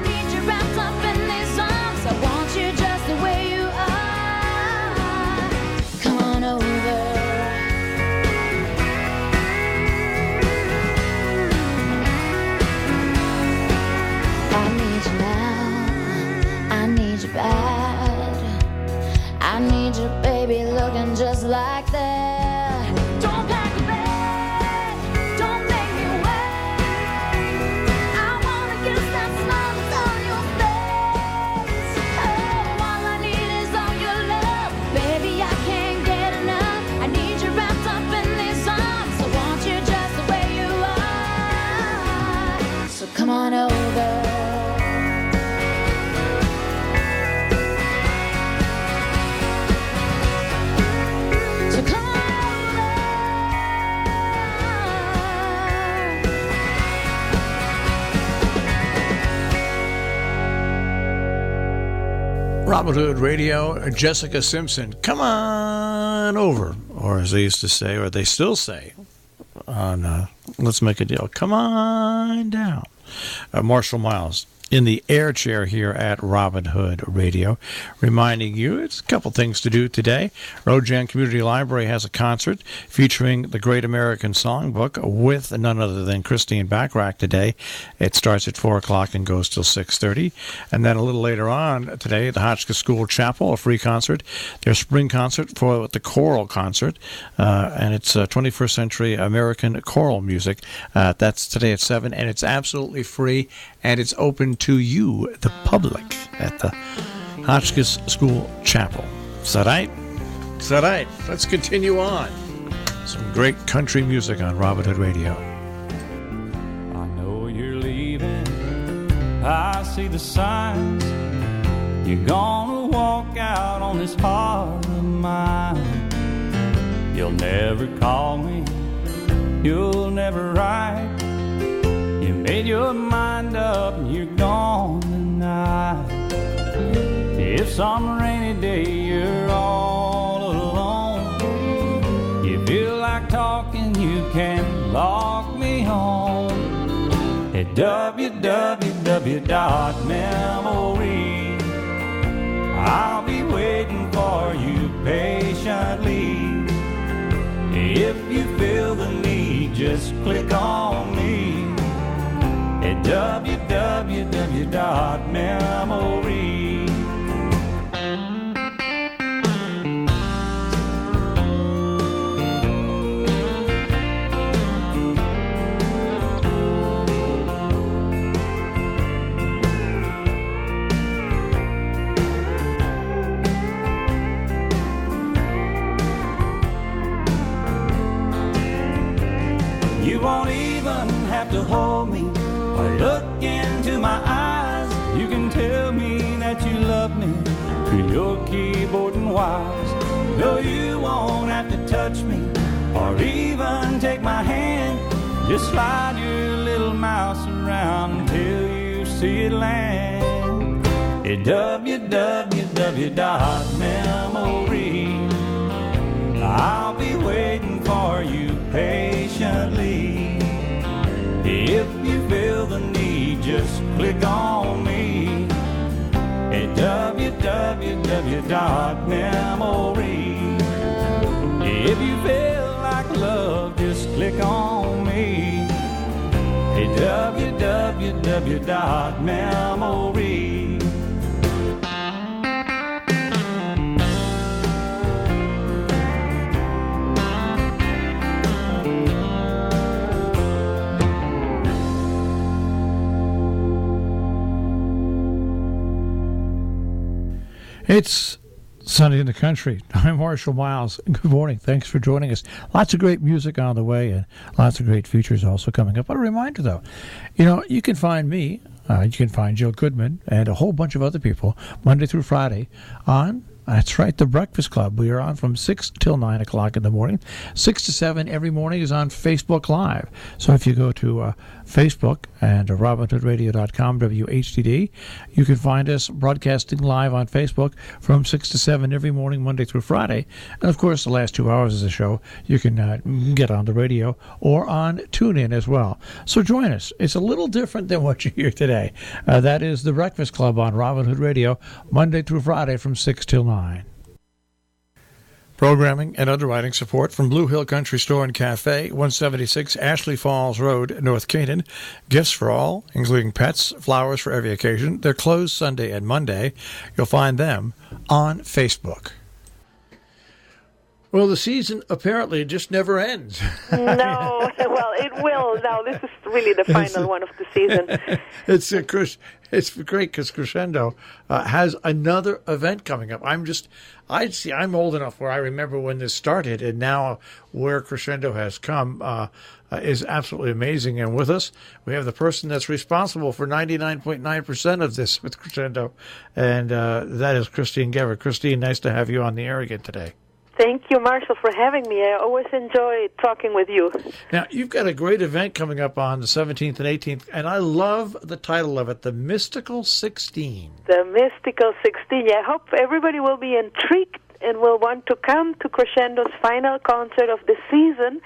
need you wrapped up in these arms. I want you just the way you are. I need you, baby, looking just like that. Don't pack a bag, don't make me wait. I wanna kiss that smile that's on your face. Oh, all I need is all your love, baby, I can't get enough. I need you wrapped up in these arms. I want you just the way you are. So come on over. Robin Hood Radio, Jessica Simpson, come on over. Or as they used to say, or they still say, on Let's Make a Deal, come on down. Marshall Miles in the air chair here at Robin Hood Radio, reminding you it's a couple things to do today. Rojan Community Library has a concert featuring the Great American Songbook with none other than Christine Backrack today. It starts at 4 o'clock and goes till 6:30. And then a little later on today, the Hotchkiss School Chapel, a free concert, their spring concert for the choral concert, and it's 21st century American choral music. That's today at 7, and it's absolutely free, and it's open to you, the public, at the Hotchkiss School Chapel. Is that right? Is that right? Let's continue on. Some great country music on Robin Hood Radio. I know you're leaving. I see the signs. You're gonna walk out on this heart of mine. You'll never call me. You'll never write. You made your mind up and you're gone tonight. If some rainy day you're all alone, you feel like talking, you can lock me home. www.memory. I'll be waiting for you patiently. If you feel the need, just click on me at www.memory. You won't even have to hold me or look into my eyes. You can tell me that you love me through your keyboard and wires. No, you won't have to touch me or even take my hand. Just slide your little mouse around until you see it land at www.memory. I'll be waiting for you patiently. If you feel the need, just click on me at www.memory. If you feel like love, just click on me at www.memory. It's Sunday in the Country. I'm Marshall Miles. Good morning. Thanks for joining us. Lots of great music on the way and lots of great features also coming up. But a reminder, though, you can find me, you can find Jill Goodman and a whole bunch of other people Monday through Friday on, that's right, The Breakfast Club. We are on from 6 till 9 o'clock in the morning. 6 to 7 every morning is on Facebook Live. So if you go to Facebook and RobinHoodRadio.com, WHDD, you can find us broadcasting live on Facebook from 6 to 7 every morning, Monday through Friday. And, of course, the last 2 hours of the show, you can get on the radio or on TuneIn as well. So join us. It's a little different than what you hear today. That is The Breakfast Club on Robin Hood Radio, Monday through Friday from 6 till 9. Programming and underwriting support from Blue Hill Country Store and Cafe, 176 Ashley Falls Road, North Canaan. Gifts for all, including pets, flowers for every occasion. They're closed Sunday and Monday. You'll find them on Facebook. Well, the season apparently just never ends. No, well, it will. Now, this is really the final one of the season. It's great because Crescendo has another event coming up. I'm old enough where I remember when this started, and now where Crescendo has come is absolutely amazing. And with us, we have the person that's responsible for 99.9% of this with Crescendo, and that is Christine Gever. Christine, nice to have you on the air again today. Thank you, Marshall, for having me. I always enjoy talking with you. Now, you've got a great event coming up on the 17th and 18th, and I love the title of it, The Mystical 16. The Mystical 16. Yeah, I hope everybody will be intrigued and will want to come to Crescendo's final concert of the season,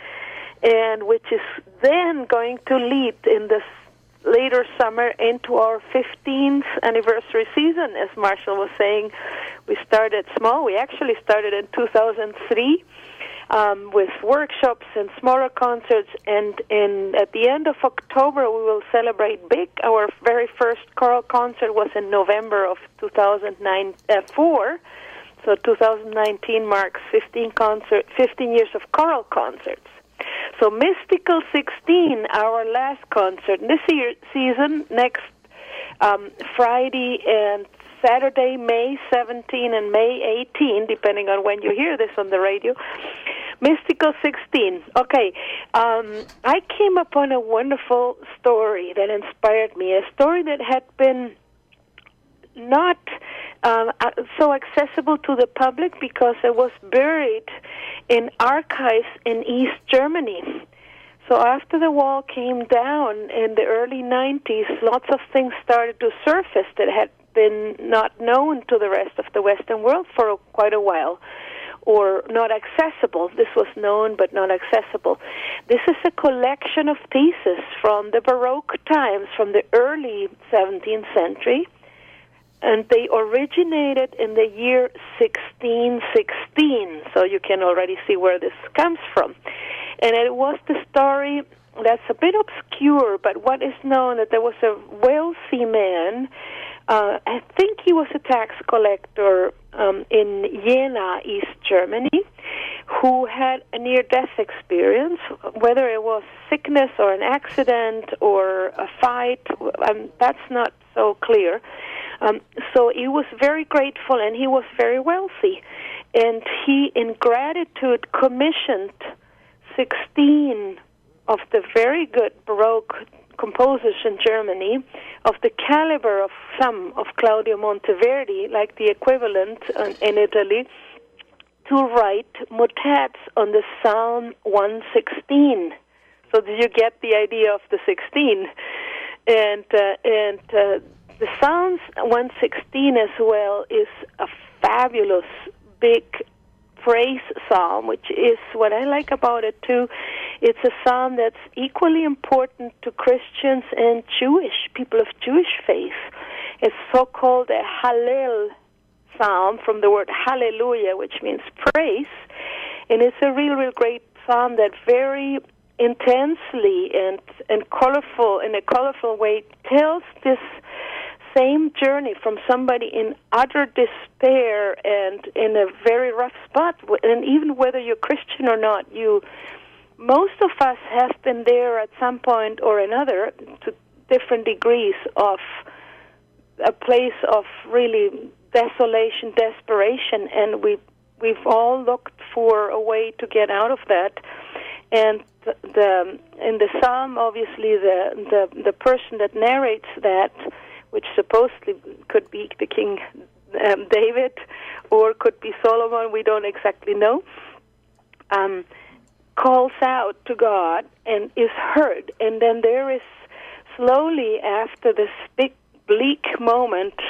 and which is then going to lead in the later summer into our 15th anniversary season. As Marshall was saying, we started small. We actually started in 2003 with workshops and smaller concerts, and at the end of October we will celebrate big. Our very first choral concert was in November of 2004, so 2019 marks 15 years of choral concerts. So Mystical 16, our last concert this season, next Friday and Saturday, May 17 and May 18, depending on when you hear this on the radio. Mystical 16. Okay, I came upon a wonderful story that inspired me, a story that had been not so accessible to the public because it was buried in archives in East Germany. So after the wall came down in the early 90s, lots of things started to surface that had been not known to the rest of the Western world for quite a while. or not accessible. This was known but not accessible. This is a collection of pieces from the Baroque times, from the early 17th century, and they originated in the year 1616, so you can already see where this comes from. And it was the story that's a bit obscure, but what is known that there was a wealthy man, I think he was a tax collector in Jena, East Germany, who had a near-death experience, whether it was sickness or an accident or a fight, that's not so clear. So he was very grateful, and he was very wealthy. And he, in gratitude, commissioned 16 of the very good Baroque composers in Germany, of the caliber of some of Claudio Monteverdi, like the equivalent in Italy, to write motets on the Psalm 116. So did you get the idea of the 16? And the Psalms 116 as well is a fabulous big praise psalm, which is what I like about it too. It's a psalm that's equally important to Christians and Jewish people of Jewish faith. It's so-called a Hallel psalm from the word hallelujah, which means praise, and it's a real great psalm that very intensely and colorful, in a colorful way, tells this same journey from somebody in utter despair and in a very rough spot, and even whether you're Christian or not, most of us have been there at some point or another, to different degrees, of a place of really desolation, desperation, and we've all looked for a way to get out of that. And in the psalm, obviously, the person that narrates that, which supposedly could be the King David or could be Solomon, we don't exactly know, calls out to God and is heard. And then there is slowly, after this big bleak moment,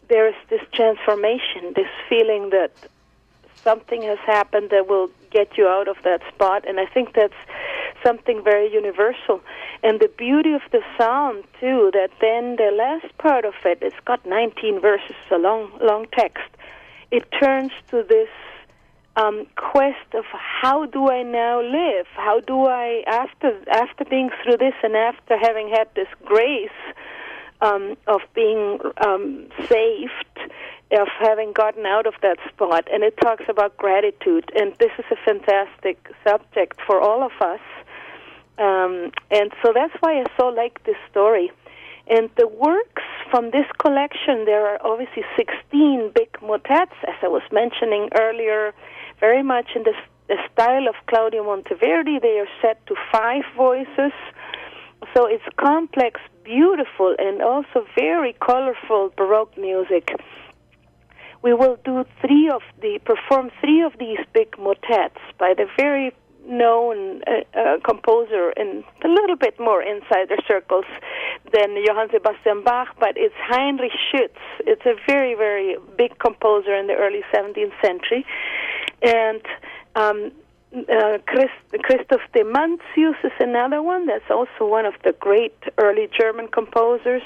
there is this transformation, this feeling that something has happened that will get you out of that spot. And I think that's something very universal. And the beauty of the psalm, too, that then the last part of it, it's got 19 verses, a long text. It turns to this quest of how do I now live? How do I, after being through this and after having had this grace of being saved, of having gotten out of that spot, and it talks about gratitude, and this is a fantastic subject for all of us, and so that's why I so like this story. And the works from this collection, there are obviously 16 big motets, as I was mentioning earlier, very much in the style of Claudio Monteverdi. They are set to 5 voices, so it's complex, beautiful, and also very colorful Baroque music. We will perform 3 of these big motets by the very known composer in a little bit more insider circles than Johann Sebastian Bach, but it's Heinrich Schütz. It's a very, very big composer in the early 17th century. And Christoph de Mantius is another one that's also one of the great early German composers.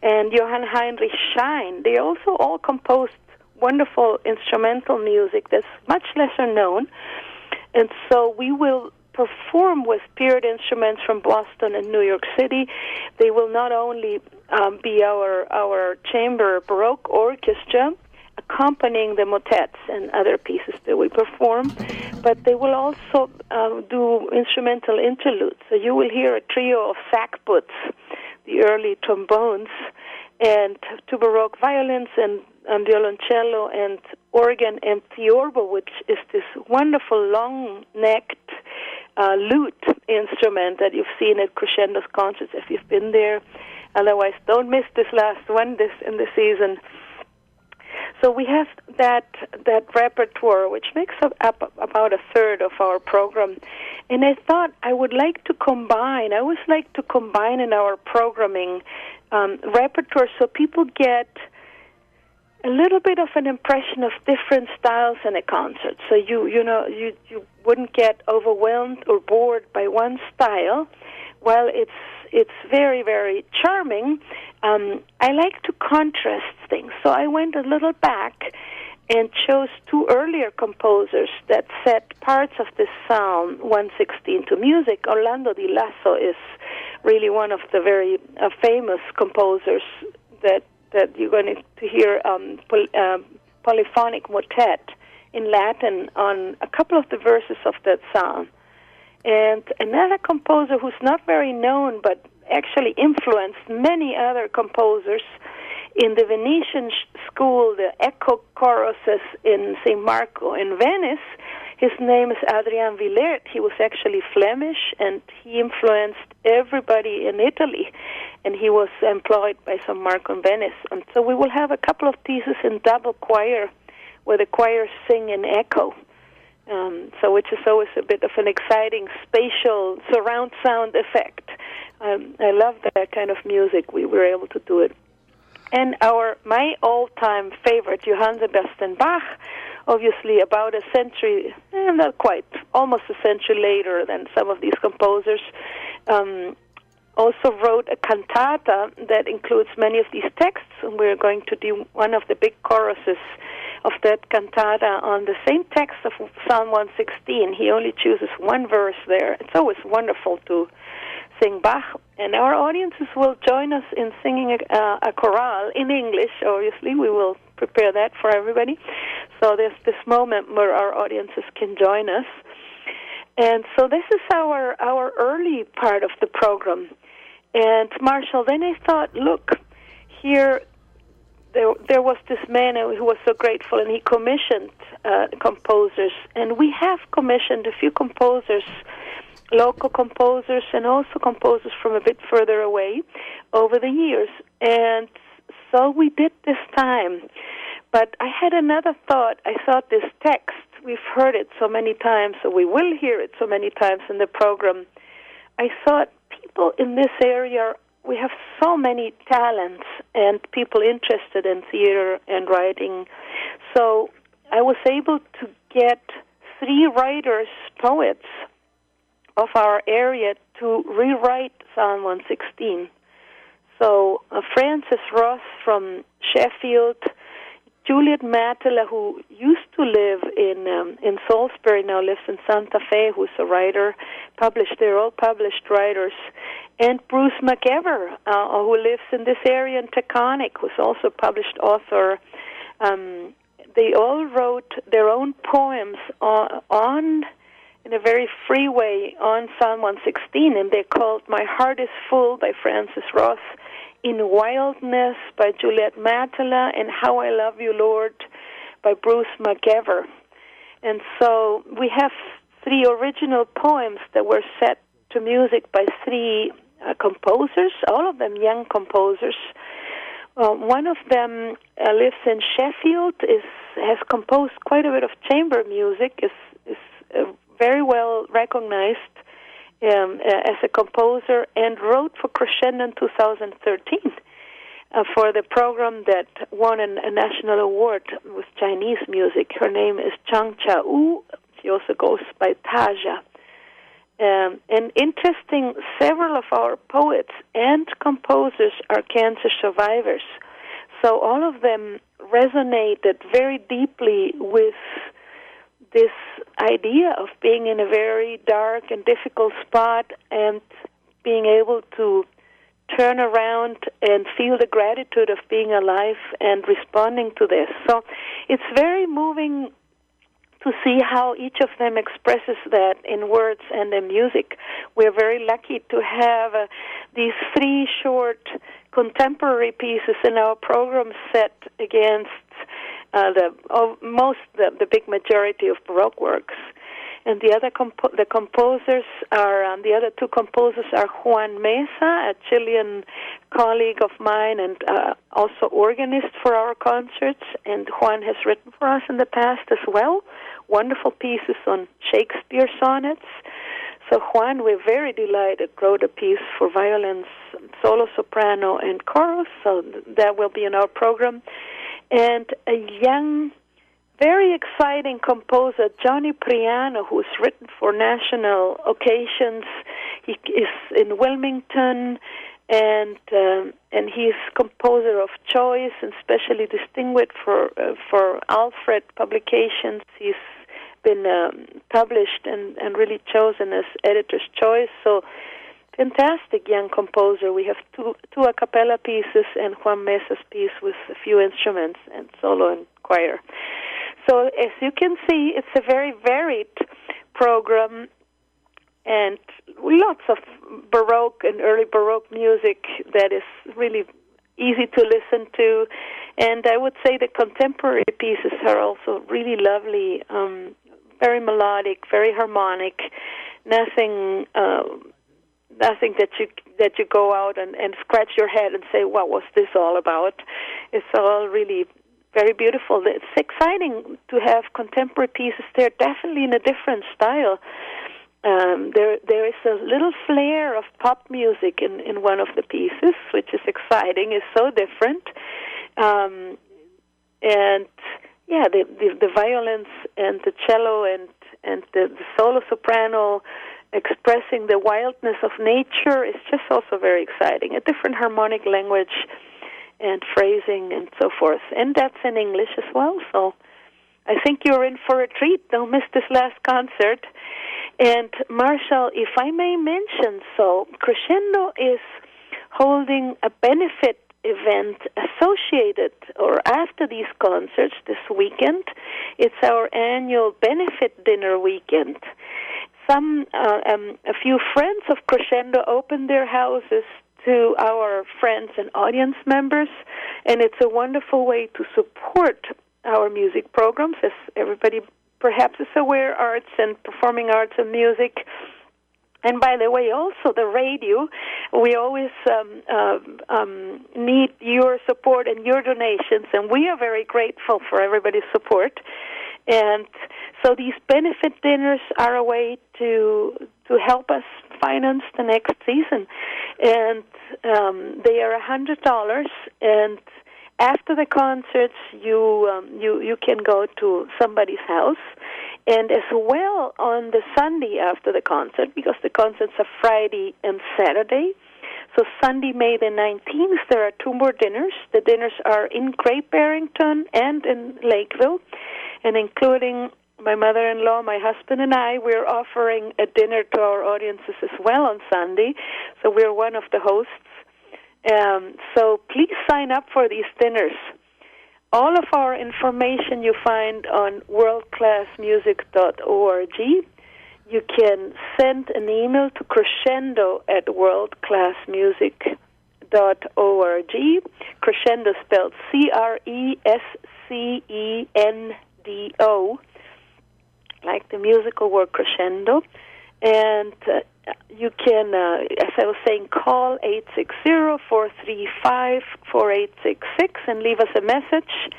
And Johann Heinrich Schein. They also all composed wonderful instrumental music that's much lesser known. And so we will perform with period instruments from Boston and New York City. They will not only be our chamber Baroque orchestra accompanying the motets and other pieces that we perform, but they will also do instrumental interludes. So you will hear a trio of sackbuts, the early trombones, and 2 Baroque violins and violoncello and organ and theorbo, which is this wonderful long-necked lute instrument that you've seen at Crescendo's concerts if you've been there. Otherwise, don't miss this last one in the season. So we have that repertoire, which makes up about a third of our program. And I thought I always like to combine in our programming repertoire so people get a little bit of an impression of different styles in a concert. So you wouldn't get overwhelmed or bored by one style. While it's very, very charming, I like to contrast things. So I went a little back and chose two earlier composers that set parts of this Psalm 116 to music. Orlando Di Lasso is really one of the very famous composers that you're going to hear polyphonic motet in Latin on a couple of the verses of that psalm. And another composer who's not very known but actually influenced many other composers in the Venetian school, the echo choruses in St. Marco in Venice. His name is Adrian Villert. He was actually Flemish, and he influenced everybody in Italy, and he was employed by St. Marco in Venice. And so we will have a couple of pieces in double choir, where the choirs sing in echo. So which is always a bit of an exciting spatial surround sound effect. I love that kind of music. We were able to do it. And my all-time favorite, Johann Sebastian Bach, obviously about a century, not quite, almost a century later than some of these composers, also wrote a cantata that includes many of these texts, and we're going to do one of the big choruses of that cantata on the same text of Psalm 116. He only chooses one verse there. It's always wonderful to sing Bach, and our audiences will join us in singing a chorale in English. Obviously, we will prepare that for everybody. So there's this moment where our audiences can join us. And so this is our early part of the program. And Marshall, then I thought, look, here there was this man who was so grateful, and he commissioned composers. And we have commissioned a few composers, local composers, and also composers from a bit further away over the years. And so we did this time. But I had another thought. I thought this text, we've heard it so many times, so we will hear it so many times in the program. I thought people in this area, we have so many talents and people interested in theater and writing. So I was able to get 3 writers, poets, of our area to rewrite Psalm 116. So Francis Ross from Sheffield, Juliet Matela, who used to live in Salisbury, now lives in Santa Fe, who's a writer, they're all published writers, and Bruce McEver, who lives in this area in Taconic, who's also a published author. They all wrote their own poems in a very free way on Psalm 116, and they're called My Heart is Full by Francis Ross, In Wildness by Juliet Matela, and How I Love You, Lord by Bruce McEver. And so we have 3 original poems that were set to music by 3 composers, all of them young composers. One of them lives in Sheffield, has composed quite a bit of chamber music, is very well recognized as a composer, and wrote for Crescendo in 2013 for the program that won a national award with Chinese music. Her name is Chang Cha-U. She also goes by Taja. And interesting, several of our poets and composers are cancer survivors. So all of them resonated very deeply with this idea of being in a very dark and difficult spot and being able to turn around and feel the gratitude of being alive and responding to this. So it's very moving to see how each of them expresses that in words and in music. We're very lucky to have these 3 short contemporary pieces in our program set against the big majority of Baroque works. And the other composers are the other 2 composers are Juan Mesa, a Chilean colleague of mine and also organist for our concerts. And Juan has written for us in the past as well, wonderful pieces on Shakespeare sonnets. So Juan, we're very delighted, wrote a piece for violins, solo soprano, and chorus. So that will be in our program. and a young, very exciting composer, Johnny Priano, who's written for national occasions. He is in Wilmington, and he's composer of choice, and specially distinguished for Alfred Publications. He's been published and really chosen as editor's choice. So, fantastic young composer. We have two a cappella pieces and Juan Mesa's piece with a few instruments and solo and choir. So, as you can see, it's a very varied program, and lots of Baroque and early Baroque music that is really easy to listen to. And I would say the contemporary pieces are also really lovely, very melodic, very harmonic, nothing that you go out and scratch your head and say, what was this all about? It's all really very beautiful. It's exciting to have contemporary pieces. They're definitely in a different style. There is a little flair of pop music in one of the pieces, which is exciting. It's so different. And yeah, the violins and the cello and the solo soprano expressing the wildness of nature is just also very exciting. A different harmonic language and phrasing and so forth. And that's in English as well, so I think you're in for a treat. Don't miss this last concert. And Marshall, if I may mention, so Crescendo is holding a benefit event associated or after these concerts this weekend. It's our annual benefit dinner weekend. A few friends of Crescendo opened their houses to our friends and audience members, and it's a wonderful way to support our music programs. As everybody perhaps is aware, arts and performing arts and music. And by the way, also the radio, we always need your support and your donations, and we are very grateful for everybody's support. And so these benefit dinners are a way to help us finance the next season. And they are $100, and after the concerts, you can go to somebody's house, and as well on the Sunday after the concert, because the concerts are Friday and Saturday. So Sunday, May the 19th, there are two more dinners. The dinners are in Great Barrington and in Lakeville, and including my mother-in-law, my husband, and I, we're offering a dinner to our audiences as well on Sunday. So we're one of the hosts. So please sign up for these dinners. All of our information you find on worldclassmusic.org. You can send an email to crescendo@worldclassmusic.org. Crescendo spelled CRESCENDO, like the musical word crescendo. And you can, as I was saying, call 860-435-4866 and leave us a message.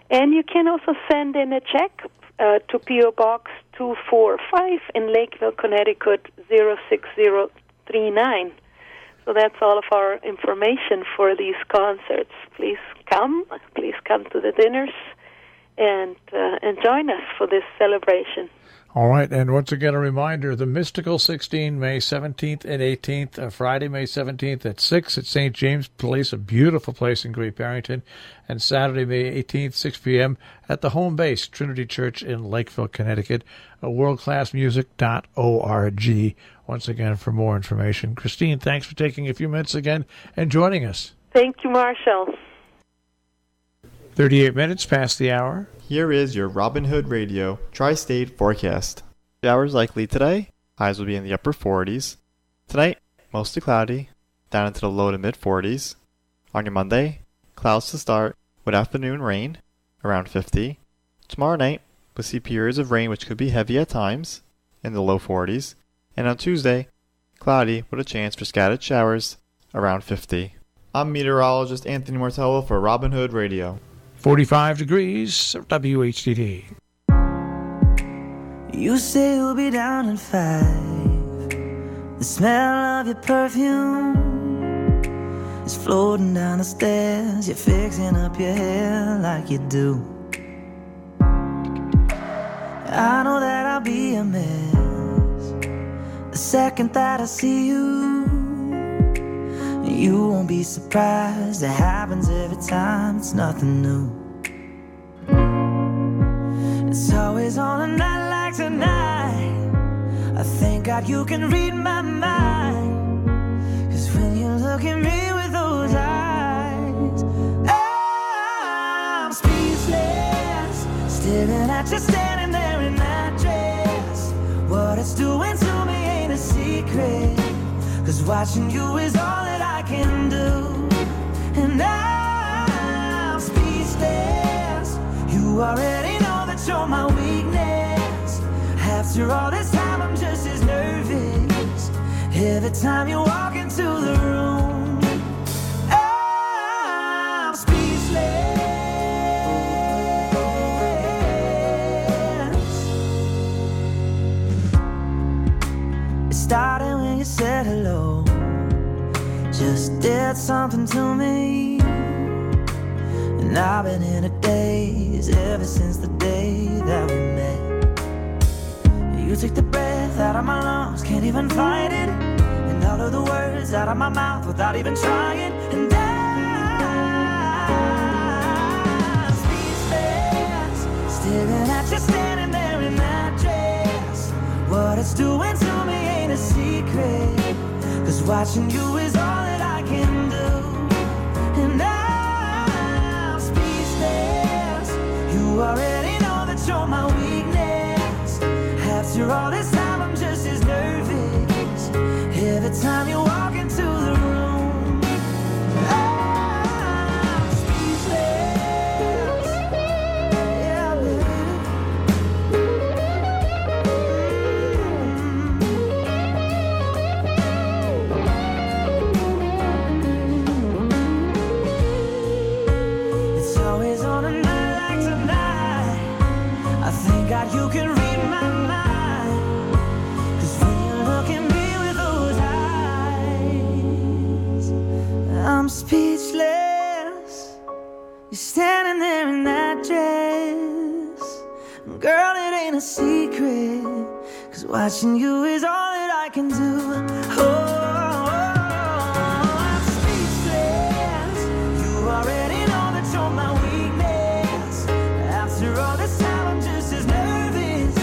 And you can also send in a check to P.O. Box 245 in Lakeville, Connecticut 06039. So that's all of our information for these concerts. Please come to the dinners and join us for this celebration. All right, and once again, a reminder, the Mystical 16, May 17th and 18th, Friday, May 17th at 6 at St. James Place, a beautiful place in Great Barrington, and Saturday, May 18th, 6 p.m. at the home base, Trinity Church in Lakeville, Connecticut, worldclassmusic.org. Once again, for more information. Christine, thanks for taking a few minutes again and joining us. Thank you, Marshall. 38 minutes past the hour. Here is your Robin Hood Radio Tri-State forecast. Showers likely today. Highs will be in the upper 40s. Tonight, mostly cloudy, down into the low to mid 40s. On your Monday, clouds to start with afternoon rain, around 50. Tomorrow night, we'll see periods of rain which could be heavy at times, in the low 40s. And on Tuesday, cloudy with a chance for scattered showers, around 50. I'm meteorologist Anthony Martello for Robin Hood Radio. 45 degrees, WHDD. You say you'll be down in 5. The smell of your perfume is floating down the stairs. You're fixing up your hair like you do. I know that I'll be a mess the second that I see you. You won't be surprised, it happens every time, it's nothing new. It's always on a night like tonight. I thank God you can read my mind. 'Cause when you look at me with those eyes, I'm speechless, staring at you standing there in that dress. What it's doing to me ain't a secret, 'cause watching you is all that I can do. And I'm speechless, you already know that you're my weakness. After all this time I'm just as nervous every time you walk into the room. I'm speechless. It started when you said hello, just did something to me. And I've been in a daze ever since the day that we met. You took the breath out of my lungs, can't even fight it. And all of the words out of my mouth without even trying. And I'm speechless, staring at you standing there in that dress. What it's doing to me ain't a secret, 'cause watching you is all that I can do. And I'm speechless, you already know that you're my weakness. After all this time I'm just as nervous every time you walk into the room. I'm speechless. Yeah, it's always on a night like tonight. I thank God you can read my mind, 'cause when you look at me with those eyes, I'm speechless. You're standing there in that dress. Girl, it ain't a secret, 'cause watching you is all that I can do. Oh, I'm speechless. You already know that you're my weakness. After all this time I'm just as nervous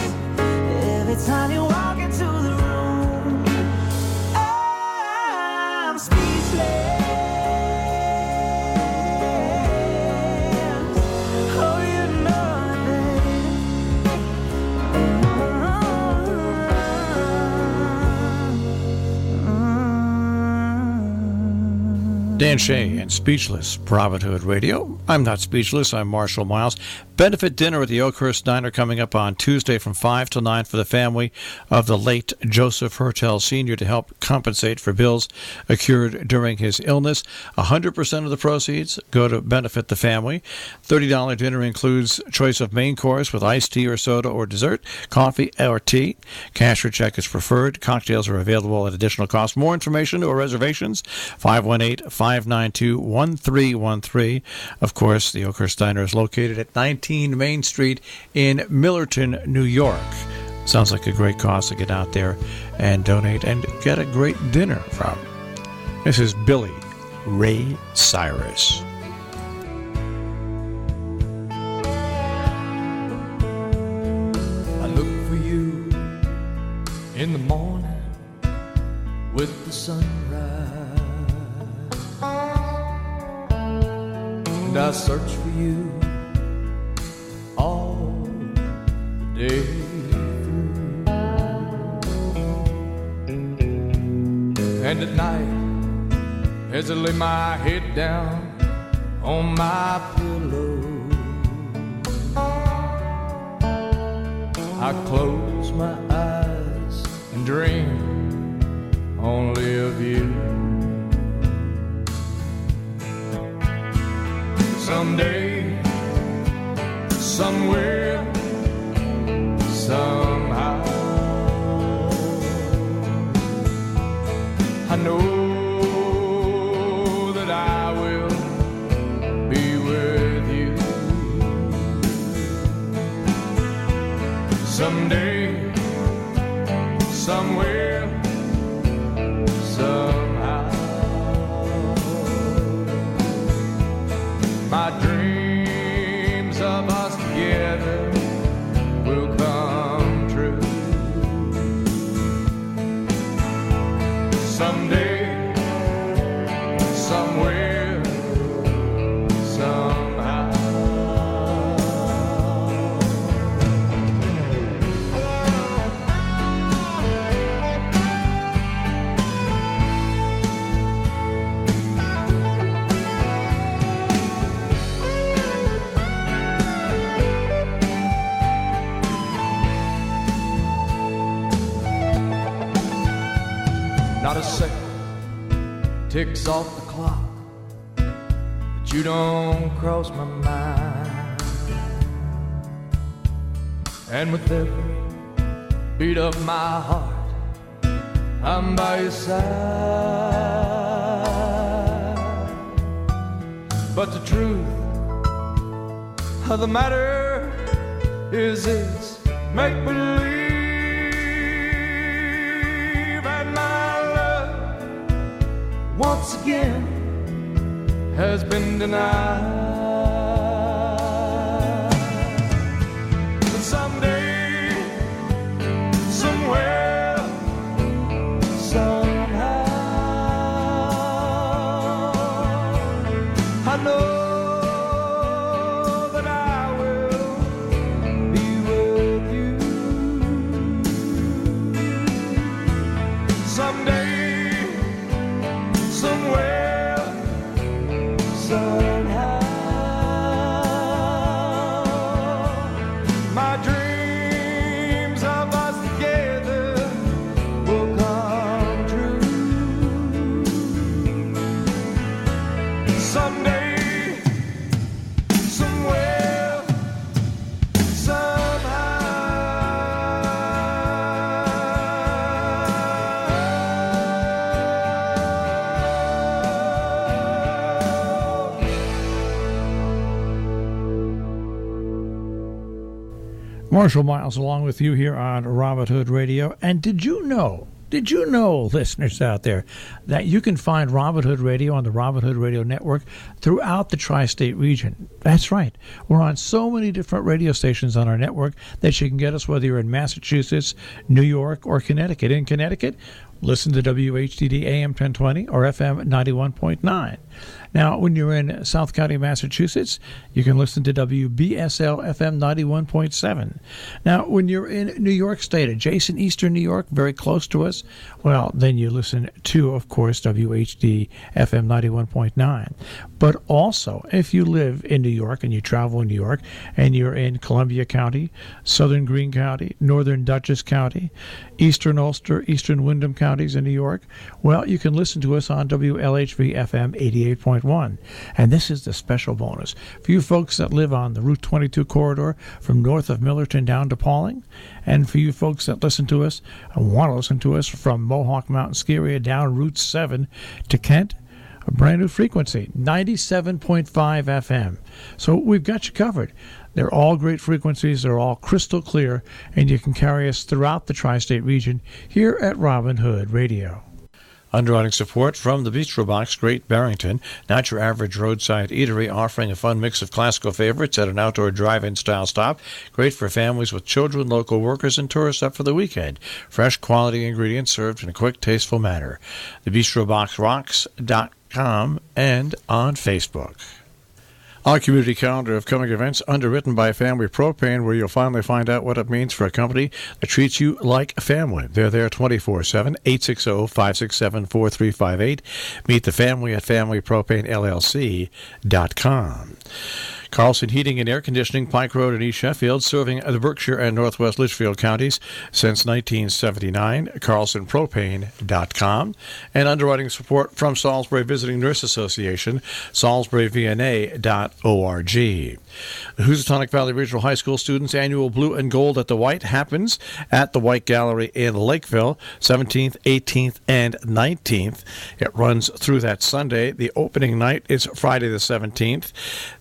every time you walk into the room. I'm speechless. Oh, you know it, baby. Dan Shea and Speechless, Robin Hood Radio. I'm not speechless, I'm Marshall Miles. Benefit dinner at the Oakhurst Diner coming up on Tuesday from 5 till 9 for the family of the late Joseph Hertel Sr. to help compensate for bills accrued during his illness. 100% of the proceeds go to benefit the family. $30 dinner includes choice of main course with iced tea or soda or dessert, coffee or tea. Cash or check is preferred. Cocktails are available at additional cost. More information or reservations, 518-592-1313. Of course, the Oakhurst Diner is located at 19 Main Street in Millerton, New York. Sounds like a great cause to get out there and donate and get a great dinner from. This is Billy Ray Cyrus. I look for you in the morning with the sunrise, and I search for you all day through. And at night, as I lay my head down on my pillow, I close my eyes and dream only of you. Someday, somewhere, somehow, I know that I Someday, somewhere, somehow, my dreams of us together will come true. Someday, somewhere, somehow. Not a second ticks off the clock, but you don't cross my mind. And with every beat of my heart, I'm by your side. But the truth of the matter is it's make-believe. Once again has been denied. But someday, somewhere, somehow, I know that I will be with you. Someday, somewhere, somehow, my dreams of us together will come true. Someday, somewhere, somehow. Marshall Miles along with you here on Robin Hood Radio. And did you know, listeners out there, that you can find Robin Hood Radio on the Robin Hood Radio Network throughout the tri-state region? That's right. We're on so many different radio stations on our network that you can get us whether you're in Massachusetts, New York, or Connecticut. In Connecticut, listen to WHDD AM 1020 or FM 91.9. Now, when you're in South County, Massachusetts, you can listen to WBSL FM 91.7. Now, when you're in New York State, adjacent Eastern New York, very close to us, well, then you listen to, of course, WHD FM 91.9. But also, if you live in New York and you travel in New York and you're in Columbia County, Southern Greene County, Northern Dutchess County, Eastern Ulster, Eastern Windham counties in New York, well, you can listen to us on WLHV FM 88.1. And this is the special bonus for you folks that live on the Route 22 corridor from north of Millerton down to Pawling, and for you folks that listen to us and want to listen to us from Mohawk Mountain Ski Area down Route 7 to Kent, a brand new frequency, 97.5 FM. So we've got you covered. They're all great frequencies. They're all crystal clear, and you can carry us throughout the tri-state region here at Robin Hood Radio. Underwriting support from the Bistro Box, Great Barrington, not your average roadside eatery, offering a fun mix of classical favorites at an outdoor drive-in style stop. Great for families with children, local workers, and tourists up for the weekend. Fresh, quality ingredients served in a quick, tasteful manner. TheBistroBoxRocks.com and on Facebook. Our community calendar of coming events underwritten by Family Propane, where you'll finally find out what it means for a company that treats you like a family. They're there 24/7, 860-567-4358. Meet the family at FamilyPropaneLLC.com. Carlson Heating and Air Conditioning, Pike Road in East Sheffield, serving the Berkshire and Northwest Litchfield counties since 1979. CarlsonPropane.com. And underwriting support from Salisbury Visiting Nurse Association, SalisburyVNA.org. The Housatonic Valley Regional High School students' annual Blue and Gold at the White happens at the White Gallery in Lakeville, 17th, 18th, and 19th. It runs through that Sunday. The opening night is Friday the 17th.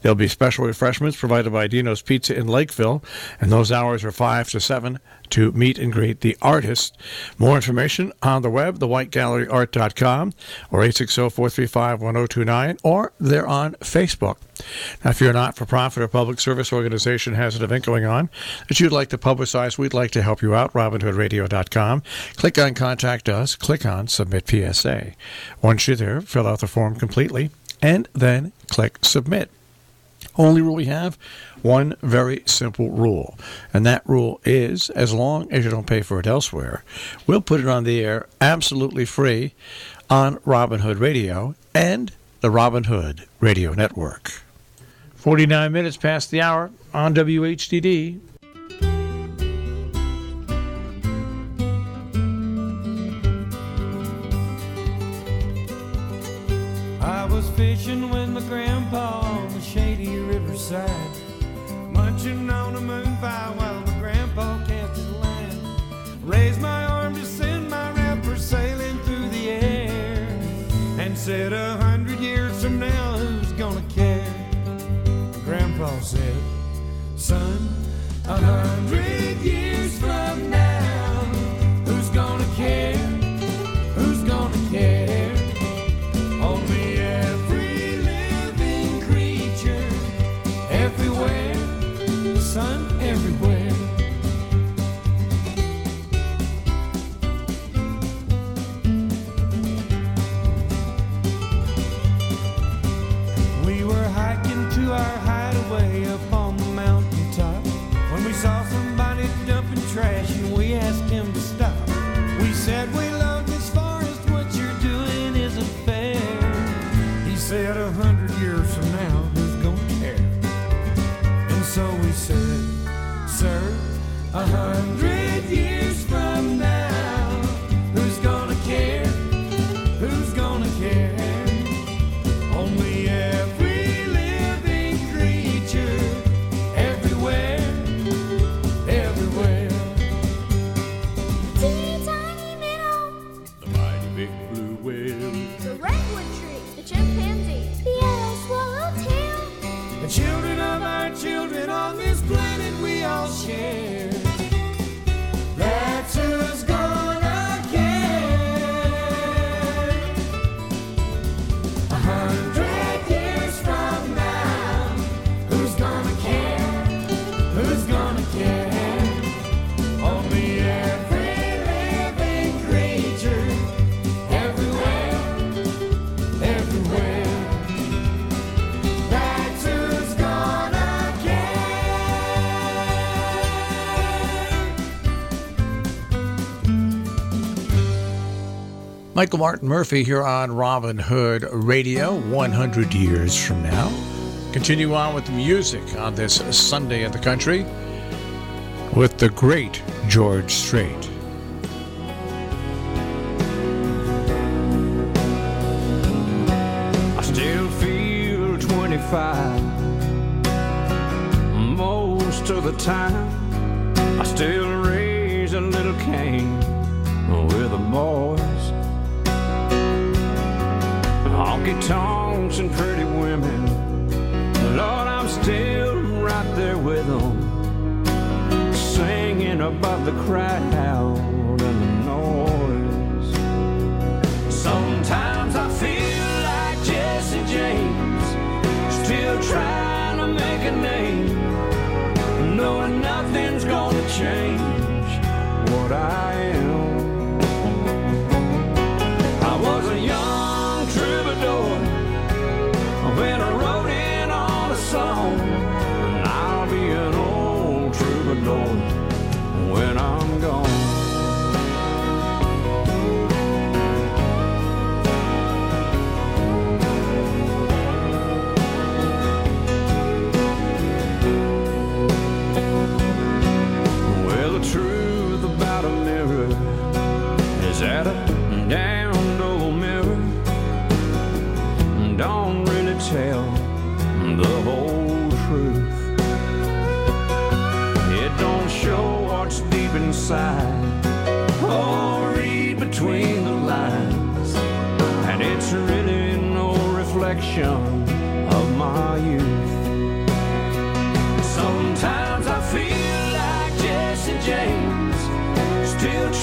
There'll be special Special refreshments provided by Dino's Pizza in Lakeville, and those hours are 5 to 7 to meet and greet the artist. More information on the web, thewhitegalleryart.com, or 860-435-1029, or they're on Facebook. Now, if you're a not-for-profit or public service organization has an event going on that you'd like to publicize, we'd like to help you out. RobinHoodRadio.com. Click on Contact Us. Click on Submit PSA. Once you're there, fill out the form completely, and then click Submit. Only rule we have, one very simple rule, and that rule is, as long as you don't pay for it elsewhere, we'll put it on the air absolutely free on Robin Hood Radio and the Robin Hood Radio Network. 49 minutes past the hour on WHDD. I was fishing with my grandpa on the shady riverside, munching on a moonfire while my grandpa cast his line. Raised my arm to send my rapper sailing through the air, and said 100 years from now, who's gonna care? Grandpa said, son, 100 years from now, who's gonna care? Who's gonna care? Only every living creature, everywhere, son, everywhere. We were hiking to our hideaway up on the mountaintop when we saw somebody dumping trash and we asked him to stop. We said, we love this forest, what you're doing isn't fair. He said, 100 years from now, who's gonna care? And so we said, sir, 100 years from now, who's gonna care? Who's gonna care? Only every living creature, everywhere, everywhere. Teeny tiny minnow, The mighty big blue whale. the redwood tree, the chimpanzee, the yellow swallowtail. The children of our children on this planet we all share. That's who's gonna care. 100 years from now, who's gonna care? Who's gonna care? Only every living creature, everywhere, everywhere. That's who's gonna care. Michael Martin Murphy here on Robin Hood Radio, 100 years from now. Continue on with the music on this Sunday in the country with the great George Strait. I still feel 25 most of the time. I still raise a little Cain with the boys. Honky tonks and pretty women, Lord, I'm still right there with them, singing above the crowd and the noise. Sometimes I feel like Jesse James, still trying to make a name, knowing nothing's gonna change what I am. I was a young troubadour when I wrote in on a song, and I'll be an old troubadour when I'm gone. Well, the truth about a mirror is that a damned old mirror don't really tell the whole truth. It don't show what's deep inside or read between the lines, and it's really no reflection of my youth.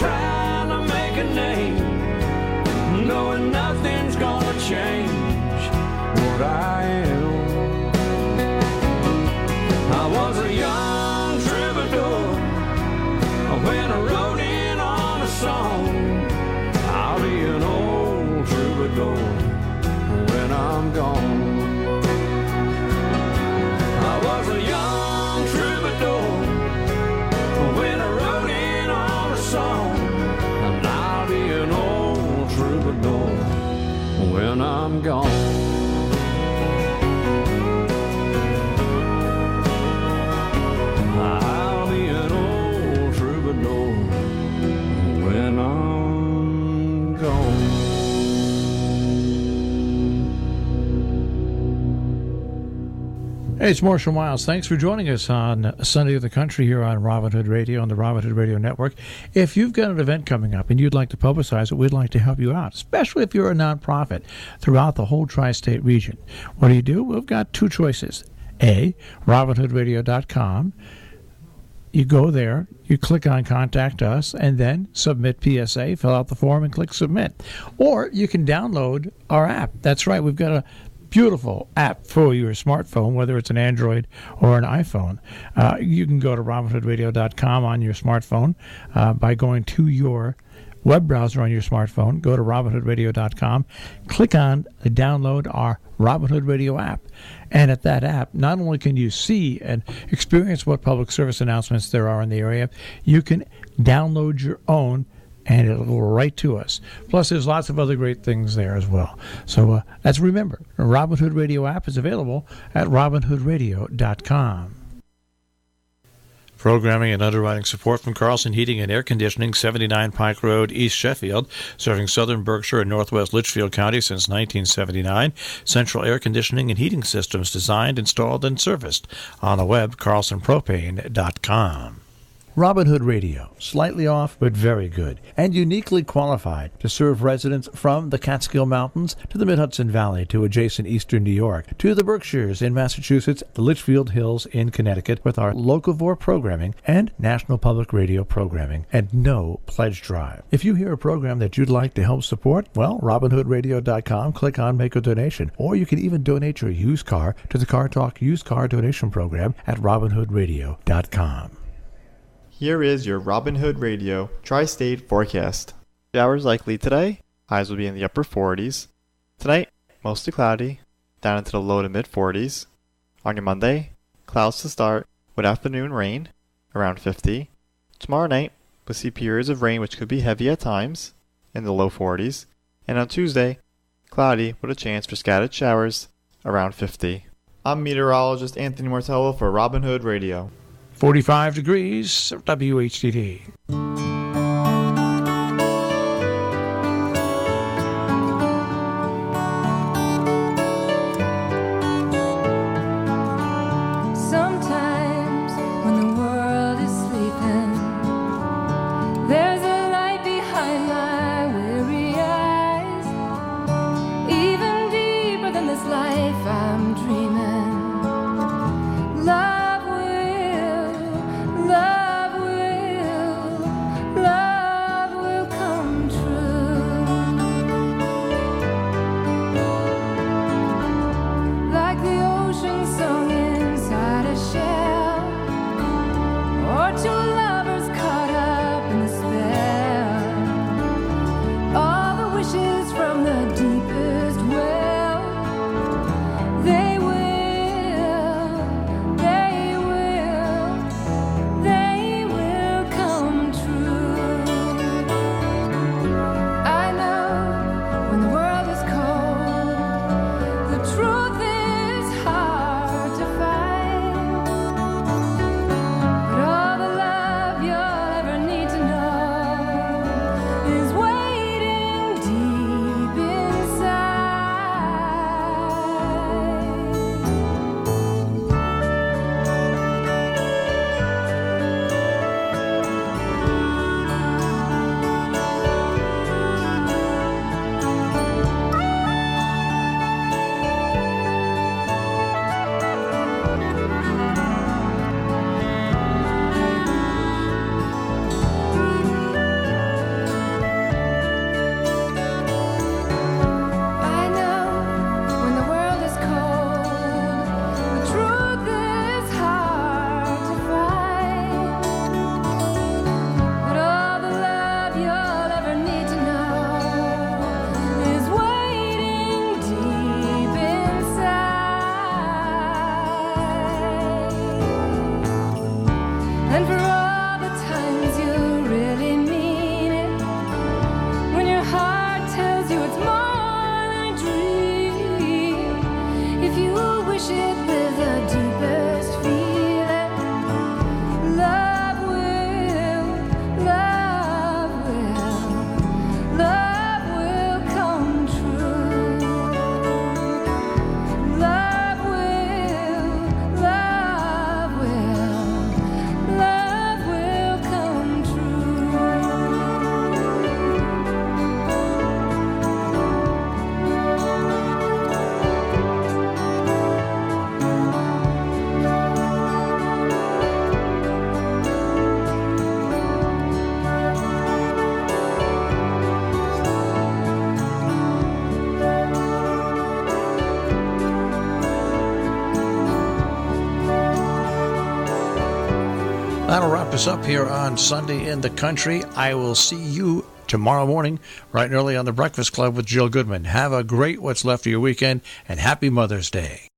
trying to make a name, knowing nothing's gonna change what I am. I was a young troubadour when I wrote in on a song. I'll be an old troubadour when I'm gone. I was a young troubadour when I wrote in on a song, and I'll be an old troubadour when I'm gone. I'll be an old troubadour when I'm gone. Hey, it's Marshall Miles. Thanks for joining us on Sunday of the Country here on Robin Hood Radio, on the Robin Hood Radio Network. If you've got an event coming up and you'd like to publicize it, we'd like to help you out, especially if you're a nonprofit throughout the whole tri-state region. What do? We've got two choices. A, robinhoodradio.com. You go there, you click on Contact Us, and then submit PSA, fill out the form, and click Submit. Or you can download our app. That's right, we've got a beautiful app for your smartphone, whether it's an Android or an iPhone. You can go to robinhoodradio.com on your smartphone by going to your web browser on your smartphone. Go to robinhoodradio.com, click on the download our Robin Hood Radio app. And at that app, not only can you see and experience what public service announcements there are in the area, you can download your own and it'll go right to us. Plus, there's lots of other great things there as well. So let's remember, the Robin Hood Radio app is available at robinhoodradio.com. Programming and underwriting support from Carlson Heating and Air Conditioning, 79 Pike Road, East Sheffield, serving southern Berkshire and northwest Litchfield County since 1979. Central air conditioning and heating systems designed, installed, and serviced. On the web, carlsonpropane.com. Robin Hood Radio, slightly off but very good, and uniquely qualified to serve residents from the Catskill Mountains to the Mid-Hudson Valley to adjacent eastern New York to the Berkshires in Massachusetts, the Litchfield Hills in Connecticut with our Locavore programming and National Public Radio programming and no pledge drive. If you hear a program that you'd like to help support, well, robinhoodradio.com, click on Make a Donation, or you can even donate your used car to the Car Talk Used Car Donation Program at robinhoodradio.com. Here is your Robin Hood Radio Tri-State forecast. Showers likely today. Highs will be in the upper 40s. Tonight, mostly cloudy, down into the low to mid 40s. On your Monday, clouds to start with afternoon rain, around 50. Tomorrow night, we'll see periods of rain which could be heavy at times, in the low 40s. And on Tuesday, cloudy with a chance for scattered showers, around 50. I'm meteorologist Anthony Martello for Robin Hood Radio. 45 degrees, WHDD. Sometimes when the world is sleeping, there's a light behind my weary eyes. Even deeper than this life I'm dreaming. Love will And for all the times you really mean it, when your heart tells you it's more than a dream, if you wish it with the deepest feeling, love will, love will, love will come true. Love will, love will, love will come That'll wrap us up here on Sunday in the Country. I will see you tomorrow morning, bright and early on The Breakfast Club with Jill Goodman. Have a great what's left of your weekend, and happy Mother's Day.